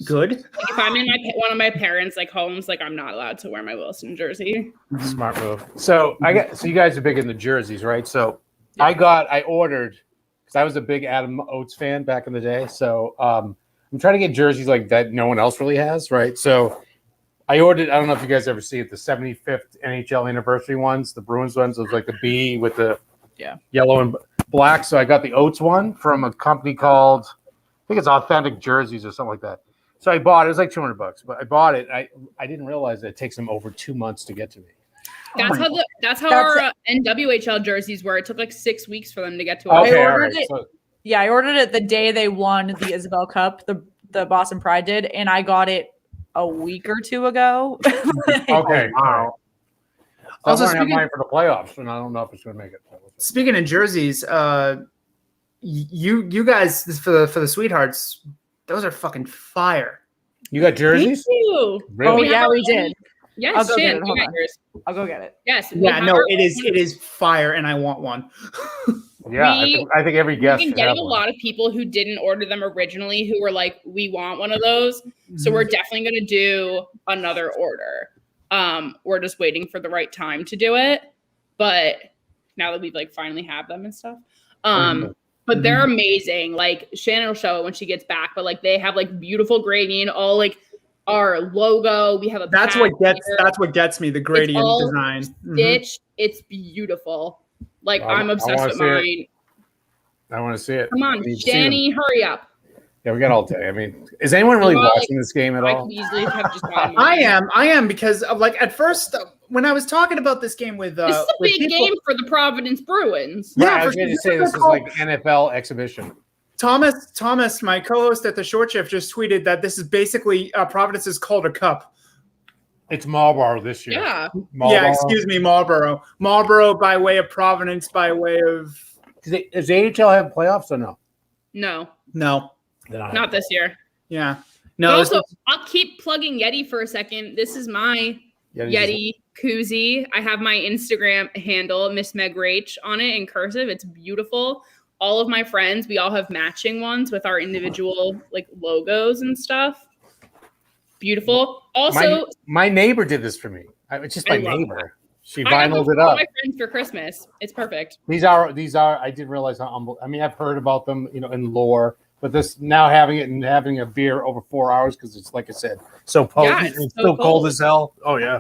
Good. Like if I'm in one of my parents' like homes, like I'm not allowed to wear my Wilson jersey. Smart move. So you guys are big in the jerseys, right? So I ordered because I was a big Adam Oates fan back in the day. So I'm trying to get jerseys like that no one else really has, right? So I ordered. I don't know if you guys ever see it, the 75th NHL anniversary ones, the Bruins ones. It was like the B with the yellow and black. So I got the Oates one from a company called I think it's Authentic Jerseys or something like that. So I bought it. It was like $200, but I bought it. I didn't realize that it takes them over 2 months to get to me. That's how our NWHL jerseys were. It took like 6 weeks for them to get to us. Okay, I all ordered right. it. So, Yeah, I ordered it the day they won the Isabel Cup, the Boston Pride did, and I got it a week or two ago. okay, wow. So Also, I want to have mine for the playoffs, and I don't know if it's going to make it. Speaking of jerseys, you guys for the sweethearts, those are fucking fire. You got jerseys? Thank you. Really? Oh yeah, we did. Yes, I'll go get Shan, it. Hold you on. got yours. I'll go get it. Yes. we Yeah, have no, our it own. is fire, and I want one. Yeah, I think every We've guest been should getting have a one. lot of people who didn't order them originally who were like, we want one of those. So we're definitely going to do another order. We're just waiting for the right time to do it. But now that we've like finally have them and stuff. But they're amazing. Like Shannon will show it when she gets back, but like they have like beautiful gradient, all like our logo. We have a That's pack what gets me, the gradient all design. stitched. It's beautiful. Like I'm obsessed with mine. I want to see it. Come on, Shanny, hurry up. Yeah, we got all day. I mean, is anyone really Well, watching this game at I all? could easily have just gotten mine. I am because of, like at first when I was talking about this game with This is a with big game for the Providence Bruins. Yeah, Yeah, I was going to say this is like NFL exhibition. Thomas, my co-host at the Short Shift, just tweeted that this is basically Providence's Calder Cup. It's Marlboro this year. Yeah. Marlboro. Yeah, excuse me, Marlboro. Marlboro by way of Providence, by way of Does the AHL have playoffs or no? No, no, not this year. yeah, But no. also, I'll keep plugging Yeti for a second. This is my Yeti koozie. I have my Instagram handle, Miss Meg Rach, on it in cursive. It's beautiful. All of my friends, we all have matching ones with our individual like logos and stuff. Beautiful. Also, my neighbor did this for me. It's just my I love neighbor. She I got them vinyled for it all up. my friends for Christmas. It's perfect. These are. I didn't realize how humble. I mean, I've heard about them, in lore, but this now having it and having a beer over 4 hours because it's like I said, so potent. Yeah, it's it's so so cold cold. as hell. Oh yeah,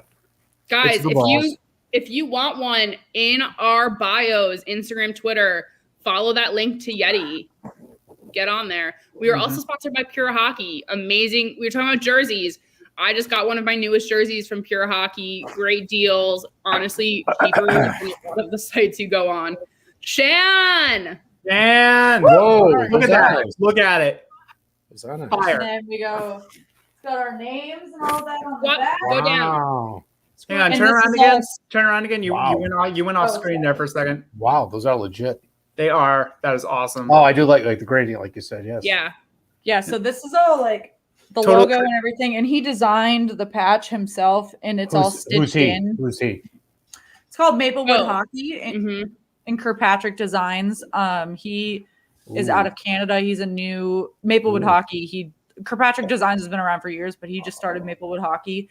Guys, It's the boss. if you want one in our bios, Instagram, Twitter, follow that link to Yeti. Get on there. We are also sponsored by Pure Hockey. Amazing. We were talking about jerseys. I just got one of my newest jerseys from Pure Hockey. Great deals. Honestly, cheaper than a lot of the sites you go on. Shan! Man, Whoa, look at that! Look at it, It's on it. fire! And then we go. It's got our names and all that on the What? back. Go down. Wow. Hang on, And turn this around is again. all- Turn around again. You Wow. you went off screen there for a second. Wow, those are legit. They are. That is awesome. Oh, I do like the gradient, like you said. Yes. Yeah. Yeah, so this is all like the Total- logo and everything, and he designed the patch himself, and it's all Who's stitched he? in. Who's he? It's called Maplewood Oh. Hockey hmm and Kirkpatrick Designs. He is Ooh. out of Canada. He's a new Maplewood Ooh. Hockey. Kirkpatrick Designs has been around for years, but he just started Maplewood Hockey.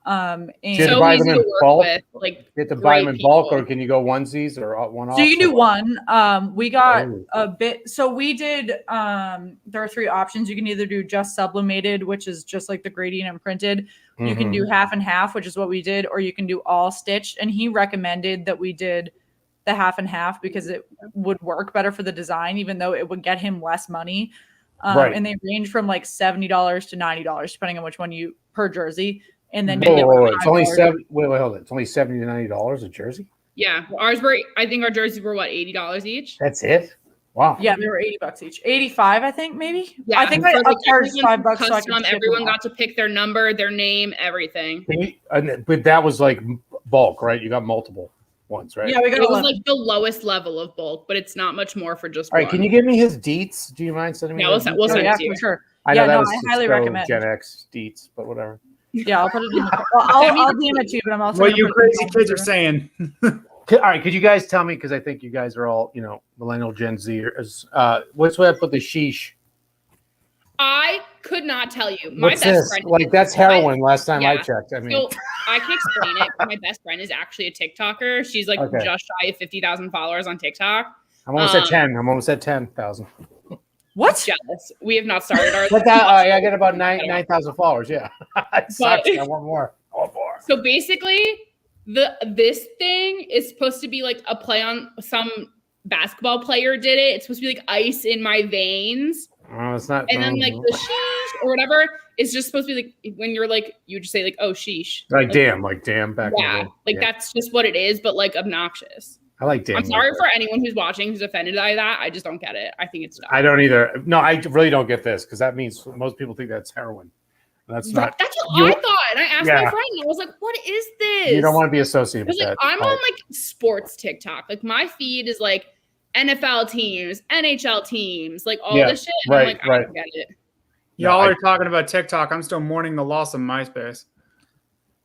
And Did you So buy easy them to in work bulk? with. Like, You have to buy them great in bulk, people. or can you go onesies or one off? so you can do one. We got Oh. a bit. So we did. There are three options. You can either do just sublimated, which is just like the gradient and printed. You can do half and half, which is what we did, or you can do all stitched. And he recommended that we did the half and half because it would work better for the design, even though it would get him less money. Right. And they range from like $70 to $90, depending on which one you per jersey. And then Whoa, maybe whoa, like wait. It's only $5. Wait, hold it. It's only $70 to $90 a jersey. yeah. Ours were, I think our jerseys were what, $80 each? That's it. Wow. Yeah, they were $80 each. 85, I think, maybe. Yeah. I think for, I like, upcharged everyone's $5 so I custom, could ship everyone them got to pick their number, their name, everything. But that was like bulk, right? You got multiple ones, right? Yeah, we got It was 11. like the lowest level of bulk, but it's not much more for just All right. one. Can you give me his deets? Do you mind sending me? Yeah, those we'll deets? send yeah, it to you. for sure. I know Yeah, that no, was I highly so recommend. Gen X deets, but whatever. Yeah, I'll put it in the. I'll DM it to you, but I'm also. What gonna you put it in crazy the kids are saying. All right, could you guys tell me, because I think you guys are all, millennial Gen Zers. What's where I put the sheesh? I could not tell you. My What's best this? friend. Like, that's heroin last time I yeah. checked. I mean, So I can explain it. My best friend is actually a TikToker. She's like Okay. just shy of 50,000 followers on TikTok. I'm almost at 10. I'm almost at 10,000. What? Jealous. We have not started our. But that, I got about 9,000 followers. Yeah. It sucks. I want more. I want more. So basically, this thing is supposed to be like a play on some basketball player did it. It's supposed to be like ice in my veins. Oh, it's not. And then like the sheesh or whatever is just supposed to be like when you're like you just say like oh sheesh. Like damn back. Yeah, like that's just what it is, but like obnoxious. I like damn. I'm sorry for anyone who's watching who's offended by that. I just don't get it. I think it's dumb. I don't either. No, I really don't get this because that means most people think that's heroin. That's not. That's what I thought. And I asked my friend, and I was like, "What is this?" You don't want to be associated with like, that. I'm on like sports TikTok. Like my feed is like NFL teams, NHL teams, like all this shit. And I'm like, I don't get it. Y'all are talking about TikTok. I'm still mourning the loss of MySpace.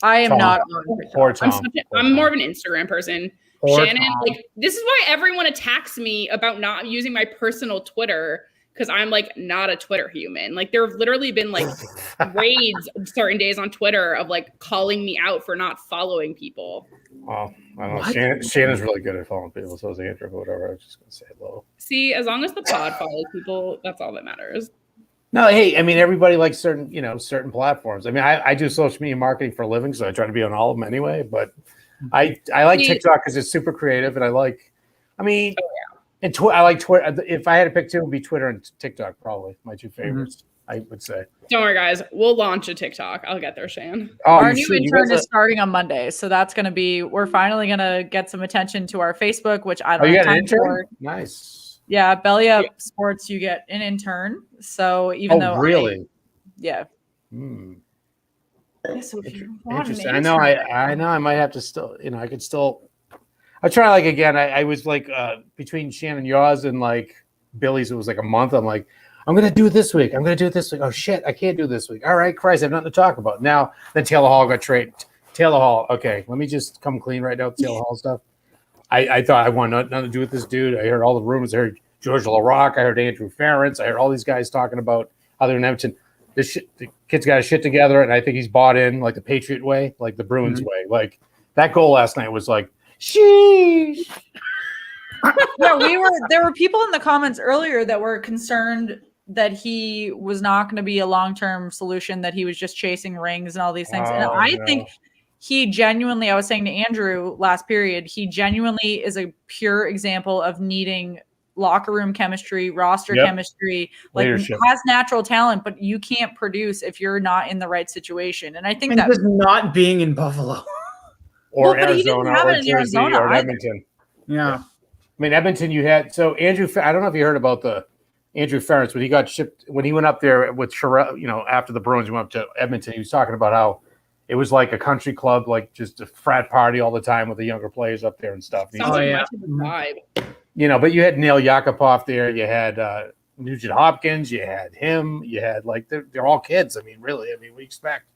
I am Tom. not on TikTok. I'm more of an Instagram person. Shannon, like this is why everyone attacks me about not using my personal Twitter because I'm like not a Twitter human. Like there have literally been like raids certain days on Twitter of like calling me out for not following people. Oh, I don't know. Shannon's really good at following people, so is Andrew or whatever. I was just gonna say hello. See, as long as the pod follows people, that's all that matters. No, hey, I mean everybody likes certain platforms. I mean, I do social media marketing for a living, so I try to be on all of them anyway. But I like TikTok because it's super creative, and I like and I like Twitter. If I had to pick two, it would be Twitter and TikTok, probably my two favorites. I would say. Don't worry, guys. We'll launch a TikTok. I'll get there, Shan. Oh, our new intern is starting on Monday, so that's going to be. We're finally going to get some attention to our Facebook, which I don't have time for. Nice. Yeah, Belly Up Sports, you get an intern. So even though really, yeah. So interesting. I know. I might have to still. I could still. I try like again. I was like between Shannon Yaws and like Billy's. It was like a month. I'm like, I'm gonna do it this week. I'm gonna do it this week. Oh shit, I can't do it this week. All right, Christ, I have nothing to talk about now. Then Taylor Hall got traded. Taylor Hall. Okay, let me just come clean right now with Taylor Hall stuff. I thought I wanted nothing to do with this dude. I heard all the rumors. I heard George LaRocque. I heard Andrew Ferentz. I heard all these guys talking about how they're in Edmonton. The kid's got his shit together, and I think he's bought in like the Patriot way, like the Bruins way. Like that goal last night was like, sheesh. Yeah, there were people in the comments earlier that were concerned that he was not going to be a long-term solution, that he was just chasing rings and all these things. And I think he genuinely, I was saying to Andrew last period, he genuinely is a pure example of needing locker room chemistry, roster chemistry, like leadership. Has natural talent, but you can't produce if you're not in the right situation. And I think that just not being in Buffalo or but he didn't Arizona have or it in Jersey Arizona or either. Edmonton. Yeah. I mean, Edmonton, you had Andrew. I don't know if you heard about the Andrew Ferentz, when he got shipped, when he went up there with Sherrell, after the Bruins, he went up to Edmonton. He was talking about how it was like a country club, like just a frat party all the time with the younger players up there and stuff. And Sounds like my type of vibe. But you had Neil Yakupov there. You had Nugent Hopkins. You had him. You had they're all kids. I mean, really. I mean, we expect.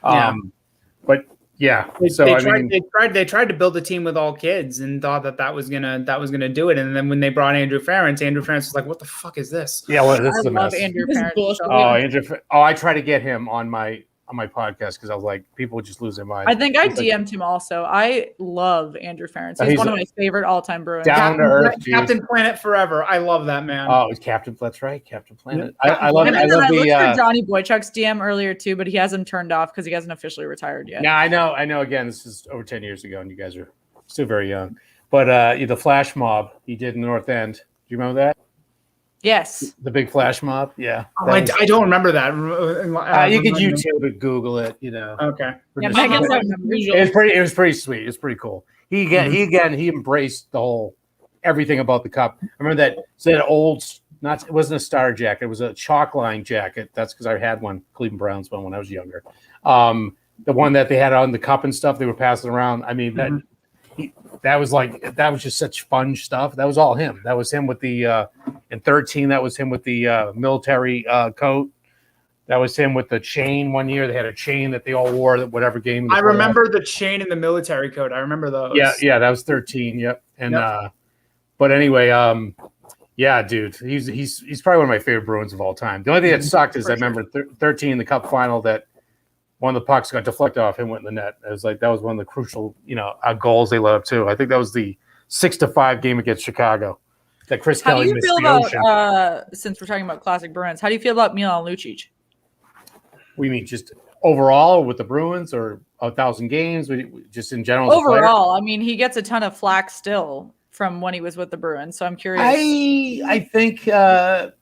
But yeah, they tried to build a team with all kids and thought that was gonna do it. And then when they brought Andrew Ferentz was like, "What the fuck is this?" Yeah, well, this is a love mess. Andrew Ferentz. I try to get him on my podcast because I was like, people would just lose their mind. I think I DM'd him also. I love Andrew Ferentz. He's one of my favorite all-time Bruins. Down to earth, Captain Planet forever. I love that man. Oh, it's Captain. That's right, Captain Planet. Yeah. I love. I looked the for Johnny Boychuk's DM earlier too, but he hasn't turned off because he hasn't officially retired yet. Yeah, I know. Again, this is over 10 years ago, and you guys are still very young. But the flash mob he did in the North End. Do you remember that? Yes. The big flash mob. Yeah. I don't remember that. You could YouTube it, Google it. Okay. Yeah, it was pretty sweet. It's pretty cool. He embraced the whole everything about the cup. I remember that old. It wasn't a star jacket. It was a chalk line jacket. That's because I had one, Cleveland Browns one, when I was younger. The one that they had on the cup and stuff they were passing around. I mean, that was just such fun stuff. That was all him. That was him with the in 13. That was him with the military coat. That was him with the chain one year. They had a chain that they all wore at whatever game. I remember the chain in the military code. I remember those. Yeah, that was 13. Yep. And but anyway, yeah, dude, he's probably one of my favorite Bruins of all time. The only thing that sucked is I remember 13 in the Cup final that one of the pucks got deflected off him, went in the net. It was like that was one of the crucial, goals they let up too. I think that was the 6-5 game against Chicago that Chris Kelly missed the ocean. How do you feel about since we're talking about classic Bruins? How do you feel about Milan Lucic? What do you mean, just overall with the Bruins or 1,000 games? Just in general? Overall, I mean, he gets a ton of flack still from when he was with the Bruins. So I'm curious. I think for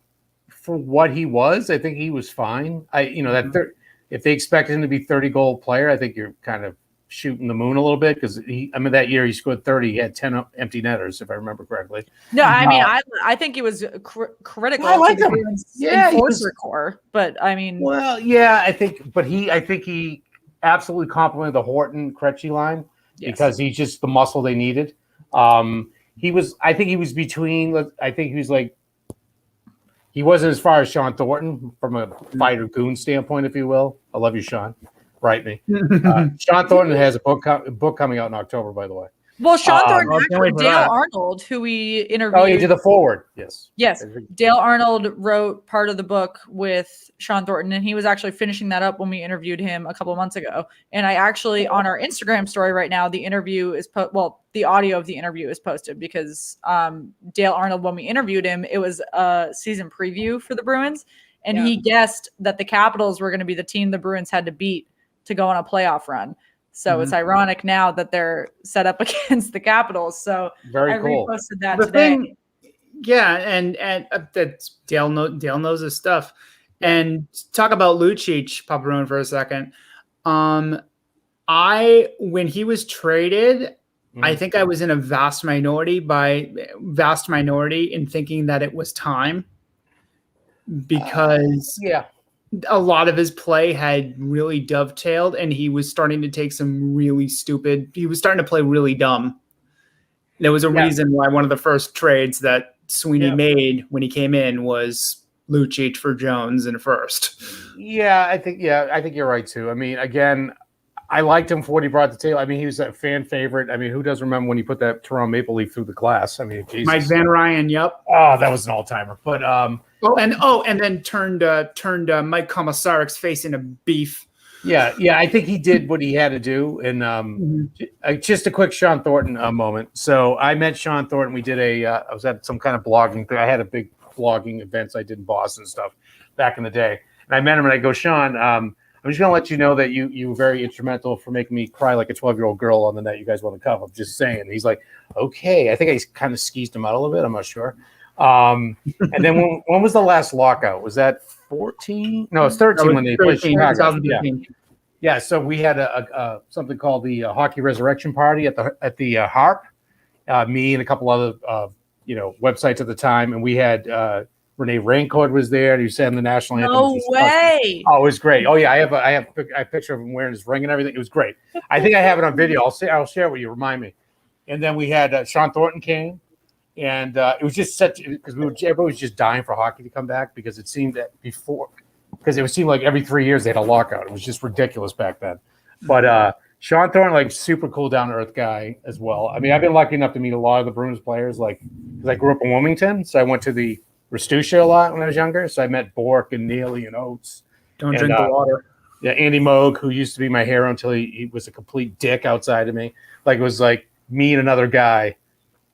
what he was, I think he was fine. If they expected him to be 30-goal player, I think you're kind of shooting the moon a little bit because that year he scored 30. He had 10 empty netters, if I remember correctly. No, I mean, I think it was critical. I like him. Enforcer core, but I mean, well, yeah, I think he absolutely complimented the Horton Krejci line because he's just the muscle they needed. I think he was between. I think he was like. He wasn't as far as Sean Thornton from a fighter goon standpoint, if you will. I love you, Sean. Write me. Sean Thornton has a book coming out in October, by the way. Well, Sean Thornton, actually, Dale Arnold, who we interviewed. Oh, he did the forward. Yes. Yes. Dale Arnold wrote part of the book with Sean Thornton, and he was actually finishing that up when we interviewed him a couple of months ago. And I actually, on our Instagram story right now, the interview is the audio of the interview is posted because Dale Arnold, when we interviewed him, it was a season preview for the Bruins, and he guessed that the Capitals were going to be the team the Bruins had to beat to go on a playoff run. So it's ironic now that they're set up against the Capitals. So very cool. I reposted that today. And that's Dale knows his stuff. And talk about Lucic, Paparone, for a second. When he was traded, I think I was in a vast minority in thinking that it was time because a lot of his play had really dovetailed and he was starting to take some really he was starting to play really dumb. There was a reason why one of the first trades that Sweeney made when he came in was Lucic for Jones in first. I think you're right too. I mean, again, I liked him for what he brought to the table. I mean, he was a fan favorite. I mean, who doesn't remember when he put that Toronto Maple Leaf through the glass? I mean, Jesus. Mike Van Ryan, yep. Oh, that was an all-timer. But and then turned Mike Komisarik's face into beef. Yeah, I think he did what he had to do. And just a quick Sean Thornton moment. So I met Sean Thornton. We did I was at some kind of blogging thing. I had a big blogging events I did in Boston and stuff back in the day. And I met him and I go, Sean, I'm just going to let you know that you were very instrumental for making me cry like a 12-year-old girl on the net you guys won the cup. I'm just saying. And he's like, okay. I think I kind of skeezed him out a little bit. I'm not sure. And then when was the last lockout? Was that 14? No, it's 13 when they played Chicago. Yeah. So we had a something called the Hockey Resurrection Party at the Harp. Me and a couple other websites at the time, and we had Renee Raincourt was there. And he was saying the national anthem. No way! Oh, it was great. Oh yeah, I have a picture of him wearing his ring and everything. It was great. I think I have it on video. I'll share it with you. Remind me. And then we had Sean Thornton came. And it was just because everybody was just dying for hockey to come back because it seemed that it seemed like every 3 years they had a lockout. It was just ridiculous back then. But Sean Thornton, like super cool, down to earth guy as well. I mean, I've been lucky enough to meet a lot of the Bruins players, because I grew up in Wilmington, so I went to the Restucia a lot when I was younger. So I met Bork and Neely and Oates. Don't drink the water. Yeah, Andy Moog, who used to be my hero until he was a complete dick outside of me. It was like me and another guy.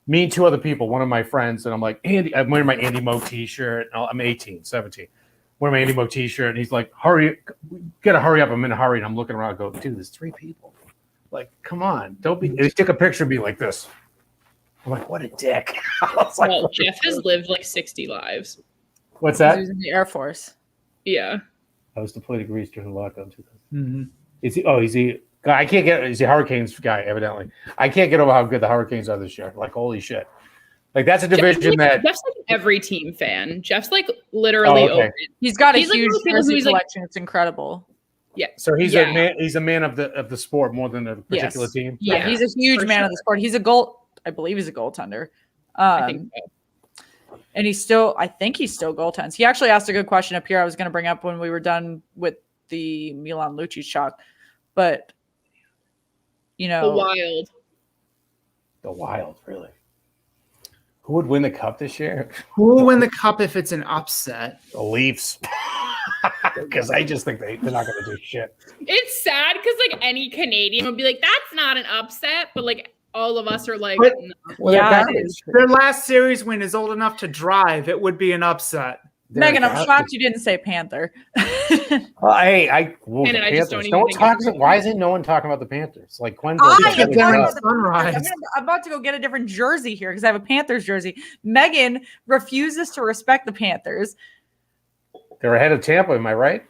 Me and two other people, one of my friends, and I'm like, Andy, I'm wearing my Andy Moog t-shirt. I'm 17. Wearing my Andy Moog t-shirt, and he's like, hurry, gotta hurry up. I'm in a hurry. And I'm looking around, go, dude, there's 3 people. Like, come on, don't be. And he took a picture of me like this. I'm like, what a dick. I was like, well, Jeff has lived like 60 lives. What's that? He was in the Air Force. Yeah. I was deployed to Greece during the lockdown. Mm-hmm. Is he? I can't get. He's a Hurricanes guy, evidently. I can't get over how good the Hurricanes are this year. Like, holy shit! Like, that's a division Jeff's like every team fan. Jeff's like literally over it. He's got a he's huge like jersey collection. It's incredible. Yeah. So he's a man. He's a man of the sport more than a particular team. Yeah, he's a huge man of the sport. He's a I believe he's a goaltender. I think so. And I think he still goaltends. He actually asked a good question up here I was going to bring up when we were done with the Milan Lucic shot. But, The Wild. The Wild, really. Who would win the cup this year? Who will win the cup if it's an upset? The Leafs. Because I just think they're not going to do shit. It's sad because any Canadian would be like, that's not an upset, but all of us are like, But- no. Well, yeah, they're it is. Their last series win is old enough to drive. It would be an upset. Megan, I'm shocked you didn't say Panther. I just don't even no one think talks. it's- Why isn't no one talking about the Panthers? Like Quinn. Get them in I- sunrise. I'm about to go get a different jersey here because I have a Panthers jersey. Megan refuses to respect the Panthers. They're ahead of Tampa. Am I right?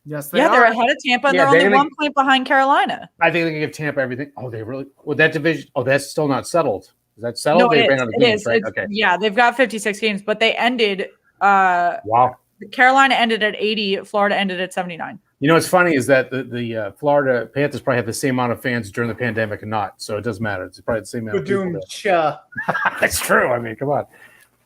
Yes, They're are. ahead of Tampa, and Yeah, they're they're only gonna- 1 point behind Carolina. I think they can give Tampa everything. Oh, they really? Well, that division. Oh, that's still not settled. Is that settled? No, They it ran is. out of It games, is. right? It's- Okay. Yeah, they've got 56 games, but they ended. Wow. Carolina ended at 80. Florida ended at 79. You know what's funny is that the Florida Panthers probably have the same amount of fans during the pandemic and not, so it doesn't matter. It's probably the same amount of people. Ba-doom-cha. That's true. I mean, come on.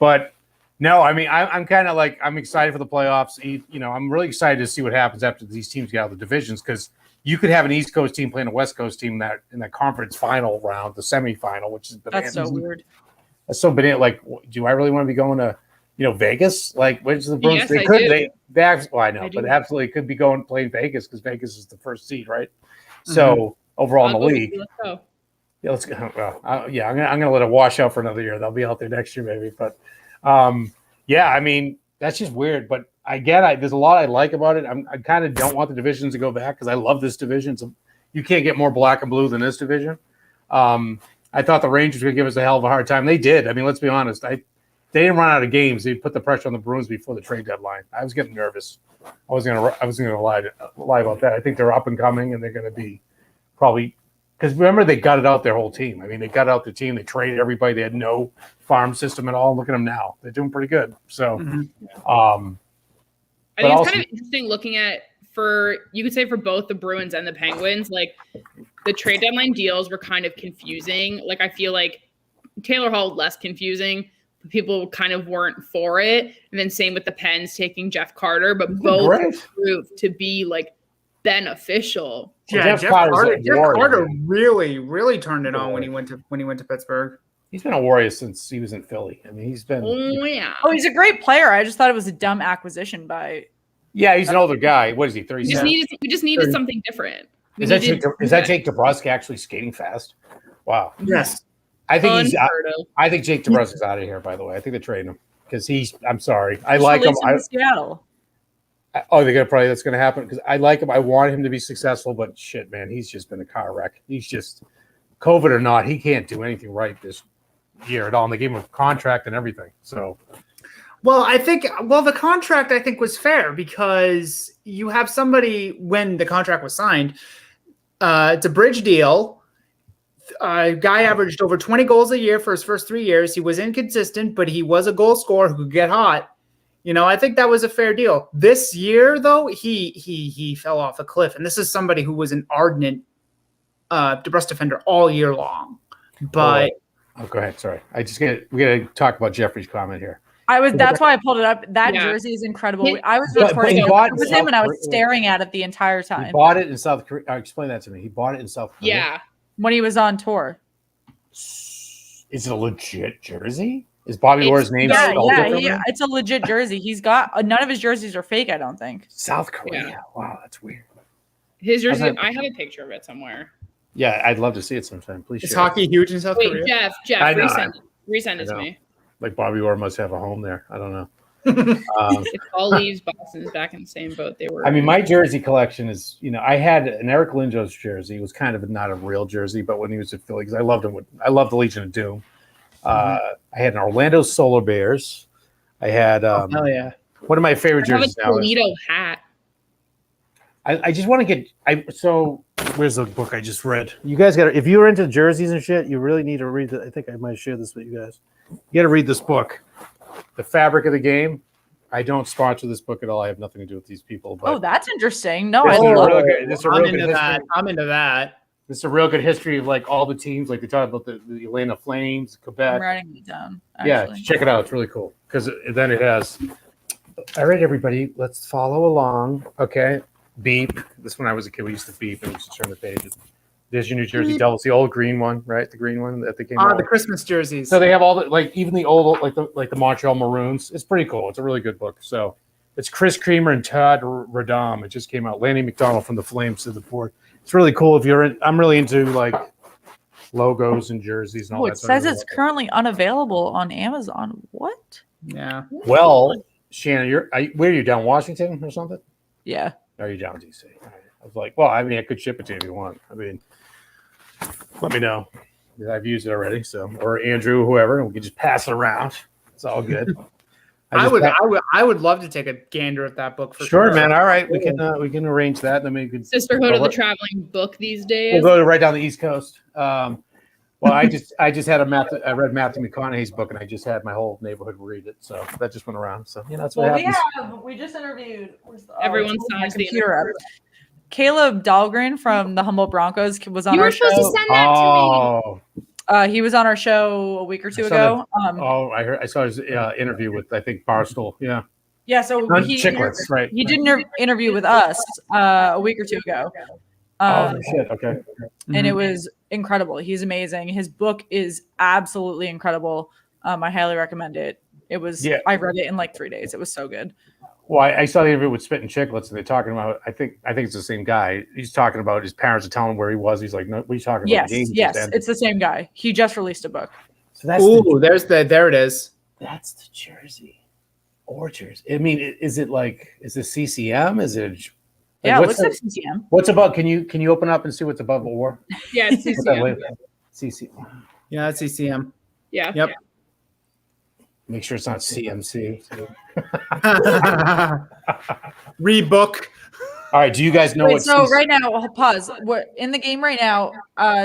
But no, I mean, I'm kind of I'm excited for the playoffs. I'm really excited to see what happens after these teams get out of the divisions because you could have an East Coast team playing a West Coast team in that conference final round, the semifinal, which is That's so weird. That's so banana. Do I really want to be going to Vegas? Which the Bruins? Yes, They I could. do. They actually. Well, I know, I but do. absolutely could be playing Vegas because Vegas is the first seed, right? So overall in the I'll go league, with you. Let's go. yeah, let's go. Well, I'm gonna let it wash out for another year. They'll be out there next year, maybe. But yeah, I mean that's just weird. But there's a lot I like about it. I kind of don't want the divisions to go back because I love this division. So you can't get more black and blue than this division. I thought the Rangers were going to give us a hell of a hard time. They did. I mean, let's be honest. They didn't run out of games. They put the pressure on the Bruins before the trade deadline. I was getting nervous. I was going to lie about that. I think they're up and coming, and they're going to be probably because remember they gutted out their whole team. I mean, they gutted out the team. They traded everybody. They had no farm system at all. Look at them now. They're doing pretty good. So, I think But it's also- kind of interesting looking at you could say for both the Bruins and the Penguins, the trade deadline deals were kind of confusing. I feel like Taylor Hall less confusing. People kind of weren't for it. And then same with the Pens taking Jeff Carter, but both great. proved to be beneficial. Yeah, Jeff Jeff Carter's a warrior, Carter man. really turned it on when he went to Pittsburgh. he's been a warrior since he was in Philly. I mean, he's been. Oh yeah. Oh, he's a great player. I just thought it was a dumb acquisition by. Yeah, he's an older guy. What is he? We just 37. needed something different. Is that Jake DeBrusk actually skating fast? Wow. Yes. I think Unheard of. I think Jake DeBrusk is out of here. By the way, I think they're trading him because I'm sorry. I like him. Released him to Seattle. They're gonna probably that's gonna happen because I like him. I want him to be successful, but shit, man, he's just been a car wreck. He's just COVID or not, he can't do anything right this year at all. And they gave him a contract and everything. So Well, the contract I think was fair because you have somebody when the contract was signed. It's a bridge deal. Guy averaged over 20 goals a year for his first 3 years. He was inconsistent, but he was a goal scorer who could get hot. I think that was a fair deal. This year, though, he fell off a cliff, and this is somebody who was an ardent DeBrusk defender all year long. But go ahead. Sorry, we gotta talk about Jeffrey's comment here. That's why I pulled it up. That Yeah. jersey is incredible. He- I was But recording he it bought with in him and I was South staring at it the entire He time bought it in South Korea. Explain that to me. He bought it in South Korea. Yeah. when he was on tour. Is it a legit jersey? Is Bobby It's- Orr's name Yeah, spelled yeah, differently? it's a legit jersey. He's got none of his jerseys are fake. I don't think. South Korea. Yeah. Wow, that's weird. His jersey, thought- I have a picture of it somewhere. Yeah, I'd love to see it sometime. Please is share it. hockey huge in South Wait, Korea? Jeff, I know. resend it I to know. me. Like Bobby Orr must have a home there. I don't know. If all leaves, Boston's back in the same boat they were. I mean, my jersey collection is, I had an Eric Lindros jersey. It was kind of not a real jersey, but when he was at Philly, because I loved him. I loved the Legion of Doom. I had an Orlando Solar Bears. I had Hell yeah. one of my favorite I have a jerseys now. is- Toledo hat. I just want to get. So where's the book I just read? You guys got to, if you're into jerseys and shit, you really need to read it. I think I might share this with you guys. You got to read this book, The Fabric of the Game. I don't sponsor this book at all. I have nothing to do with these people. But Oh, that's interesting. No, This I is a love real it. good- this is a real I'm good into history. that. I'm into that. This is a real good history of like all the teams. Like they talk about the Atlanta Flames, I'm Quebec. writing it down. Yeah, Actually. check it out. It's really cool because then it has. All right, everybody, let's follow along. Okay, beep. This when I was a kid, we used to beep and we used to turn the pages. There's your New Jersey Devils, the old green one, right? The green one that they came out The with. Christmas jerseys. So they have all the like even the old like the Montreal Maroons. It's pretty cool. It's a really good book. So it's Chris Creamer and Todd Radom. It just came out. Lanny McDonald from the Flames to the board. It's really cool. If you're in, I'm really into like logos and jerseys and all Oh, that. it So I says really it's like it. currently unavailable on Amazon. What? Yeah. Well, Shannon, where are you down? Washington or something? Yeah. Are you down DC? All right. I was like, well, I mean, I could ship it to you if you want. I mean, let me know. I've used it already, so or Andrew, whoever, and we can just pass it around. It's all good. I would love to take a gander at that book for Sure, man. All right, we can arrange that. Then we can Sisterhood of the Traveling Book these days. We'll go right down the East Coast. Well, I just had I read Matthew McConaughey's book, and I just had my whole neighborhood read it, so that just went around. So that's what happens. we just interviewed. Everyone it's on my signs the computer app. Caleb Dahlgren from the Humboldt Broncos was on You our were supposed to show. send that to me. He was on our show a week or two I saw ago. I saw his interview with I think Barstool. Yeah, Yeah, so he Chicklets, right? did an interview with us a week or two ago. Oh shit! Okay. And it was incredible. He's amazing. His book is absolutely incredible. I highly recommend it. It was. Yeah. I read it in like 3 days. It was so good. Well, I saw the interview with Spit and Chicklets, and they're talking about. I think it's the same guy. He's talking about his parents are telling him where he was. He's like, "No, what are you talking about?" Yes, it's the same guy. He just released a book. So that's there it is. That's the jersey. Or jersey. I mean, is it CCM? Is it? Yeah, it looks like CCM. What's above? Can you open up and see what's above or? Yeah, it's CCM. CCM. Yeah, that's CCM. Yeah. Yep. Make sure it's not CMC. Rebook. All right. Do you guys know Wait, what? so right now, pause. We're in the game right now.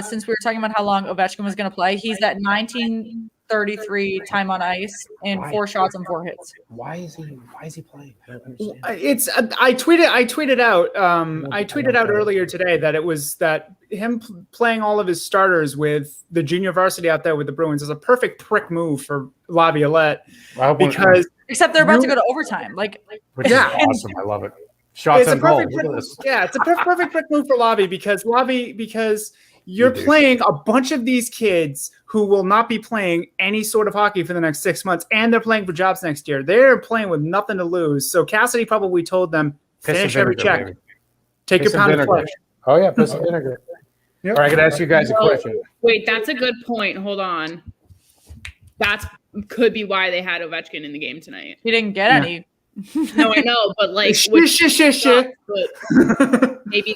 Since we were talking about how long Ovechkin was going to play, he's at 1933 time on ice and 4 shots and 4 hits. Why is he playing? I don't understand. It's I tweeted out earlier today that it was that him playing all of his starters with the junior varsity out there with the Bruins is a perfect prick move for Laviolette because except they're about to go to overtime. Which is awesome. I love it. Shots on goal. Look at this. Yeah, it's a perfect prick move for because you're playing a bunch of these kids who will not be playing any sort of hockey for the next 6 months, and they're playing for jobs next year. They're playing with nothing to lose. So Cassidy probably told them, finish every check. Baby. Take your pound of flesh. Oh, yeah, piss and vinegar. Yep. All right, I got to ask you guys a question. Wait, that's a good point. Hold on. Could be why they had Ovechkin in the game tonight. He didn't get any. No, I know, but like, Maybe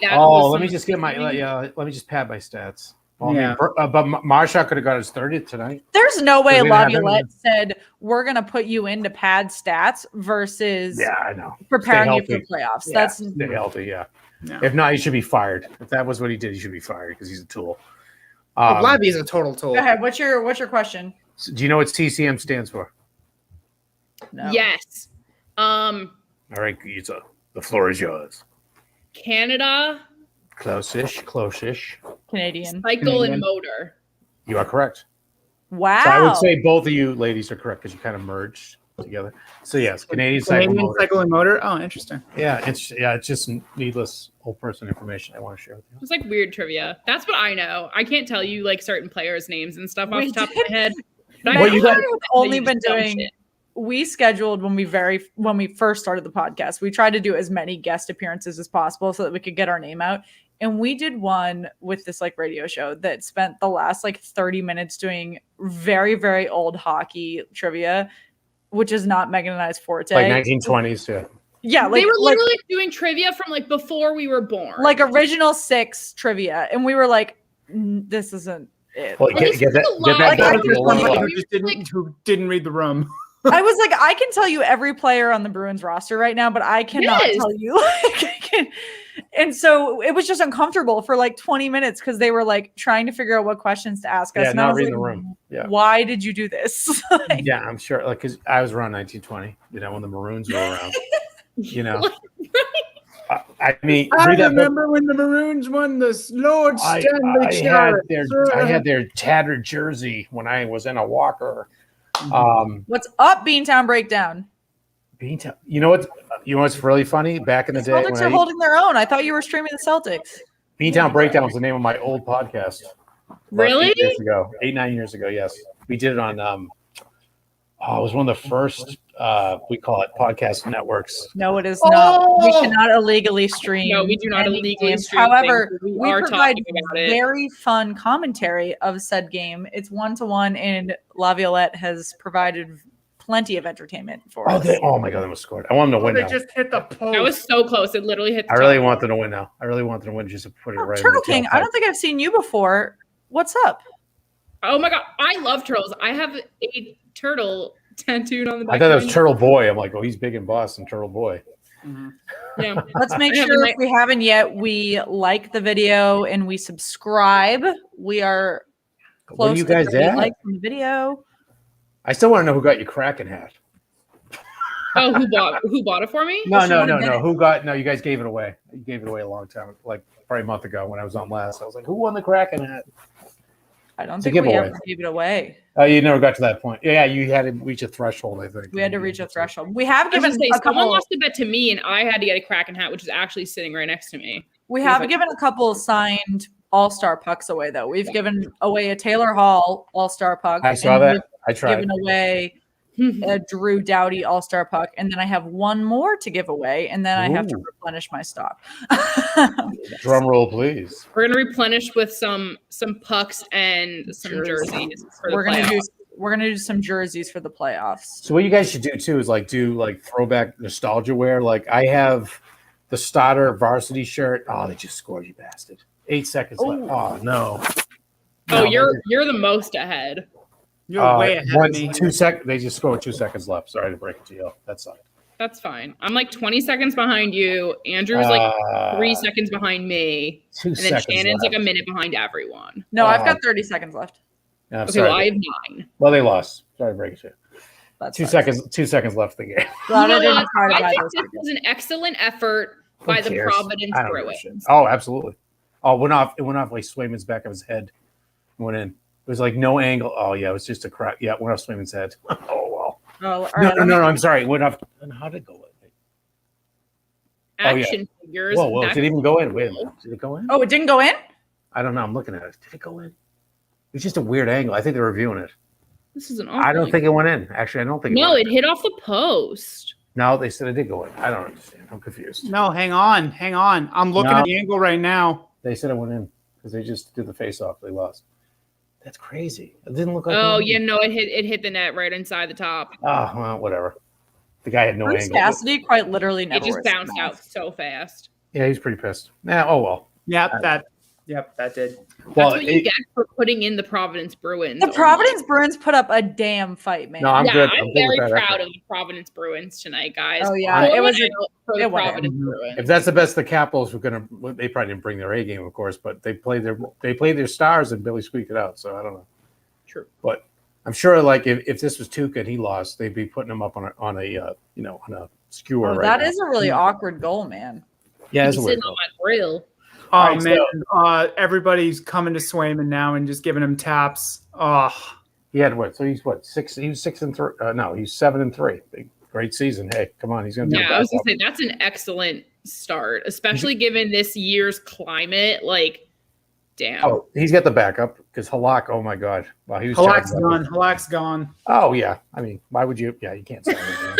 that. Oh, let me just get my let me just pad my stats. Well, Yeah. I mean, but Marshall could have got his 30th tonight. There's no way They didn't have Laviolette him. said we're going to put you in to pad stats versus Yeah, I know. preparing you for Stay the playoffs. Yeah, That's stay healthy. Yeah. Yeah. If not, he should be fired. If that was what he did, he should be fired because he's a tool. Lavi is a total tool. Go ahead. What's your question? So do you know what TCM stands for? No. Yes. All right, Giza, the floor is yours. Canada, Close-ish. Canadian. cycle and motor. You are correct. Wow. So I would say both of you ladies are correct because you kind of merged together. So yes, Canadian cycle motor. cycle and motor. Oh, interesting. Yeah, it's just needless old person information I want to share with you. It's like weird trivia. That's what I know. I can't tell you like certain players' names and stuff off We the top of did- my head. But Well, I you know got- that only you been just don't doing. shit. We scheduled when we first started the podcast. We tried to do as many guest appearances as possible so that we could get our name out. And we did one with this like radio show that spent the last like 30 minutes doing very, very old hockey trivia, which is not Megan and I's forte. Like 1920s, yeah. Yeah, They were like literally doing trivia from like before we were born. like original 6 trivia. And we were like, this isn't it. Well, And get this that is a get lot. that Like, back I to was the wondering- line. Who didn't read the room. I was like, I can tell you every player on the Bruins roster right now, but I cannot Yes. tell you. And so it was just uncomfortable for like 20 minutes because they were like trying to figure out what questions to ask us. Yeah, And I not was reading like, the room. Yeah. why did you do this? Like, Yeah, I'm sure. Like, cause I was around 1920. You know, when the Maroons were around. You know, I mean, I read that book. remember when the Maroons won the Lord Stanley I had their tattered jersey when I was in a walker. What's up, Beantown Breakdown? Beantown. You know what's really funny? Back in the The day, Celtics are holding their own. I thght you were streaming the Celtics. Beantown Breakdown was the name of my old podcast. Really? 8 years ago. 9 years ago. Yes, we did it on. It was one of the first. We call it podcast networks. No, it is not. We cannot illegally stream. No, we do not any illegally games. stream However, things, we are provide talking about it. very fun commentary of said game. It's 1-to-1, and Laviolette has provided plenty of entertainment for us. Oh my God, they almost scored. I want them to win They now. just hit the post. That was so close. It literally hit the I really top. want them to win now. I really want them to win just to put it right. Turtle in the King, I don't think I've seen you before. What's up? Oh my God. I love turtles. I have a turtle tattooed on the back. I thought that of was my Turtle Boy. I'm like, oh, he's big in Boston, Turtle Boy. neck. Yeah. Let's make I have sure my- if we haven't yet, we like the video and we subscribe. We are close What are you to guys 30 at? likes on the video. I still want to know who got your Kraken hat. Oh, who bought it for me? No. minute. Who got? No, you guys gave it away. You gave it away a long time, like probably a month ago when I was on last. I was like, who won the Kraken hat? I don't It's a think we giveaway. ever gave it away. Oh, you never got to that point. Yeah, you had to reach a threshold, I think. We had to reach a threshold. We have I was given gonna say, a someone couple. lost a bet to me, and I had to get a Kraken hat, which is actually sitting right next to me. We have given a couple signed All-Star pucks away, though. We've given away a Taylor Hall All-Star puck. I saw and that. we've I tried. given away a Drew Doughty All-Star puck, and then I have one more to give away, and then I have to Ooh. replenish my stock. Drum roll, please. We're gonna replenish with some pucks and some jerseys. For the We're gonna playoffs. do some jerseys for the playoffs. So what you guys should do too is do throwback nostalgia wear. Like I have the Stoddard varsity shirt. Oh, they just scored, you bastard. 8 seconds left. Oh no. Oh, No, you're the most ahead. You're way ahead of me. 2 seconds. They just scored with 2 seconds left. Sorry to break it to you. That sucked. That's fine. I'm like 20 seconds behind you. Andrew's like 3 seconds behind me. 2 And then seconds Shannon's left. like a minute behind everyone. No, I've got 30 seconds left. Yeah, I'm Okay, sorry. well, I have 9. Well, they lost. Sorry to break it to you. That's 2 fine. seconds. 2 seconds left in the game. Glad I You know didn't what? try to I buy think those this tickets. was an excellent effort by Who the cares? Providence I don't give a shit. Bruins. Oh, absolutely. Oh, it went off like Swayman's back of his head. Went in. It was like no angle. Oh yeah, it was just a crack. Yeah, it went off Swayman's head. Oh well. Oh, all No, right, no. I'm sorry. It went off. And how did it go in? Oh, yeah. Action figures. Whoa. That's- Did it even go in? Wait a minute. Did it go in? Oh, it didn't go in? I don't know. I'm looking at it. Did it go in? It's just a weird angle. I think they're reviewing it. This is an I don't think it went in. Actually, I don't think. No, went it hit off the post. No, they said it did go in. I don't understand. I'm confused. No, hang on. I'm looking No. at the angle right now. They said it went in because they just did the face-off. They lost. That's crazy. It didn't look like. Oh, it went yeah, in. no, it hit the net right inside the top. Oh, well, whatever. The guy had no Bruce angle. Cassidy quite literally never It just wears bounced a mask. out so fast. Yeah, he's pretty pissed. Yeah. Oh well. Yep, that did. Well, That's what you get for putting in the Providence Bruins. The Providence Bruins put up a damn fight, man. No, I'm Yeah, good. I'm good very with that proud effort. of the Providence Bruins tonight, guys. Oh, yeah, Pour it was one out for the it went in. Providence Bruins. If that's the best the Capitals were gonna, they probably didn't bring their A game, of course, but they played their stars and Billy squeaked it out. So I don't know. True. But I'm sure, like if this was Tuca and he lost, they'd be putting him up on a skewer. Oh, right that now. is a really awkward goal, man. Yeah, it's He's a weird sitting on goal. my grill. Oh All right, man, everybody's coming to Swayman now and just giving him taps. Oh, He had what? So he's what? 6? He was 6-3. No, he's 7-3. Great season. Hey, come on, he's gonna do. Yeah, I was gonna say that's an excellent start, especially given this year's climate. Like, damn. Oh, he's got the backup because Halak. Oh my God! Wow, he was. Halak's charging up. gone. Halak's gone. Oh yeah. I mean, why would you? Yeah, you can't say that.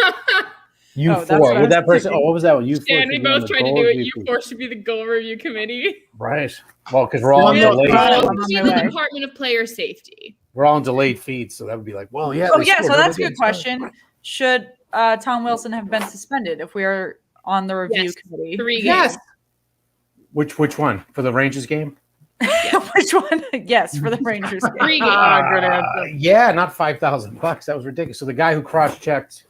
Oh, that's U4. what I Would that was person? thinking. Oh, what was that? U4. And we should be on both the tried to goal do it. review. U4 should be the goal review committee. Right. Well, because we're all on Yeah, delayed. yeah. Well, I'm on to my the way. Department of Player Safety. We're all on delayed feeds, so that would be like, well, yeah. Oh, they yeah, scored. so that's a They're good question. Should Tom Wilson have been suspended if we are on the review Yes. committee? 3 games. Yes. Which one for the Rangers game? Which one? Yes, for the Rangers game. 3 games. Good answer. Yeah, not $5,000. That was ridiculous. So the guy who cross-checked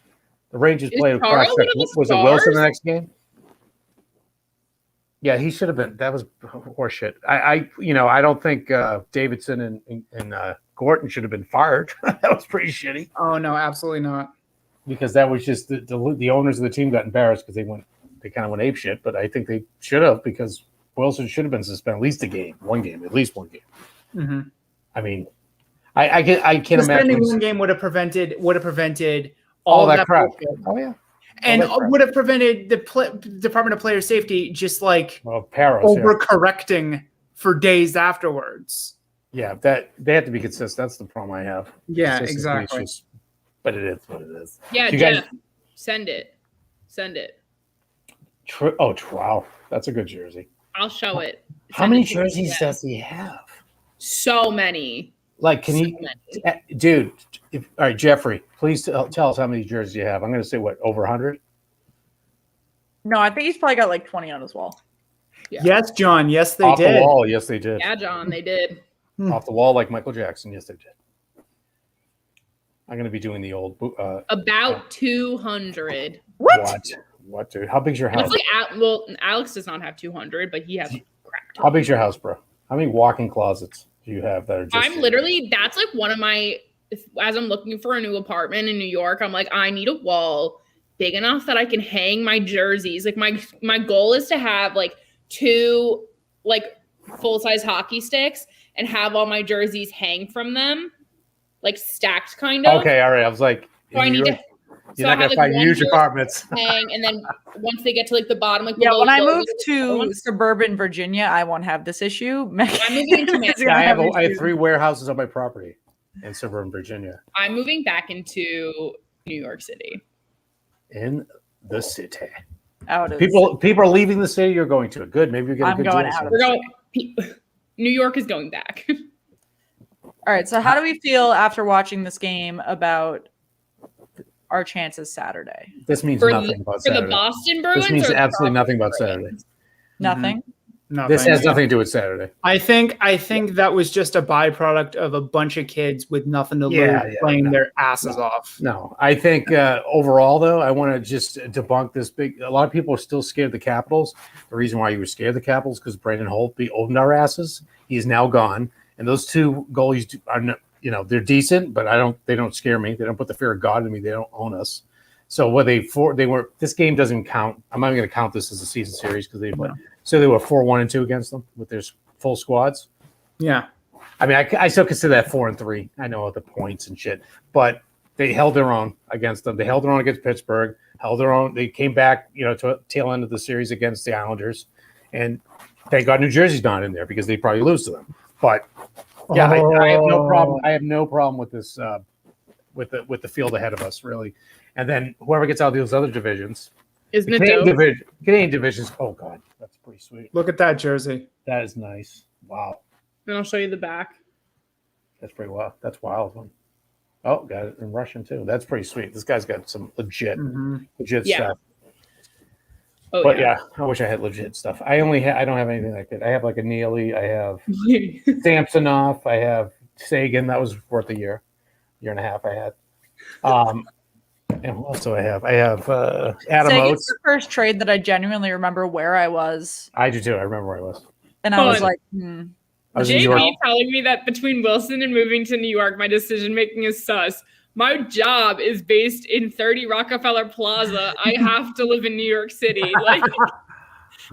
the Rangers Is player who Carl cross-checked, one of the was it Wilson stars? the next game? Yeah, he should have been. That was horseshit. I don't think Davidson and Gorton should have been fired. That was pretty shitty Oh no, absolutely not. because that was just the owners of the team got embarrassed because they went they kind of went apeshit, but I think they should have because Wilson should have been suspended at least at least one game. Mm-hmm. I mean, I can't Suspending imagine one game would have prevented all that crap. bullshit. Oh yeah, And would have prevented the Department of Player Safety just like overcorrecting for days afterwards. Yeah, that they have to be consistent. That's the problem I have. Yeah, exactly. But it is what it is. Yeah, You Jeff, guys- send it. Wow, that's a good jersey. I'll show it. How Send many it to me, jerseys Jeff. does he have? So many. Like, can So you, many. dude? All right, Jeffrey, please tell us how many jerseys you have. I'm going to say what, over 100? No, I think he's probably got like 20 on his wall. Yeah. Yes, John. Yes, they Off did. the wall, yes, they did. Yeah, John, they did. Off the wall, like Michael Jackson, yes, they did. I'm going to be doing the old. About 200. What, dude? How big's your It's house? like Alex does not have 200, but he has crap. How big's your house, bro? How many walk-in closets do you have that are just? I'm literally, that's like one of my, as I'm looking for a new apartment in New York, I'm like, I need a wall big enough that I can hang my jerseys. Like my goal is to have like 2 like full-size hockey sticks and have all my jerseys hang from them, like stacked kind of. Okay, all right. I was like, So I need to. you're not going to find huge apartments. Hang, and then once they get to like the bottom, like Yeah, below when I the move to suburban Virginia, I won't have this issue. I'm moving into Manhattan. Yeah, I have 3 warehouses on my property in suburban Virginia. I'm moving back into New York City. In the city. out of People are leaving the city. You're going to it. Good. Maybe you get a I'm good going deal. out of We're going. New York is going back. All right. So, how do we feel after watching this game about our chances Saturday? This means For nothing about For Saturday. the Boston Bruins. This means or the absolutely nothing about Bruins? Saturday. Nothing. Nothing. This has nothing to do with Saturday. I think that was just a byproduct of a bunch of kids with nothing to lose playing their asses off. No, I think overall, though, I want to just debunk this big. A lot of people are still scared of the Capitals. The reason why you were scared of the Capitals because Brandon Holtby owned our asses. He is now gone, and those 2 goalies are, they're decent, but they don't scare me. They don't put the fear of God in me. They don't own us. So what they were. This game doesn't count. I'm not even going to count this as a season series because they were 4-1-2 against them with their full squads. Yeah. I mean, I still consider that 4-3. I know the points and shit, but they held their own against them. They held their own against Pittsburgh. Held their own. They came back, to a tail end of the series against the Islanders, and thank God New Jersey's not in there because they probably lose to them. But yeah, I have no problem. I have no problem with this with the field ahead of us, really. And then whoever gets out of those other divisions, Isn't it Canadian, dope? Canadian divisions. Oh God, that's pretty sweet. Look at that jersey. That is nice. Wow, And I'll show you the back. that's pretty wild. That's wild one. Oh, got it in Russian too. That's pretty sweet. This guy's got some legit Yeah. stuff. Oh, But yeah, I wish I had legit stuff. I don't have anything like that. I have like a Neely. I have Samsonov. I have Sagan. That was worth a year and a half. I had. And what else do I have? I have Adam Saying Oates. it's the first trade that I genuinely remember where I was, I do too. I remember where I was. and I was Fun. like, I was in New York. JP telling me that between Wilson and moving to New York, my decision making is sus. My job is based in 30 Rockefeller Plaza. I have to live in New York City. Like,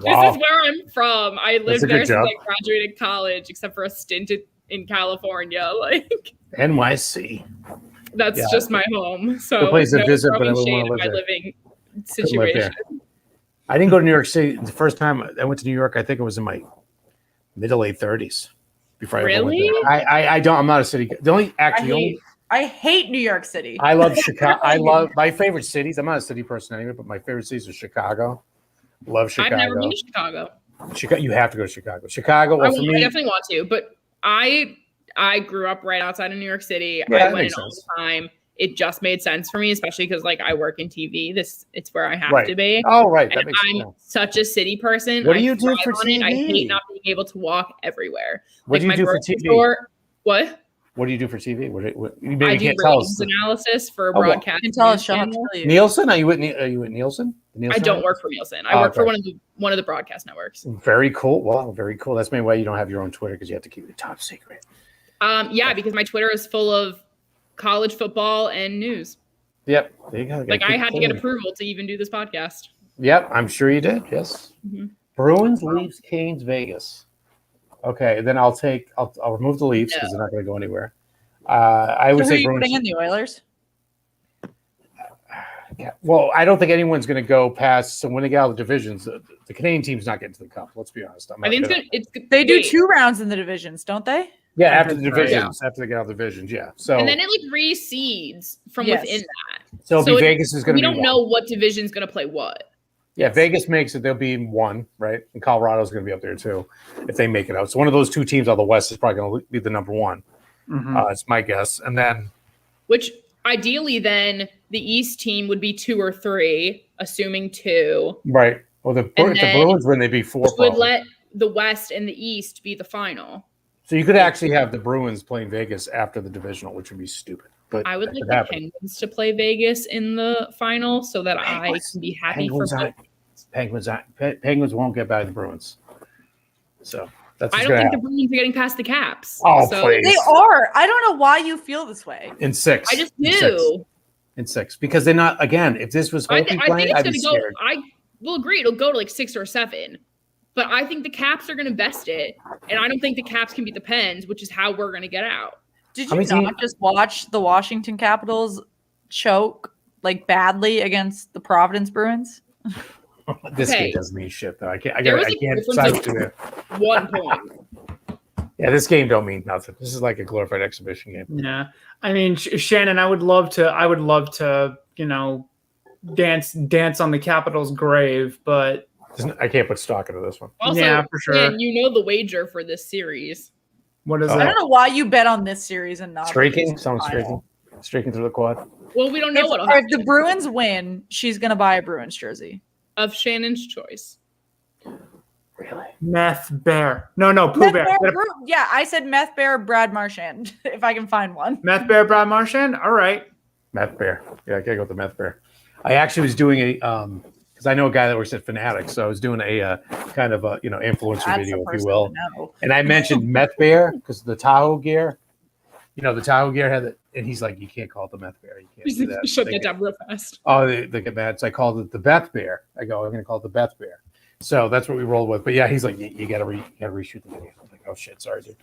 Wow. this is where I'm from. I That's lived a good there since job. I graduated college, except for a stint in California. Like, NYC. that's Yeah. just my home. So Good place to no visit, but I throwing wouldn't shade wanna at live my there. living Couldn't live situation. there. I didn't go to New York City. The first time I went to New York, I think it was in my mid to late 30s. Before I ever went Really? there. I don't. I'm not a city guy. The only I hate New York City. I love Chicago. I love my favorite cities. I'm not a city person anyway, but my favorite cities are Chicago. Love Chicago. I've never been to Chicago. Chicago. You have to go to Chicago. Chicago. Well, for I me, definitely want to, but I grew up right outside of New York City. Yeah, I that went in makes all sense. the time. It just made sense for me, especially because like I work in TV. It's where I have Right. to be. oh right, that And makes I'm sense. such a city person. What do I you do thrive for on it. I TV? hate not being able to walk everywhere. What do you my do for grocery TV? store- What? What do you do for TV? Maybe I you do can't tell ratings us. analysis for well, broadcast. You can tell us. news She'll have to channel. tell you. Nielsen? Are you with Nielsen? The I Nielsen don't ratings? work for Nielsen. I Oh, work for okay. one of the broadcast networks. Very cool. Wow, very cool. That's maybe why you don't have your own Twitter because you have to keep it top secret. Yeah, because my Twitter is full of college football and news. Yep. There you go. Like I had to get approval to even do this podcast. Yep, I'm sure you did. Yes. Mm-hmm. Bruins, Leafs, Canes, Vegas. Okay, then I'll remove the Leafs because they're not going to go anywhere. I would So who say are you Bruins. putting in the Oilers? Yeah. Well, I don't think anyone's going to go past. So when they get out of the divisions, the Canadian team's not getting to the cup. Let's be honest. I think it's They do wait. 2 rounds in the divisions, don't they? Yeah, I after think the so, yeah. divisions, after they get out of the divisions, yeah. So and then it like reseeds from Yes. within that. so so Vegas is going to We be don't know what division's going to play what. Yeah, Vegas makes it. They'll be in 1, right? And Colorado's going to be up there too if they make it out. So one of those 2 teams out of the West is probably going to be the number 1. It's my guess. And then, which ideally, then the East team would be 2 or 3, assuming 2. right? Well, if the Bruins win, they'd be 4. Which would let the West and the East be the final. So you could actually have the Bruins playing Vegas after the divisional, which would be stupid. But I would like the Penguins to play Vegas in the final so that I can be happy Penguins won't get by the Bruins. So that's. I don't think the Bruins are getting past the Caps. Oh, so. please. They are. I don't know why you feel this way. In 6. I just do. In 6 because they're not. Again, if this was I Hokie think playing, I'd be it's going to scared. go. I will agree. It'll go to like 6 or 7. But I think the Caps are going to best it. And I don't think the Caps can beat the Pens, which is how we're going to get out. Did you not just watch the Washington Capitals choke like badly against the Providence Bruins? This game doesn't mean shit though. I can't decide to it. 1 point. Yeah, this game don't mean nothing. This is like a glorified exhibition game. Yeah, I mean, Shannon, I would love to, dance on the Capitals' grave, but I can't put stock into this one. Also, yeah, for sure. And you know the wager for this series. What is I that? don't know why you bet on this series and not Streaking? Someone's streaking through the quad. Well, we don't know what'll If happen. the Bruins win, she's gonna buy a Bruins jersey. Of Shannon's choice. Really? Meth Bear. No, Pooh Meth Bear. Bear, yeah, I said Meth Bear, Brad Marchand, if I can find one. Meth Bear, Brad Marchand. All right. Meth Bear. Yeah, I gotta go with the Meth Bear. I actually was doing a because I know a guy that works at Fanatics, so I was doing a kind of a influencer That's video, the if you person will. to know. And I mentioned Meth Bear because the Tahoe gear. The Tahoe gear had it, and he's like, "You can't call it the Meth Bear. You can't do that." Shut that down real fast. Oh, they get mad. So I called it the Beth Bear. I go, I'm going to call it the Beth Bear. So that's what we rolled with. But yeah, he's like, you got to reshoot the video. I'm like, oh shit, sorry, dude.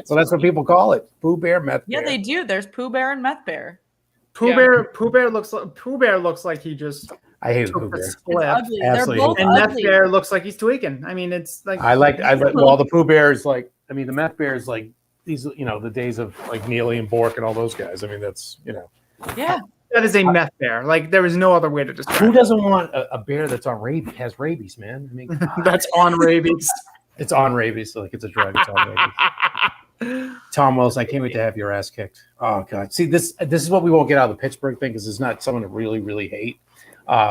So that's what people call it: Pooh Bear, Meth Bear. Yeah, they do. There's Pooh Bear and Meth Bear. Pooh Bear looks like he just I hate took Pooh a Bear. split. Ugly. They're Absolutely. both And Meth ugly. Bear looks like he's tweaking. I mean, it's like Well, the Pooh Bear is like, the Meth Bear is like these, the days of like Neely and Bork and all those guys. I mean, that's Yeah. that is a Meth Bear. Like there is no other way to describe who it. doesn't want a bear that's on rabies, has rabies, man? I mean, That's on rabies. it's on rabies, so like it's a drug. It's on rabies. Tom Wilson, I can't wait to have your ass kicked. Oh god, see this is what we won't get out of the Pittsburgh thing because it's not someone to really really hate.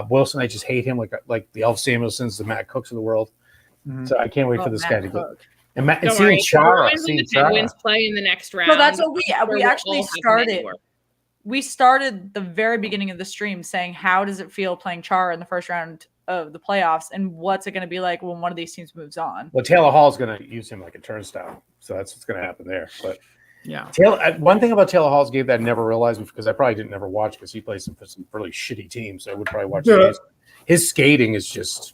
Wilson, I just hate him like the Elf Samuelsons, the Matt Cooks of the world. Mhm. So I can't wait for this guy to go. And Don't seeing worry, Chara, the Bruins and the Penguins play in the next round. So that's what we We'll actually all have started. network. We started the very beginning of the stream saying, how does it feel playing Chara in the first round of the playoffs? And what's it going to be like when one of these teams moves on? Well, Taylor Hall is going to use him like a turnstile, so that's what's going to happen there. But Yeah. One thing about Taylor Hall's game that I never realized because I probably didn't ever watch because he plays for some really shitty teams, so I would probably watch the games. His skating is just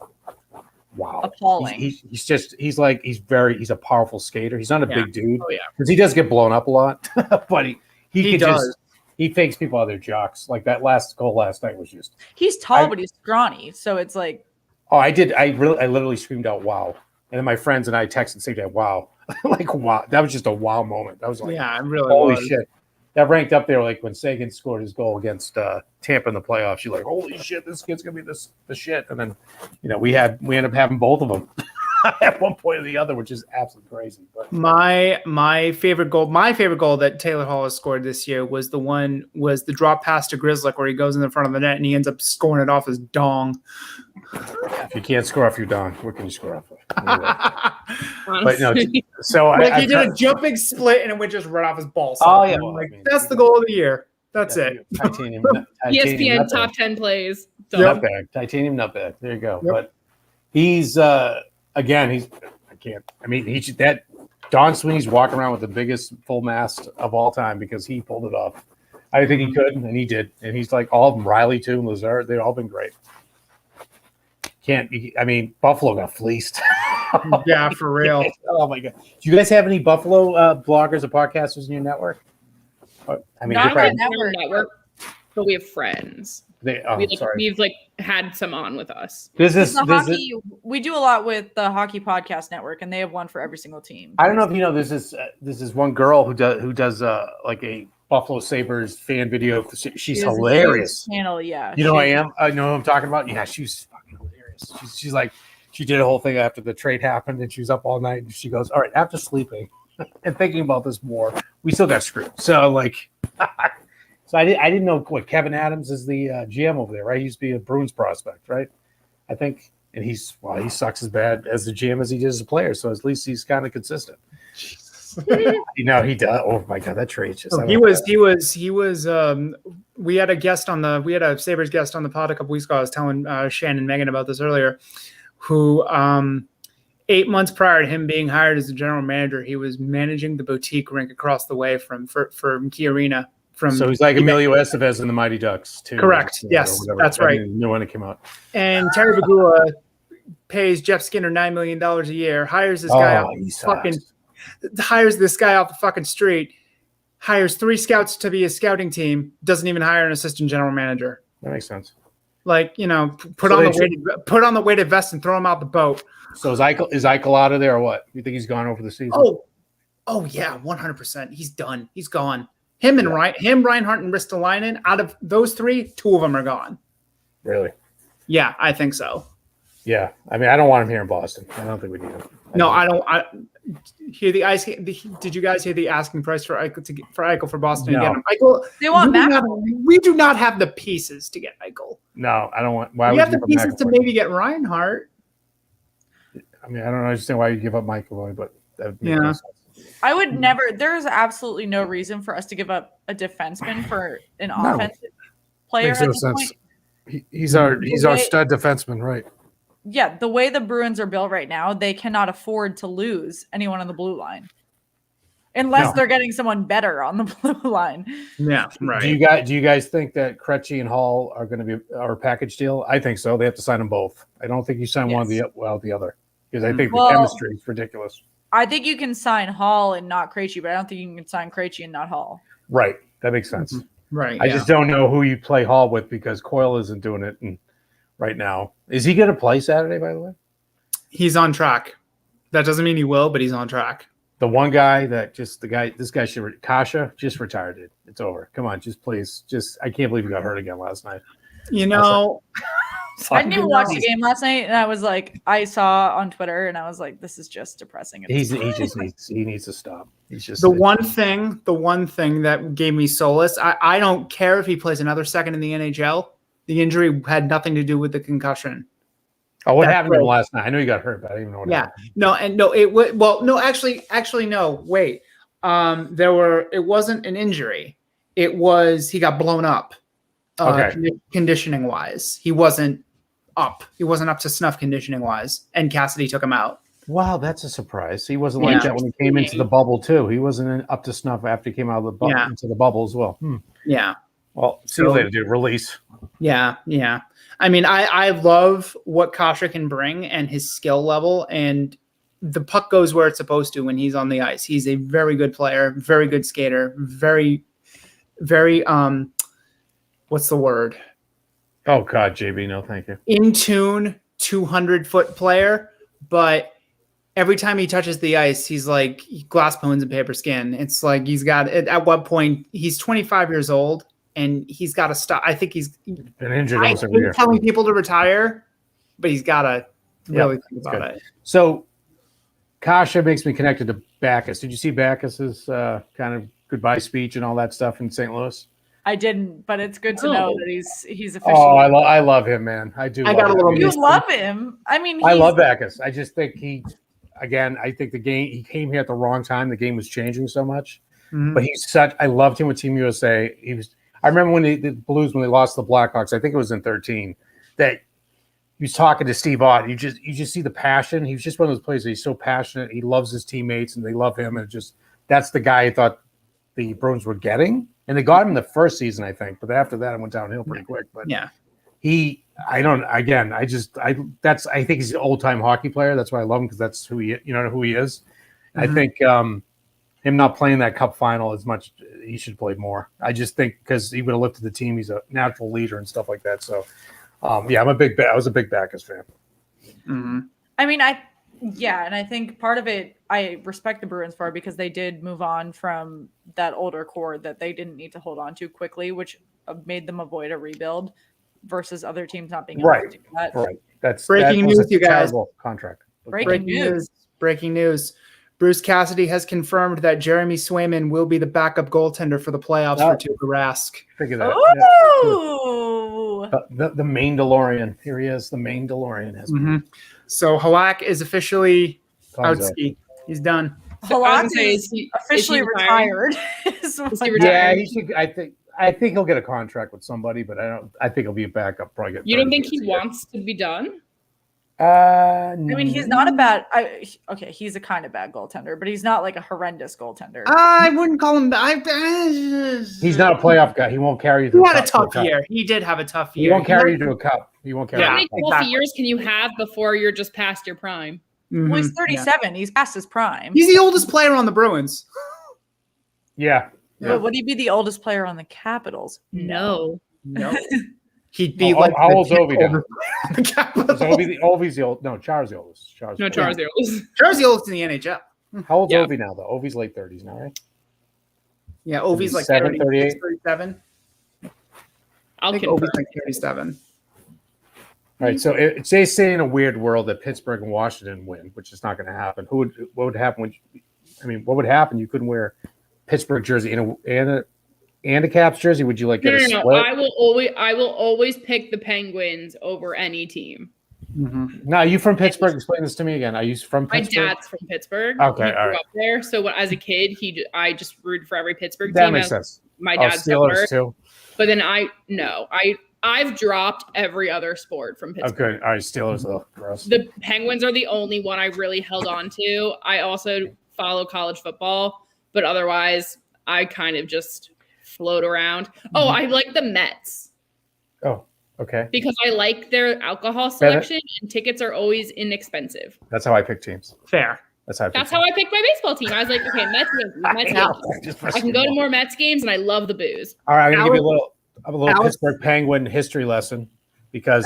wow, Appalling. He's a powerful skater. He's not a big dude. Oh, yeah. Because he does get blown up a lot, but he does. He fakes people out of their jocks. Like that last goal last night was just. He's tall, but he's scrawny. So it's like. Oh, I did. I literally screamed out "wow," and then my friends and I texted and said, "Wow!" Like wow, that was just a wow moment. That was like, Yeah, it really holy was. shit. That ranked up there. Like when Sagan scored his goal against Tampa in the playoffs, you're like, holy shit, this kid's gonna be the shit. And then, we ended up having both of them at one point or the other, which is absolutely crazy. But My favorite goal that Taylor Hall has scored this year was the drop pass to Grizzlick where he goes in the front of the net and he ends up scoring it off his dong. if you can't score off your dong, what can you score off of? But no, Honestly. so Like I he did a jumping split and it went just right off his ball. Oh, yeah. I'm like, I mean, that's the goal of the year. That's it. Titanium ESPN nutbag. top 10 plays. So Nutbag, titanium nutbag. There you go. Yep. But he's that Don Sweeney's walking around with the biggest full mast of all time because he pulled it off. I think he could, and he did. And he's like all of them, Riley too, and Lazard. They've all been great. can't. I mean, Buffalo got fleeced. Yeah, for real. Oh my god! Do you guys have any Buffalo bloggers or podcasters in your network? I mean, Not they're in probably- our network. But we have friends. sorry. We've like had some on with us. We do a lot with the Hockey Podcast Network, and they have one for every single team. I don't know if you know this is one girl who does like a Buffalo Sabres fan video. She's hilarious. Channel, yeah. You know who I am? I know who I'm talking about. Yeah, she's fucking hilarious. She's like, she did a whole thing after the trade happened, and she was up all night. And she goes, "All right, after sleeping and thinking about this more, we still got screwed." So like, so I didn't know what Kevin Adams is the GM over there, right? He used to be a Bruins prospect, right? I think, and he sucks as bad as the GM as he did as a player. So at least he's kind of consistent. He does. Oh my god, that trade just. He was. We had a Sabres guest on the pod a couple weeks ago. I was telling Shannon and Megan about this earlier. Who 8 months prior to him being hired as the general manager, he was managing the boutique rink across the way from Key Arena. So he's like Emilio Estevez in the Mighty Ducks too. Correct. Yes, that's right. New one that came out. And Terry Bagula pays Jeff Skinner $9 million a year. Hires this guy off the fucking street. Hires 3 scouts to be a scouting team. Doesn't even hire an assistant general manager. That makes sense. Like, put on the weighted vest and throw him out the boat. So is Eichel out of there or what? You think he's gone over the season? Oh yeah, 100%. He's done. He's gone. Reinhart, and Ristolainen. Out of those 3, 2 of them are gone. Really? Yeah, I think so. Yeah, I mean, I don't want him here in Boston. I don't think we need him. I don't hear the ice. Did you guys hear the asking price for Eichel for Boston? No. To get him? Eichel. They want we do not have the pieces to get Eichel. No, I don't want. Why we would have the pieces to maybe get Reinhart. I mean, I don't understand why you give up Michael, but that makes no sense. I would never. There's absolutely no reason for us to give up a defenseman for an offensive player. Makes no sense. He's our stud defenseman, right? Yeah, the way the Bruins are built right now, they cannot afford to lose anyone on the blue line, unless they're getting someone better on the blue line. Yeah, right. Do you guys think that Krejci and Hall are going to be our package deal? I think so. They have to sign them both. I don't think you sign one the other because I think the chemistry is ridiculous. I think you can sign Hall and not Krejci, but I don't think you can sign Krejci and not Hall. Right. That makes sense. Mm-hmm. Right. I just don't know who you play Hall with because Coyle isn't doing it right now. Is he going to play Saturday, by the way? He's on track. That doesn't mean he will, but he's on track. The one guy this guy should Kasha just retired it. It's over. Come on, just please. I can't believe he got hurt again last night. I didn't even watch the game last night, and I was like, I saw on Twitter, and I was like, this is just depressing. He needs to stop. He's just the one thing that gave me solace. I don't care if he plays another second in the NHL. The injury had nothing to do with the concussion. Oh, what happened to him last night? I know he got hurt, but I didn't even know what happened. Actually, no. Wait. It wasn't an injury. It was he got blown up. Conditioning wise, he wasn't up. He wasn't up to snuff conditioning wise, and Cassidy took him out. Wow, that's a surprise. He wasn't like that when he came into the bubble too. He wasn't up to snuff after he came out of the bubble into the bubble as well. Yeah. Well, see you later, dude. Release. Yeah. I mean, I love what Kasha can bring and his skill level, and the puck goes where it's supposed to when he's on the ice. He's a very good player, very good skater, very, very what's the word? Oh God, JB, no, thank you. In tune, 200-foot player, but every time he touches the ice, he's like glass bones and paper skin. It's like he's got at what point he's 25 years old. And he's got to stop. I think he's been injured almost every year. Telling people to retire, but he's got to really think about it. So, Kasha makes me connected to Backus. Did you see Backus's kind of goodbye speech and all that stuff in St. Louis? I didn't, but it's good to know that he's officially. Oh, I love him, man. I do. You love him. I mean, I love Backus. I just think I think the game. He came here at the wrong time. The game was changing so much, but I loved him with Team USA. I remember when the Blues, when they lost to the Blackhawks, I think it was in 2013, that he was talking to Steve Ott. You just see the passion. He was just one of those players that he's so passionate. He loves his teammates, and they love him. And that's the guy I thought the Bruins were getting. And they got him in the first season, I think. But after that, it went downhill pretty quick. But I think he's an old time hockey player. That's why I love him, because that's who he is. Mm-hmm. I think him not playing that cup final as much, he should play more. I just think because he would have lifted the team. He's a natural leader and stuff like that. So, I was a big Backes fan. Mm-hmm. I mean, and I think part of it, I respect the Bruins for, because they did move on from that older core that they didn't need to hold on to quickly, which made them avoid a rebuild versus other teams not being able to do that. Right. That's breaking news, you guys. Contract. Breaking news. Breaking news. Bruce Cassidy has confirmed that Jeremy Swayman will be the backup goaltender for the playoffs for Tuukka Rask. Figure that. Ooh! The main DeLorean. Here he is. The main DeLorean has been. So Halak is officially out ski. He's done. Halak is officially retired. He should. I think he'll get a contract with somebody, but I think he'll be a backup. Probably. You don't think he wants to be done? I mean, he's not a bad. He's a kind of bad goaltender, but he's not like a horrendous goaltender. I wouldn't call him. He's not a playoff guy. He won't carry you to He had a tough year. He did have a tough year. He won't carry you to a cup. He won't carry. How many tough years can you have before you're just past your prime? Mm-hmm. Well, he's 37. Yeah. He's past his prime. He's the oldest player on the Bruins. Yeah. But would he be the oldest player on the Capitals? No. He'd be how old's Ovi now? Ovi's the old. No, Char's the oldest. Char's the oldest. Char's the oldest in the NHL. How old's Ovi now, though? Ovi's late 30s now, right? Yeah, Ovi's like 37. I'll think Ovi's like 37. All right, so it's say in a weird world that Pittsburgh and Washington win, which is not going to happen. What would happen? What would happen? You couldn't wear Pittsburgh jersey and a Caps jersey. Would you get a split? No. I will always pick the Penguins over any team. Mm-hmm. Now, are you from Pittsburgh? Explain this to me again. Are you from Pittsburgh? My dad's from Pittsburgh. Okay, he grew up there. So as a kid, I just rooted for every Pittsburgh team. That makes sense. My dad's Steelers too. But then I've dropped every other sport from Pittsburgh. Okay, all right, Steelers though. Gross. The Penguins are the only one I really held on to. I also follow college football, but otherwise I kind of just float around. Oh, I like the Mets. Oh, okay. Because I like their alcohol selection and tickets are always inexpensive. That's how I pick teams. Fair. That's how I picked my baseball team. I was like, okay, Mets games. I can go to more Mets games and I love the booze. All right, I'm gonna give you a little Pittsburgh Penguin history lesson because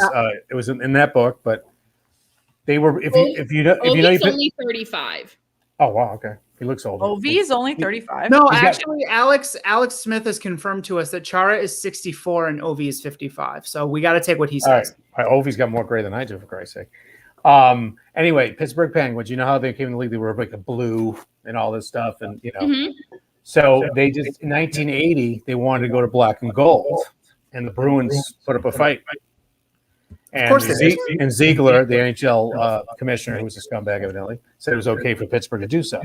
it was in that book, but they were if you know he's only 35. Oh wow, okay. He looks old. Ovi is only 35. No, actually, Alex Smith has confirmed to us that Chara is 64 and Ovi is 55. So we got to take what he says. All right. Ovi's got more gray than I do, for Christ's sake. Anyway, Pittsburgh Penguins. You know how they came in the league? They were like a blue and all this stuff, and So they just in 1980 they wanted to go to black and gold, and the Bruins put up a fight. And Ziegler, the NHL commissioner, who was a scumbag evidently, said it was okay for Pittsburgh to do so.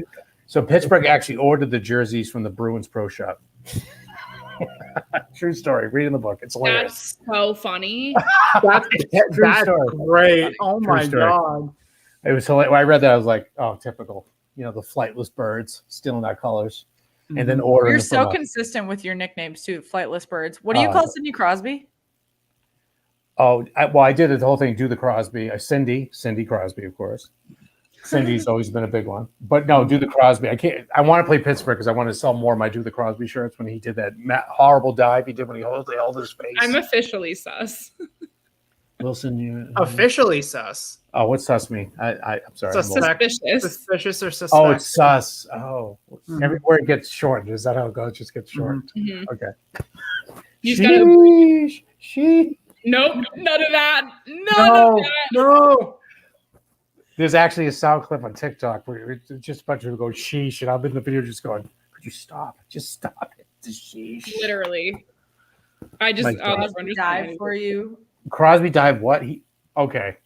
So Pittsburgh actually ordered the jerseys from the Bruins pro shop. True story. Read in the book. It's hilarious. That's so funny. That's great. Oh my God. It was hilarious. When I read that, I was like, oh, typical. The flightless birds stealing our colors. And then ordering. You're so consistent with your nicknames too, flightless birds. What do you call Sidney Crosby? Oh, I did the whole thing. Do the Crosby. Cindy Crosby, of course. Cindy's always been a big one, but no, do the Crosby. I can't. I want to play Pittsburgh because I want to sell more of my do the Crosby shirts. When he did that horrible dive he did when he held his face. I'm officially sus. Wilson, you officially sus. Oh, what's sus mean? I'm sorry. Suspicious or suspect. Oh, it's sus. Oh, every word gets shortened. Is that how it goes? It just gets shortened. Mm-hmm. Okay. You just gotta. She. Nope, none of that. No. There's actually a sound clip on TikTok where it's just a bunch of people go sheesh, and I'm in the video just going, "Could you stop? Just stop it, sheesh." Literally, I'll never dive for you. Crosby dive. What okay?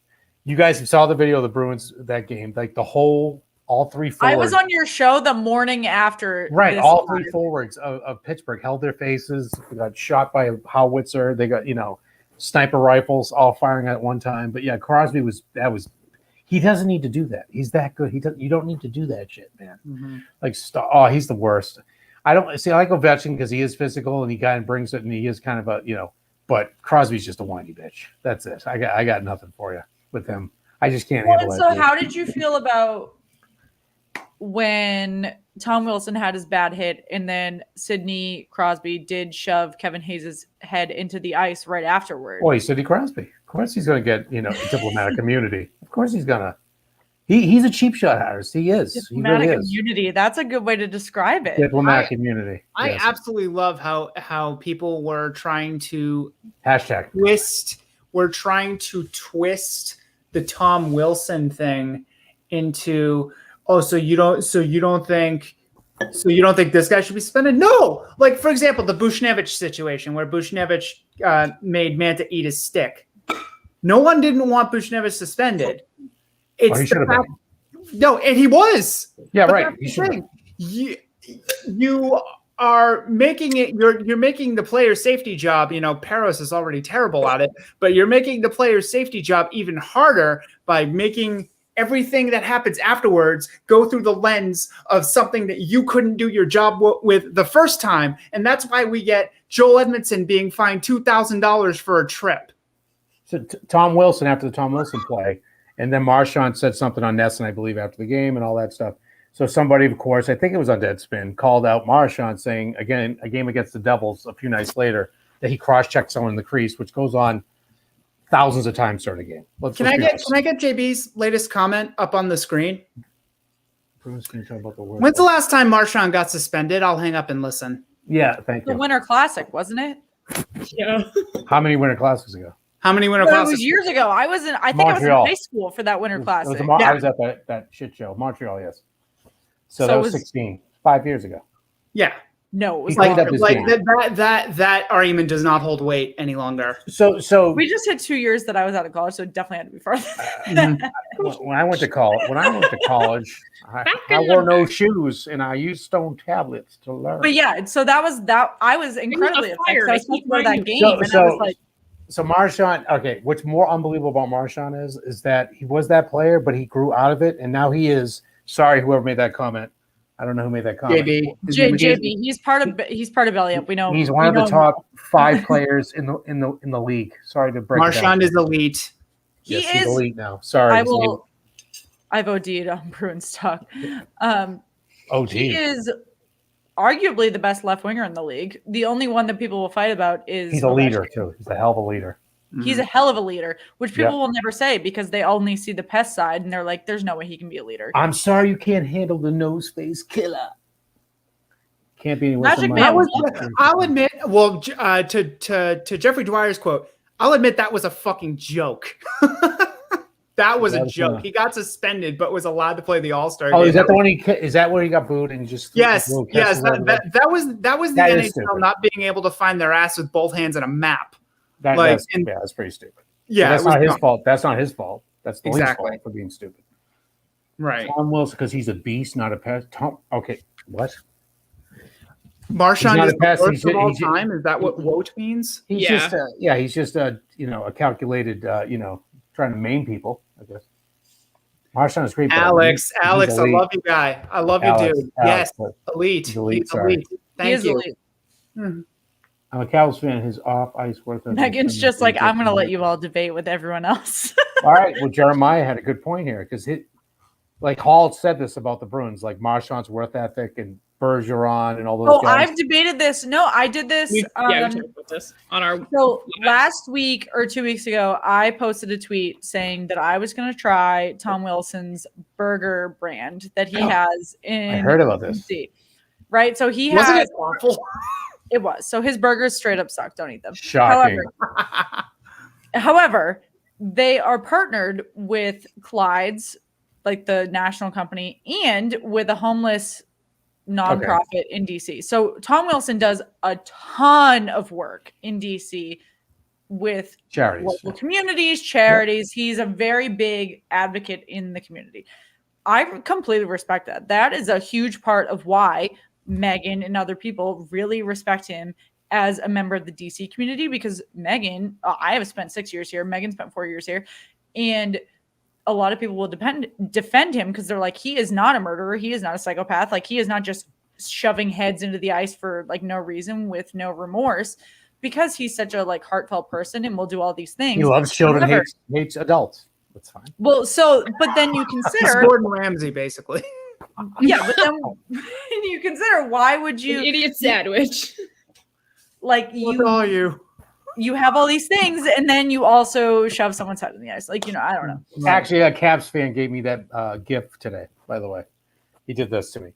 You guys saw the video of the Bruins that game, like all three forwards. I was on your show the morning after. Right, all three forwards of Pittsburgh held their faces. They got shot by a howitzer. They got sniper rifles all firing at one time. But yeah, Crosby was. He doesn't need to do that. He's that good. You don't need to do that shit, man. Mm-hmm. He's the worst. I like Ovechkin because he is physical and he kind of brings it, and he is kind of a but Crosby's just a whiny bitch. That's it. I got nothing for you with him. I just can't Well, handle and it. so how did you feel about when Tom Wilson had his bad hit and then Sidney Crosby did shove Kevin Hayes' head into the ice right afterward? Boy, Sidney Crosby. Of course he's going to get, diplomatic immunity. Of course he's going to. He's a cheap shot, Harris. He is. Diplomatic he really immunity. That's a good way to describe it. Diplomatic immunity. I Yes. absolutely love how people were trying to Hashtag. twist the Tom Wilson thing into, so you don't think this guy should be suspended? No, like for example, the Bushnevich situation where Bushnevich made Manta eat his stick. No one didn't want Bushnevich suspended. It's he should have been. No, and he was. Yeah, But right. that's He the should thing. You are making it. You're making the player's safety job. Peros is already terrible at it, but you're making the player's safety job even harder by making everything that happens afterwards go through the lens of something that you couldn't do your job with the first time, and that's why we get Joel Edmondson being fined $2,000 for a trip. So Tom Wilson after the Tom Wilson play, and then Marchand said something on Nesson, I believe, after the game and all that stuff. So somebody, of course, I think it was on Deadspin, called out Marchand saying, again, a game against the Devils a few nights later, that he cross-checked someone in the crease, which goes on thousands of times during the game. Can I get JB's latest comment up on the screen? When's the last time Marchand got suspended? I'll hang up and listen. Yeah, thank you. The Winter Classic, wasn't it? Yeah. How many Winter Classics ago? How many Winter It Classics? was years ago. I think I was in Montreal. high school for that Winter Classic. I was at that shit show. Montreal, yes. So that was 16, 5 years ago. Yeah. No, it was He cleaned like up his Like game. that argument does not hold weight any longer. So we just had 2 years that I was out of college, so it definitely had to be farther. when I went to college, I wore no shoes and I used stone tablets to learn. But yeah, so that was that. I was incredibly upset. fire. 'Cause I was supposed to go to that game, and I So- was like, So Marchand, okay, what's more unbelievable about Marchand is that he was that player, but he grew out of it, and now he is. Sorry, whoever made that comment. I don't know who made that comment. JB. JB, he's part of Belly Up. We know He's one of the top 5 players in the league. Sorry to break it down. Marchand is elite. He Yes, he's is. elite now. Sorry. I've OD'd on Bruins talk. OD. He is arguably the best left winger in the league. The only one that people will fight about is He's a leader too. He's a hell of a leader. He's a hell of a leader, which people Yeah. will never say because they only see the pest side and they're like, "There's no way he can be a leader." I'm sorry you can't handle the nose face killer. Can't be any worse Magic than Man mine. was- I'll admit. Well, to Jeffrey Dwyer's quote, I'll admit that was a fucking joke. That was a joke. He got suspended, but was allowed to play the All-Star game. Oh, is that the one is that where he got booed and just Yes. That was the That is NHL stupid. not being able to find their ass with both hands on a map. that's pretty stupid. Yeah, that's it was not his dumb. fault. That's not his fault. That's the league's Exactly. fault for being stupid. Right. Tom Wilson, because he's a beast, not a pest. Okay, what? Marchand not is a the pest, worst of all he's- time. Is that what wote means? He's Yeah. just a calculated trying to maim people, I guess. Marchand is great. but Alex, he's I elite. love you, guy. I love you, Alex, dude. Alex, Yes, but elite. he's elite, He's sorry. elite. He Thank is you. elite. I'm a Cavs fan. His off ice worth. Megan's just like, I'm going to let you all debate with everyone else. All right. Well, Jeremiah had a good point here because like Hall said this about the Bruins, like Marchand's worth ethic and Bergeron and all those guys. I've debated this. No, I did this. We talked about this on our. So last week or 2 weeks ago, I posted a tweet saying that I was going to try Tom Wilson's burger brand that he has in. I heard about this. DC, right? So he Wasn't has. it awful? It was. So his burgers straight up suck. Don't eat them. Shocking. However, they are partnered with Clyde's, like the national company, and with a homeless nonprofit in DC. So Tom Wilson does a ton of work in DC with Charities. local communities, charities. He's a very big advocate in the community. I completely respect that. That is a huge part of why Megan and other people really respect him as a member of the DC community, because Megan, I have spent 6 years here. Megan spent 4 years here. And a lot of people will defend him because they're like, he is not a murderer. He is not a psychopath. Like, he is not just shoving heads into the ice for like no reason with no remorse. because he's such a like heartfelt person and will do all these things. He loves children, However- hates adults. That's fine. Well, so but then you He's consider, Gordon Ramsay, basically. yeah, but then you consider why would An you idiot sandwich. like Look at all you have all these things and then you also shove someone's head in the ice. Like, you know, I don't know. Actually, a Cavs fan gave me that gift today, by the way. He did this to me.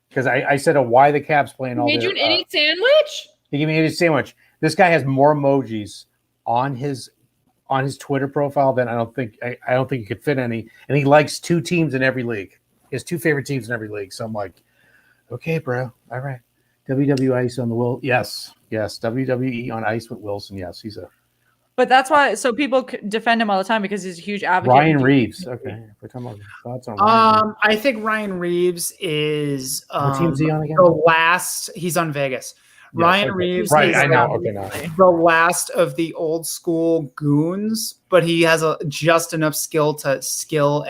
Because I said, why the Cavs playing all Made their, you an idiot sandwich? He gave me an idiot sandwich. This guy has more emojis on his Twitter profile than I don't think he could fit any. And he likes 2 teams in every league. He has 2 favorite teams in every league. So I'm like, okay, bro. All right. WWE Ice on the Will. Yes. WWE on Ice with Wilson. Yes. He's a But that's why so people defend him all the time because he's a huge advocate. Ryan Reeves. Okay. We're talking about thoughts on Ryan Reeves. I think Ryan Reeves is What team's he on again? the last. He's on Vegas. Yes, Ryan okay. Reeves Right, is I know. Okay, now. the last of the old school goons, but he has just enough skill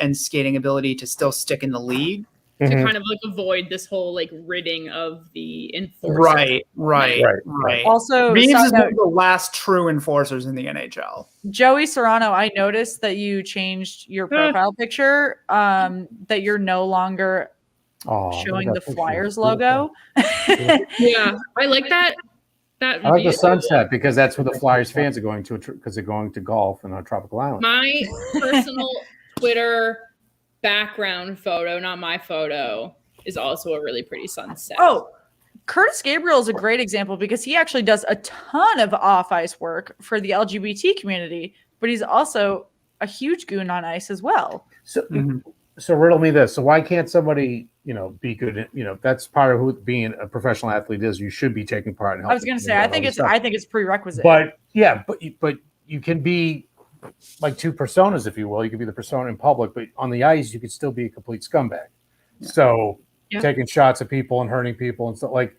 and skating ability to still stick in the league. To Mhm. kind of like avoid this whole like ridding of the enforcer. Right. Also, Reeves side is one note, of the last true enforcers in the NHL. Joey Serrano, I noticed that you changed your profile picture. That you're no longer Oh, showing that the picture is Flyers beautiful. logo. Yeah, I like that. I like the view. sunset because that's where the Flyers fans are going to because they're going to golf on a tropical island. My personal Twitter background photo, not my photo, is also a really pretty sunset. Oh, Curtis Gabriel is a great example because he actually does a ton of off-ice work for the LGBT community, but he's also a huge goon on ice as well. So, so riddle me this: so why can't somebody, be good? That's part of who being a professional athlete is. You should be taking part in. I was going to say, I think it's prerequisite. But you can be like 2 personas, if you will. You could be the persona in public, but on the ice, you could still be a complete scumbag. Yeah. So taking shots at people and hurting people and stuff like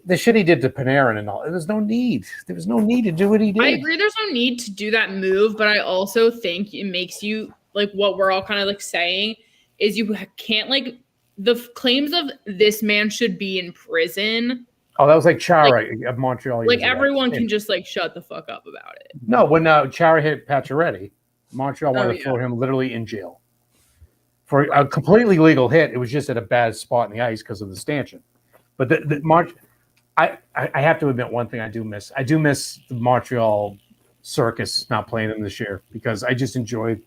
the shit he did to Panarin and all. There was no need. There was no need to do what he did. I agree. There's no need to do that move, but I also think it makes you like what we're all kind of like saying is you can't like the claims of this man should be in prison. Oh, that was like Chara of Montreal. Like everyone can just like shut the fuck up about it. No, when Chara hit Pacioretty, Montreal wanted to throw him literally in jail for a completely legal hit. It was just at a bad spot in the ice because of the stanchion. But I have to admit one thing I do miss. I do miss the Montreal circus not playing them this year because I just enjoyed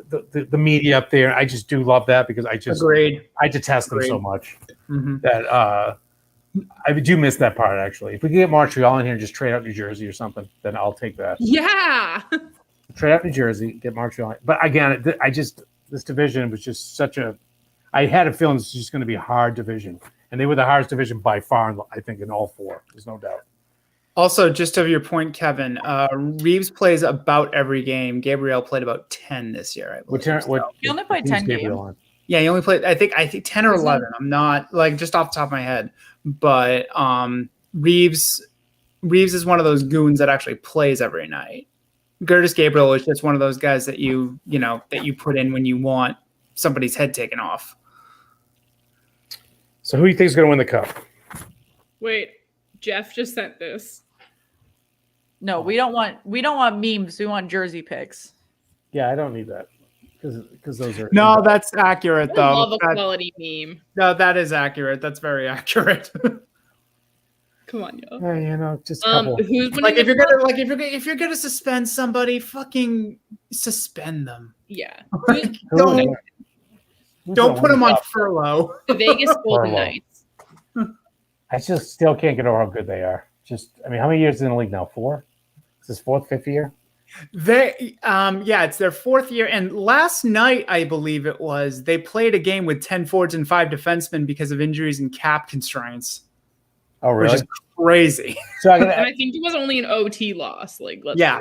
the media up there. I just do love that because I detest them so much that I do miss that part, actually. If we could get Montreal in here and just trade out New Jersey or something, then I'll take that. Yeah. Trade out New Jersey, get Montreal in. But again, this division was just I had a feeling this was just going to be a hard division. And they were the hardest division by far, I think, in all 4. There's no doubt. Also, just to your point, Kevin, Reeves plays about every game. Gabriel played about 10 this year, I believe. He only played 10 games. Yeah, he only played, I think 10 or 11. I'm not, like, just off the top of my head. But Reeves is one of those goons that actually plays every night. Curtis Gabriel is just one of those guys that you put in when you want somebody's head taken off. So who do you think is going to win the cup? Wait, Jeff just sent this. No, we don't want memes. We want jersey pics. Yeah, I don't need that because those are no. That's accurate though. I love a quality meme. No, that is accurate. That's very accurate. Come on, yo. Yeah, just a couple. Who's like if you're gonna suspend somebody, fucking suspend them. Yeah. Don't put them on furlough. The Vegas Golden Knights. I just still can't get over how good they are. How many years in the league now? 4? Is this 4th, 5th year? It's their 4th year. And last night, I believe it was, they played a game with 10 forwards and 5 defensemen because of injuries and cap constraints. Oh, really? Which is crazy. So and I think it was only an OT loss.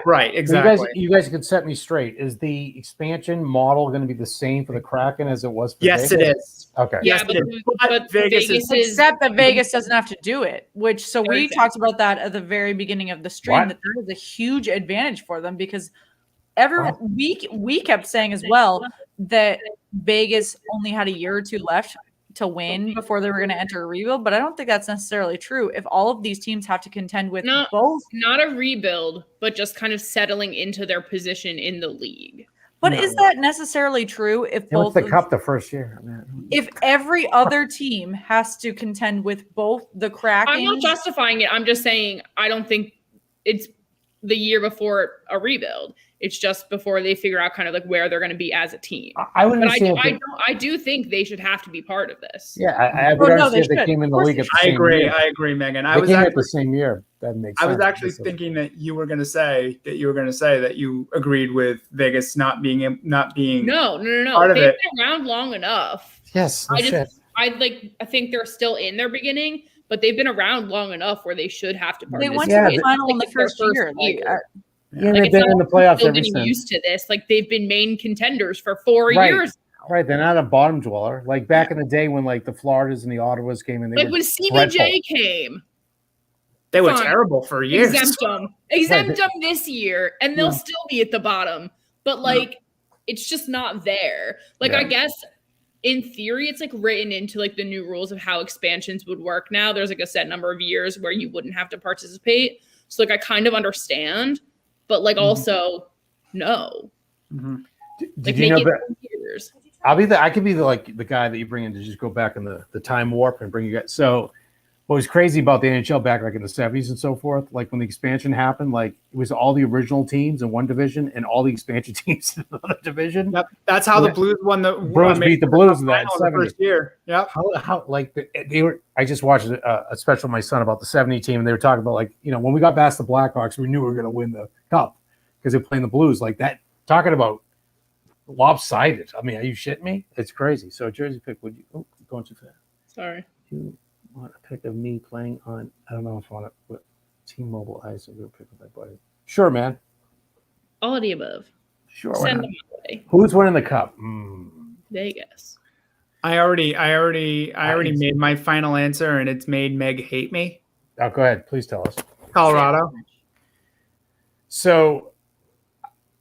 Right, exactly. You guys can set me straight. Is the expansion model going to be the same for the Kraken as it was for Vegas? It is. Okay. Yeah, but Vegas is... Except that Vegas doesn't have to do it, so we talked about that at the very beginning of the stream, that is a huge advantage for them because we kept saying as well that Vegas only had a year or 2 left to win before they were going to enter a rebuild, but I don't think that's necessarily true. If all of these teams have to contend with both, not a rebuild, but just kind of settling into their position in the league. But is that necessarily true if both the cup the first year? If every other team has to contend with both the Kraken? I'm not justifying it. I'm just saying I don't think it's the year before a rebuild. It's just before they figure out kind of like where they're going to be as a team. I would I do think they should have to be part of this. Yeah, I would understand if they came in the league at the same year. I agree, Megan. They came at the same year. That makes sense. I was actually thinking that you were going to say that you agreed with Vegas not being No. part of They've it. been around long enough. Yes. I think they're still in their beginning, but they've been around long enough where they should have to They participate. went to the final in the first year. They've been in the playoffs ever getting since. used to this. Like they've been main contenders for 4 years. Right, they're not a bottom dweller. Like back in the day when like the Floridas and the Ottawas came in, Like when CBJ came, they were terrible for years. Exempt them this year, and they'll still be at the bottom. But like, it's just not there. Like I guess in theory, it's like written into like the new rules of how expansions would work. Now there's like a set number of years where you wouldn't have to participate. So like I kind of understand. But like also, no. Did you know that? I could be the guy that you bring in to just go back in the time warp and bring you guys. So what was crazy about the NHL back like in the 70s and so forth, like when the expansion happened, like it was all the original teams in one division and all the expansion teams in another division. Yep. That's how the Blues won the Bruins beat the Blues in that first year. Yep. How like they were. I just watched a special with my son about the 70 team, and they were talking about like, you know, when we got past the Blackhawks, we knew we were going to win the cup because they're playing the Blues like that. Talking about lopsided. I mean, are you shitting me? It's crazy. So jersey pick, would you? Oh, going too fast. Sorry. You want a pick of me playing on? I don't know if I want to. T-Mobile Ice. I'm going to pick with my buddy. Sure, man. All of the above. Sure. Send them away. Who's winning the cup? Vegas. I already made my final answer, and it's made Meg hate me. Oh, go ahead. Please tell us. Colorado. So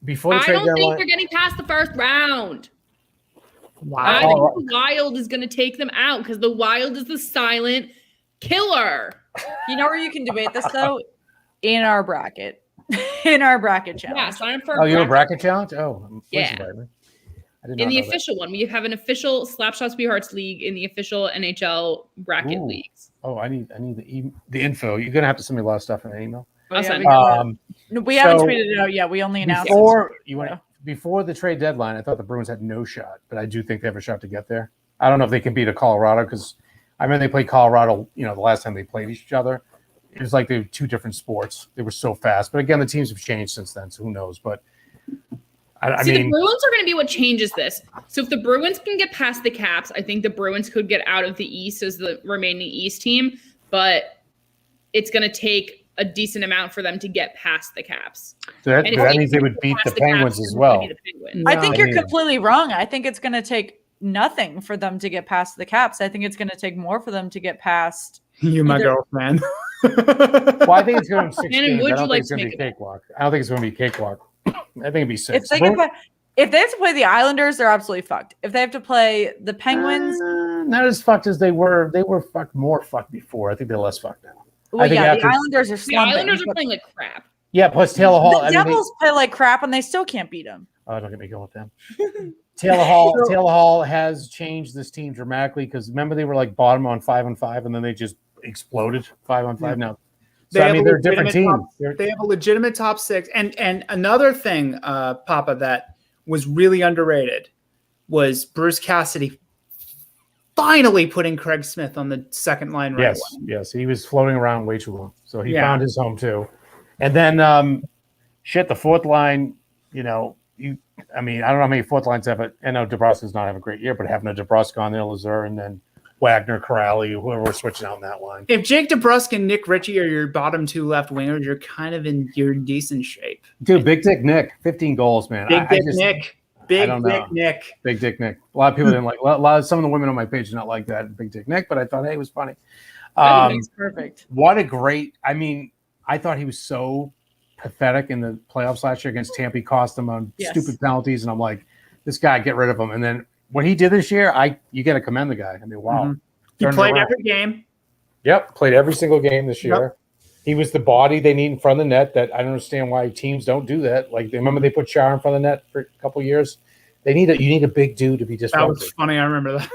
before the trade I don't think deadline, they're getting past the first round. Wow. I think the Wild is going to take them out because the Wild is the silent killer. You know where you can debate this though? In our bracket. In our bracket challenge. Yeah, sign up for you have a bracket challenge? Oh, yeah. In the official one, we have an official Slapshot Sweethearts League in the official NHL bracket leagues. Oh, I need the info. You're gonna have to send me a lot of stuff in an email. I'll send we haven't tweeted it out yet. We only announced before the trade deadline. I thought the Bruins had no shot, but I do think they have a shot to get there. I don't know if they can beat a Colorado because I mean they played Colorado. You know, the last time they played each other, it was like they were two different sports. They were so fast, but again, the teams have changed since then, so who knows? But I mean, the Bruins are going to be what changes this. So if the Bruins can get past the Caps, I think the Bruins could get out of the East as the remaining East team, but it's going to take a decent amount for them to get past the Caps. So that means they would beat the Penguins as well. I think you're completely wrong. I think it's going to take nothing for them to get past the Caps. I think it's going to take more for them to get past. You, my girlfriend. Well, I think it's going to be 6 games. I don't think it's going to be a cakewalk. I don't think it's going to be cakewalk. I think it'd be 6. If they have to play the Islanders, they're absolutely fucked. If they have to play the Penguins, not as fucked as they were. They were more fucked before. I think they're less fucked now. Well, the Islanders are slumping. The Islanders are playing like crap. Yeah, plus Taylor Hall. The Devils play like crap, and they still can't beat them. Oh, don't get me going with them. Taylor Hall has changed this team dramatically because remember they were like bottom on 5-5, and then they just exploded 5-5 now. So they're a different team. They have a legitimate top 6. And another thing, Papa, that was really underrated was Bruce Cassidy finally putting Craig Smith on the second line right away. Yes. He was floating around way too long. So he found his home too. And then the fourth line, you know, I don't know how many fourth lines have it. I know DeBrusque's not having a great year, but having a DeBrusque on there, Lazar, and then Wagner, Corrali, whoever we're switching out in that line. If Jake DeBrusque and Nick Ritchie are your bottom 2 left wingers, you're in decent shape. Dude, Big Dick Nick, 15 goals, man. Big Dick Nick. Big Dick Nick. A lot of people didn't like. Some of the women on my page did not like that Big Dick Nick, but I thought, hey, it was funny. I think it's perfect. What a great! I mean, I thought he was so pathetic in the playoffs last year against Tampa. He cost them on stupid penalties, and I'm like, this guy, get rid of him. And then what he did this year, you got to commend the guy. I mean, wow. Mhm. He Turned it played around. every game. Yep, played every single game this Yep. year. He was the body they need in front of the net. That I don't understand why teams don't do that. Like, remember they put Char in front of the net for a couple of years. You need a big dude to be That disruptive. was funny. I remember that.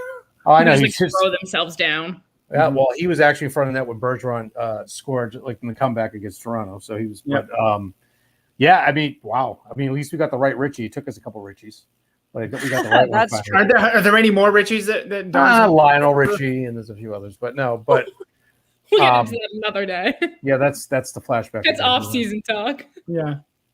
Oh, I know. Just, He's like, just throw themselves down. yeah. Well, he was actually in front of the net when Bergeron scored like in the comeback against Toronto. So he was. Yep. But yeah. I mean, wow. I mean, at least we got the right Richie. It took us a couple Richies, but we got the right one. That's finally. Are there any more Richies that don't? Lionel Richie, and there's a few others, but no. But We'll get into that another day. yeah, that's the flashback. It's off-season talk. Yeah.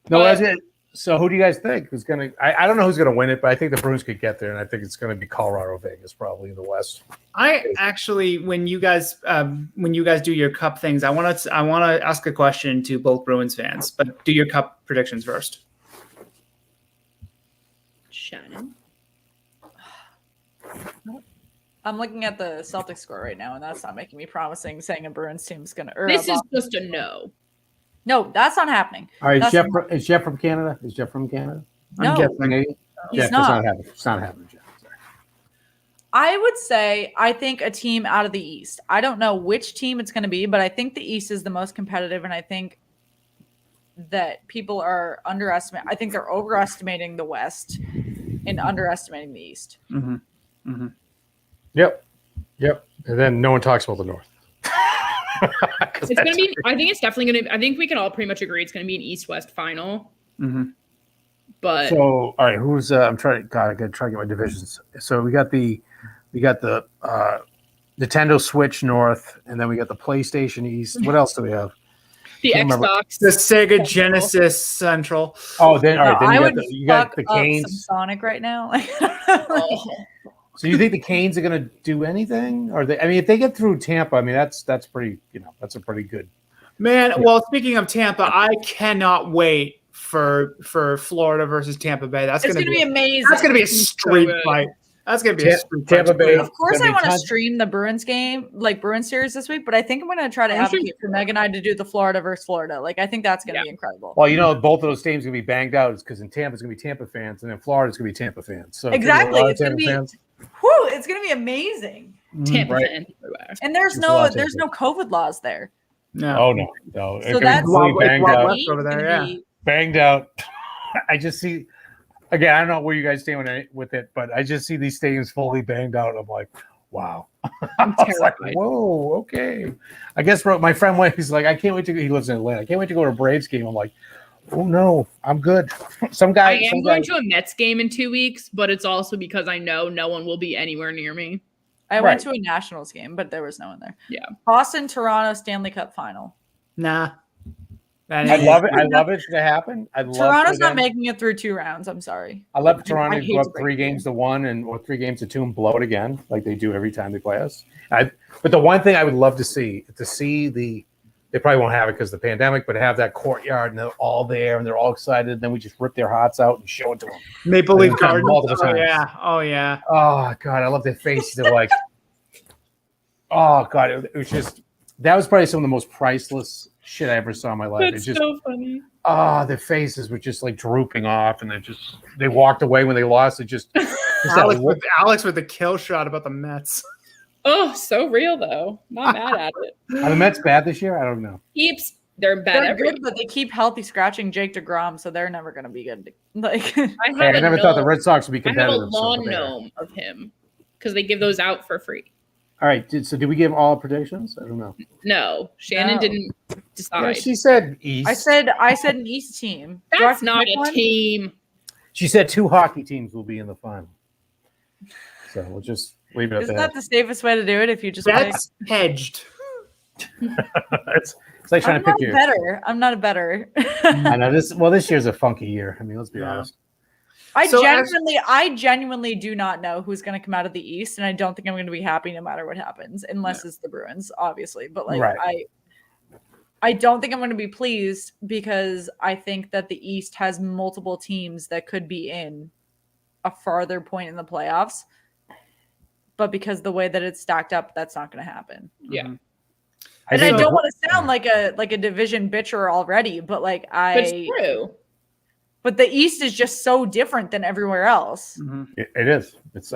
No, But- that's it. So who do you guys think is going to? I don't know who's going to win it, but I think the Bruins could get there, and I think it's going to be Colorado, Vegas, probably in the West. I actually, when you guys do your cup things, I want to ask a question to both Bruins fans, but do your cup predictions first. Shannon. I'm looking at the Celtics score right now, and that's not making me promising saying a Bruins team's going to. This is just a no. No, that's not happening. All right, That's is Jeff from Canada? Is Jeff from Canada? No, I'm guessing. Canadian? he's Jeff, not. It's not happening. It's not happening, Jeff. Sorry. I would say I think a team out of the East. I don't know which team it's going to be, but I think the East is the most competitive, and I think that people are underestimating. I think they're overestimating the West and underestimating the East. Mm-hmm. Mm-hmm. Yep. And then no one talks about the North. It's going to be, I think it's definitely going to, I think we can all pretty much agree it's going to be an East-West final. Mm-hmm. But So, all right, who's I'm trying. God, I got to try to get my divisions. So we got the Nintendo Switch North, and then we got the PlayStation East. What else do we have? the Can't remember. Xbox. The Sega Genesis Central. Oh, then all right, then I you would got you got the fuck up some Canes. Sonic right now. Oh. So you think the Canes are going to do anything? Or they? I mean, if they get through Tampa, I mean, that's pretty. That's a pretty good. Man, well, speaking of Tampa, I cannot wait for Florida versus Tampa Bay. That's It's going to be amazing. That's going to be a street good. fight. That's going to be a street fight. Tampa Bay. Of course, Gonna I be want to tons- stream the Bruins game, like Bruins series this week, but I think I'm going to try to I'm sure- advocate for Meg and I to do the Florida versus Florida. Like, I think that's going to be incredible. Well, both of those teams are going to be banged out because in Tampa it's going to be Tampa fans, and in Florida it's going to be Tampa fans. So Exactly. it's It's going gonna to be- Whew, it's going to be amazing. Tampa right. fan everywhere. And there's There's a lot no of no COVID laws there. No. Oh no. It's So gonna be that's completely banged Wild out. West over there, Gonna yeah. be- Banged out. I just see. Again, I don't know where you guys stand with it, but I just see these stadiums fully banged out. I'm like, wow. I was like, terrified. whoa, okay. I guess my friend went. He's like, I can't wait to. He lives in Atlanta. I can't wait to go to a Braves game. I'm like, oh no, I'm good. Some guy. I am going to a Mets game in 2 weeks, but it's also because I know no one will be anywhere near me. I Right. went to a Nationals game, but there was no one there. Yeah. Boston, Toronto, Stanley Cup final. Nah. I love it. I love it to happen. I love Toronto's for not them. making it through 2 rounds. I'm sorry. I love Toronto I to hate go up to break 3 it games to 1 or 3 games to 2 and blow it again, like they do every time they play us. But the one thing I would love to see they probably won't have it because of the pandemic, but have that courtyard and they're all there and they're all excited. And then we just rip their hearts out and show it to them. Maple Leaf I've done Gardens. multiple Oh times. yeah. Oh yeah. Oh God, I love their faces. They're like, oh God, it was just that was probably some of the most priceless shit I ever saw in my life. That's It's just so funny. their faces were just like drooping off, and they walked away when they lost. It just Alex with the kill shot about the Mets. Oh, so real though. Not mad at it. Are the Mets bad this year? I don't know. Keeps they're bad They're every. good, but they keep healthy scratching Jake DeGrom, so they're never going to be good. Like, Hey, I never thought the Red Sox would be I have a competitive. so lawn they are. gnome of him because they give those out for free. All right. Did we give all predictions? I don't know. No, Shannon No. didn't Yeah, decide. she said East. I said an East team. Do I have That's to not pick a one? team. She said 2 hockey teams will be in the final. So we'll just leave it at Isn't that. that the safest way to do it? If you just pick? That's hedged. it's like trying I'm to pick not your. better. I'm not a better. I know this year's a funky year. I mean, let's be Yeah. honest. I So genuinely do not know who's going to come out of the East, and I don't think I'm going to be happy no matter what happens, unless it's the Bruins, obviously. But like, Right. I don't think I'm going to be pleased because I think that the East has multiple teams that could be in a farther point in the playoffs, but because the way that it's stacked up, that's not going to happen. Yeah. And I think don't the- want to sound like a division bitcher already, but like But it's true. But the East is just so different than everywhere else. It is. It's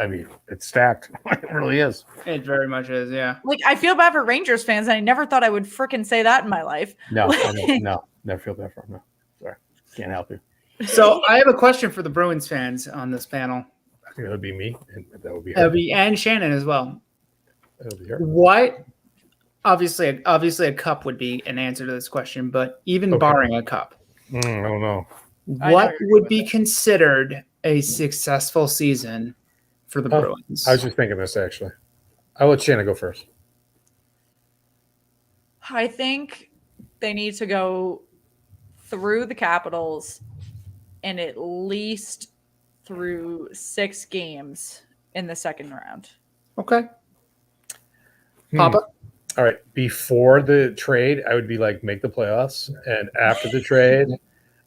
stacked. It really is. It very much is, yeah. Like, I feel bad for Rangers fans, and I never thought I would freaking say that in my life. No, no, never feel bad for him. No, sorry, can't help you. So I have a question for the Bruins fans on this panel. I think that would be me, and that would be her. And Shannon as well. That would be her. What? Obviously, a cup would be an answer to this question, but even barring a cup, I don't know. What would be considered a successful season for the Bruins? I was just thinking this, actually. I'll let Shannon go first. I think they need to go through the Capitals and at least through 6 games in the second round. Okay. Papa? All right. Before the trade, I would be like, make the playoffs. And after the trade,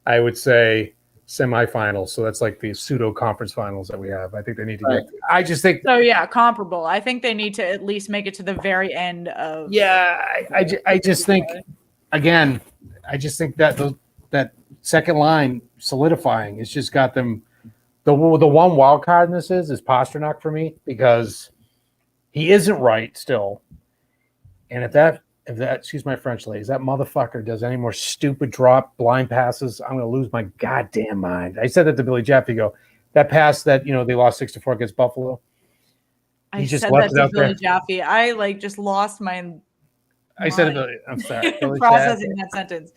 I would say semifinals. So that's like the pseudo conference finals that we have. I think they need to get. I just think. So yeah, comparable. I think they need to at least make it to the very end of. Yeah, I just think. Again, I just think that that second line solidifying. It's just got them. The one wild card in this is Pastrnak for me, because he isn't right still. And if that, excuse my French, ladies, that motherfucker does any more stupid drop blind passes, I'm going to lose my goddamn mind. I said that to Billy Jaffe. Go, that pass that, they lost 6-4 against Buffalo. I just said that to Billy Jaffe. I just lost my. I said it. I'm sorry. Processing that sentence.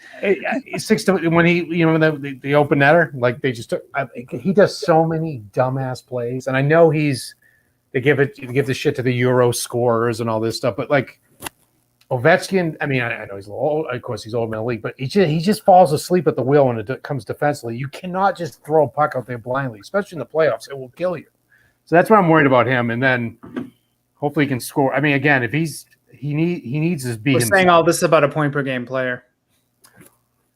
6 when he, when the open netter, like they just took. He does so many dumbass plays, and I know they give the shit to the Euro scorers and all this stuff, but like. Ovechkin, I mean, I know he's a little old. Of course, he's old in the league, but he just falls asleep at the wheel when it comes defensively. You cannot just throw a puck out there blindly, especially in the playoffs. It will kill you. So that's why I'm worried about him. And then hopefully he can score. I mean, again, if he needs his beat. We're saying all this about a point per game player.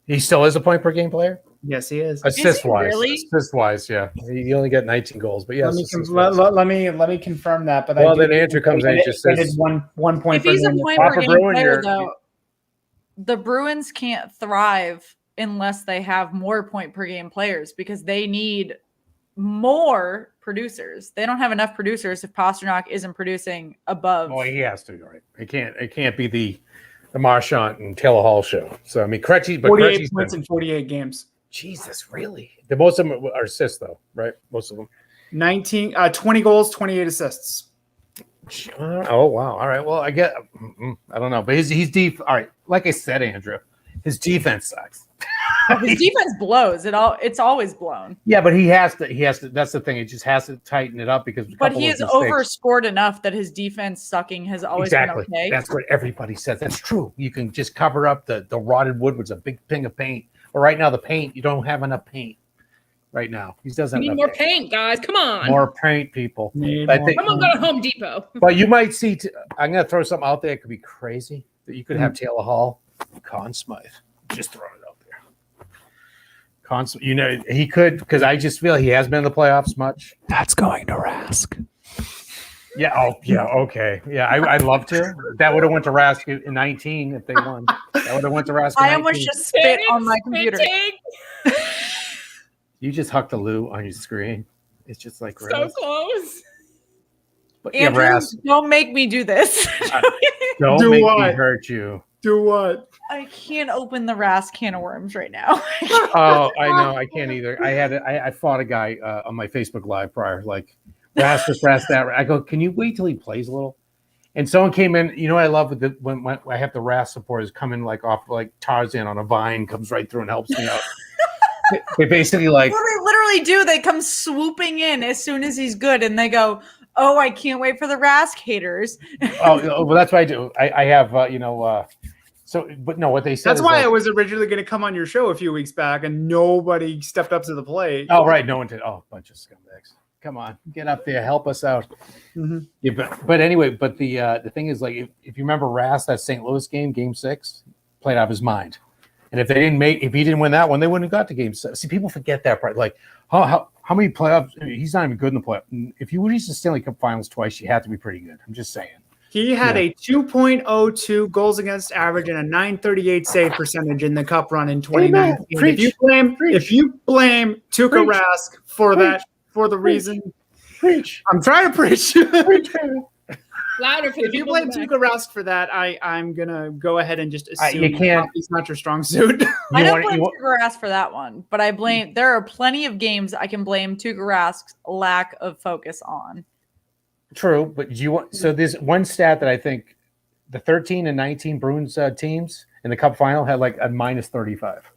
He still is a point per game player? Yes, he is. Assist-wise, yeah. He only got 19 goals, but yes. Let me confirm that. But then Andrew comes in and just says one point. If he's a point per game player, though, the Bruins can't thrive unless they have more point per game players, because they need more producers. They don't have enough producers if Pastrnak isn't producing above. Well, he has to, right? It can't be the Marchand and Taylor Hall show. So I mean, Krejci, but 48 points in 48 games. Jesus, really? The most of them are assists, though, right? Most of them. 20 goals, 28 assists. Oh wow! All right. Well, I don't know, but he's deep. All right. Like I said, Andrew, his defense sucks. His defense blows. It's always blown. Yeah, but he has to. That's the thing. He just has to tighten it up because. But he has overscored enough that his defense sucking has always been okay. That's what everybody says. That's true. You can just cover up the rotted wood with a big thing of paint. But right now, the paint, you don't have enough paint. Right now, he doesn't. We need more paint, guys. Come on. More paint, people. Come on, go to Home Depot. But you might see. I'm going to throw something out there. It could be crazy that you could have Taylor Hall, Conn Smythe. Just throw it out there. Conn, he could, because I just feel he has been in the playoffs much. That's going to Rask. Yeah. Oh, yeah. Okay. Yeah. I'd love to. That would have went to Rask in 19 if they won. That would have went to Rask. I almost just spit on my computer. You just hucked a Lou on your screen. It's just like so close. But Andrew, don't make me do this. Don't make me hurt you. Do what? I can't open the Rask can of worms right now. Oh, I know. I can't either. I fought a guy on my Facebook Live prior, like Rask this, Rask that. I go, can you wait till he plays a little? And someone came in. You know what I love with when I have the Rask supporters come in like off like Tarzan on a vine, comes right through and helps me out. They basically like what they literally do. They come swooping in as soon as he's good, and they go, "Oh, I can't wait for the Rask haters." Oh, well, that's what I do. I have So, but no, what they said. That's why I was originally going to come on your show a few weeks back, and nobody stepped up to the plate. Oh, right, no one did. Oh, bunch of scumbags. Come on, get up there, help us out. Mm-hmm. Yeah, but anyway, but the thing is, like, if you remember Rask, that St. Louis game 6, played out of his mind. And if he didn't win that one, they wouldn't have got to game 6. See, people forget that part. Like, how many playoffs? He's not even good in the playoffs. If you reach the Stanley Cup Finals twice, you have to be pretty good. I'm just saying. He had a 2.02 goals against average and a 938 save percentage in the Cup run in 2019. If you blame Tuukka Rask for that, for the reason, I'm trying to preach. Louder for the If you people blame in the back. Tuukka Rask for that, I'm gonna go ahead and just assume you can't- he's not your strong suit. I don't blame Tuukka Rask for that one, but I blame. There are plenty of games I can blame Tuukka Rask's lack of focus on. True, but do you want so this one stat that I think the 13 and 19 Bruins teams in the Cup final had like a minus 35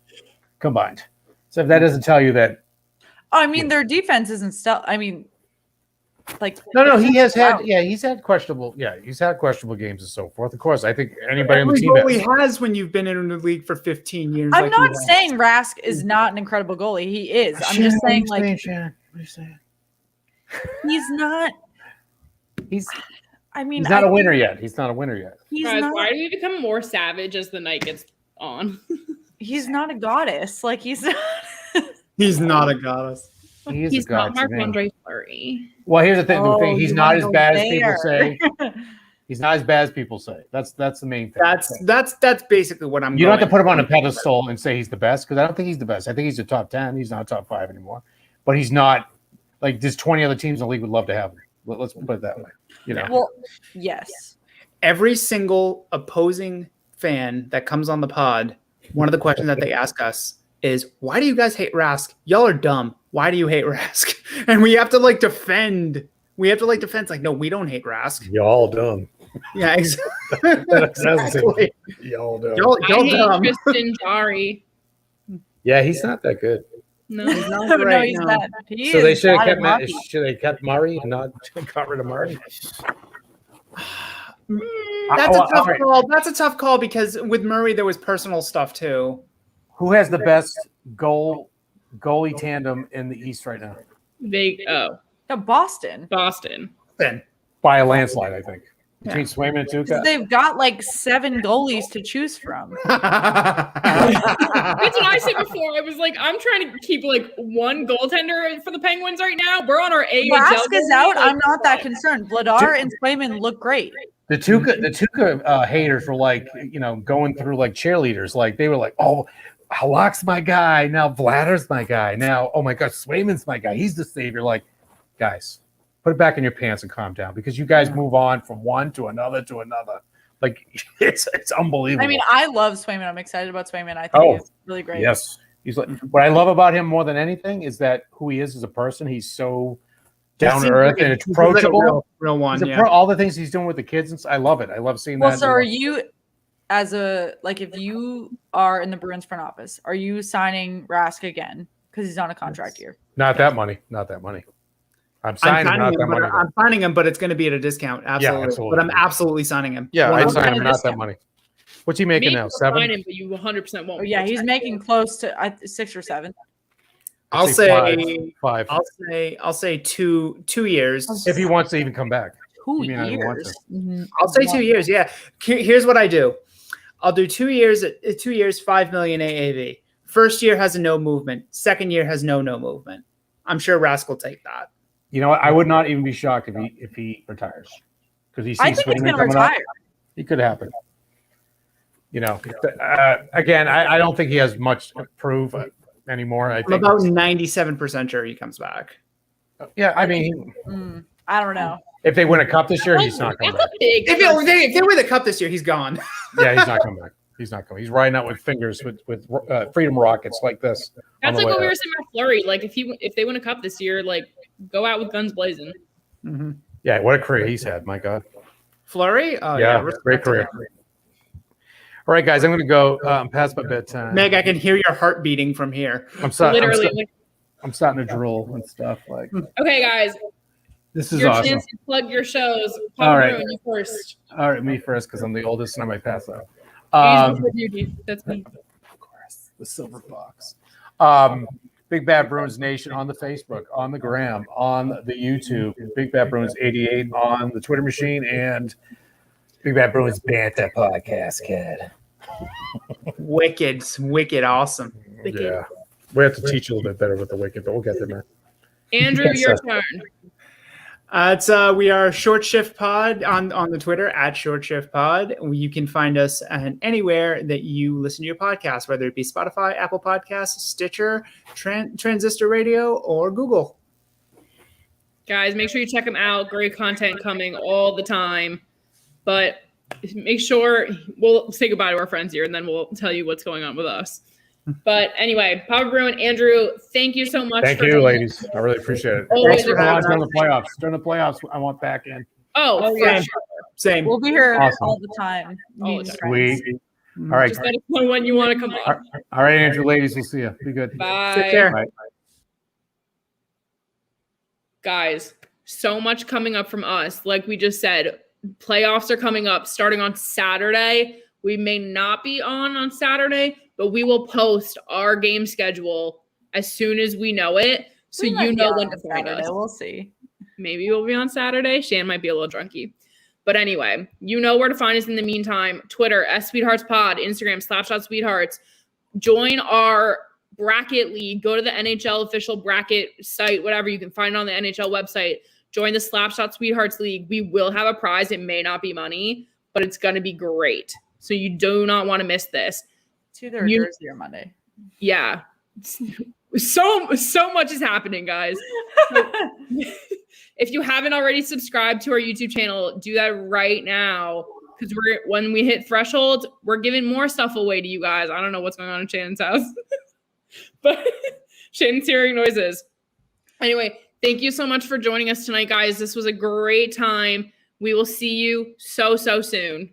combined. So if that doesn't tell you that, I mean, their defense isn't stuff. I mean, like no, he has had he's had questionable games and so forth. Of course, I think anybody on the team Every goalie has when you've been in the league for 15 years. I'm like not he has. saying Rask is not an incredible goalie. He is. I'm just saying, like, what are you saying? he's not. He's I mean, not a winner yet. He's not a winner yet. He's Guys, not. why do we become more savage as the night gets on? He's not a goddess. Like he's. He's not a goddess. He's not Marc-Andre Fleury. Well, here's the thing. He's you not wanna as go bad as there. people say. He's not as bad as people say. That's the main thing. That's basically what I'm. You don't have to put him on a pedestal and say he's the best because I don't think he's the best. I think he's a top 10. He's not a top 5 anymore. But he's not like there's 20 other teams in the league would love to have him. Let's put it that way. You know. Well, yes. Every single opposing fan that comes on the pod, one of the questions that they ask us is, "Why do you guys hate Rask? Y'all are dumb. Why do you hate Rask?" And we have to like defend. It's like, no, we don't hate Rask. Y'all dumb. Yeah, Exactly. Y'all dumb. Y'all I hate dumb. Tristan Jarry. Yeah, he's not that good. No. No, Right, he's no. not. He So they is should bad have at kept hockey. should they kept Murray and not got rid of Murray? That's a tough all right. call. That's a tough call because with Murray there was personal stuff too. Who has the best goalie tandem in the East right now? No, Boston. Boston. Then By a landslide, I think. Between Swayman and Tuukka. They've got like 7 goalies to choose from. That's what I said before. I was like, I'm trying to keep like one goaltender for the Penguins right now. We're on our AHL. Rask is out. goalie. I'm not that concerned. Vladar and Swayman look great. The Tuukka haters were like, going through like cheerleaders. Like they were like, oh, Halak's my guy. Now Vladder's my guy. Now, oh my God, Swayman's my guy. He's the savior. Like, guys, put it back in your pants and calm down because you guys move on from one to another to another. Like it's unbelievable. I mean, I love Swayman. I'm excited about Swayman. I think he's really great. Yes. He's like what I love about him more than anything is that who he is as a person. He's so down to earth and approachable. Like a real one. Yeah. All the things he's doing with the kids, and I love it. I love seeing Well, that. so are you, if you are in the Bruins front office, are you signing Rask again because he's on a contract year? Not that money. I'm signing him, but it's going to be at a discount. Absolutely. Yeah, absolutely. But I'm absolutely signing him. Yeah, I'd sign him. at a Not that discount. money. What's he making now? 7? Sign him, but you 100% won't. Oh, yeah, he's making close to 6 or 7. I'll say 5. I'll say 2 years. If he wants to even come back. 2 You mean I don't want years. to? Mhm. I'll say 2 years. Yeah. Here's what I do. I'll do 2 years. 2 years, $5 million AAV. First year has a no movement. Second year has no movement. I'm sure Rask will take that. You know what? I would not even be shocked if he retires because he sees I think he's Swayman going to coming up. retire. It could happen. Again, I don't think he has much to prove anymore. I I'm think. about 97% sure he comes back. Yeah, I mean, I don't know. if they win a cup this year, he's not coming That's back. a big. If they win the cup this year, he's gone. Yeah, he's not coming back. He's not coming. He's riding out with fingers with Freedom Rockets like this. That's like what we were saying about Fleury. Like if they win a cup this year, like go out with guns blazing. Mm-hmm. Yeah, what a career he's had. My God. Fleury? Oh, Yeah, respect great to career. him. All right, guys, I'm going to go past my bedtime. Meg, I can hear your heart beating from here. I'm starting Literally. to drool and stuff. Like Okay, guys. this is Your awesome. chance to plug your shows. All Papa right. Bruin, you first. All right, me first because I'm the oldest and I might pass out. That's me. Of course, the silver fox. Big Bad Bruins Nation on the Facebook, on the Gram, on the YouTube. Big Bad Bruins 88 on the Twitter machine, and Big Bad Bruins Banter podcast, kid. Wicked awesome. Yeah, we have to teach you a little bit better with the wicked, but we'll get there, man. Andrew, your turn. We are Short Shift Pod on the Twitter at Short Shift Pod. You can find us anywhere that you listen to your podcast, whether it be Spotify, Apple Podcasts, Stitcher, Transistor Radio, or Google. Guys, make sure you check them out. Great content coming all the time. But make sure we'll say goodbye to our friends here, and then we'll tell you what's going on with us. But anyway, Papa Bruin, Andrew, thank you so much. Thank you, ladies. I really appreciate it. Always Thanks for having us during the playoffs. During the playoffs, I want back in. Oh, for same. sure. Same. We'll be here Awesome. all the time. All the meeting time. friends. Sweet. All right. Just let us know when you want to come on. All right, Andrew, ladies, we'll see you. Be good. Bye. Take care. Bye. Guys, so much coming up from us. Like we just said, playoffs are coming up starting on Saturday. We may not be on Saturday, but we will post our game schedule as soon as we know it. So We might you be know on when to find Saturday. us. We'll see. Maybe we'll be on Saturday. Shan might be a little drunky. But anyway, you know where to find us in the meantime. Twitter, @SweetheartsPod, Instagram, /Sweethearts. Join our bracket league. Go to the NHL official bracket site, whatever. You can find it on the NHL website. Join the Slapshot Sweethearts League. We will have a prize. It may not be money, but it's going to be great. So you do not want to miss this. It's either Thursday or Monday. Yeah. So much is happening, guys. If you haven't already subscribed to our YouTube channel, do that right now. Because when we hit threshold, we're giving more stuff away to you guys. I don't know what's going on in Shannon's house. But Shannon's hearing noises. Anyway, thank you so much for joining us tonight, guys. This was a great time. We will see you so soon.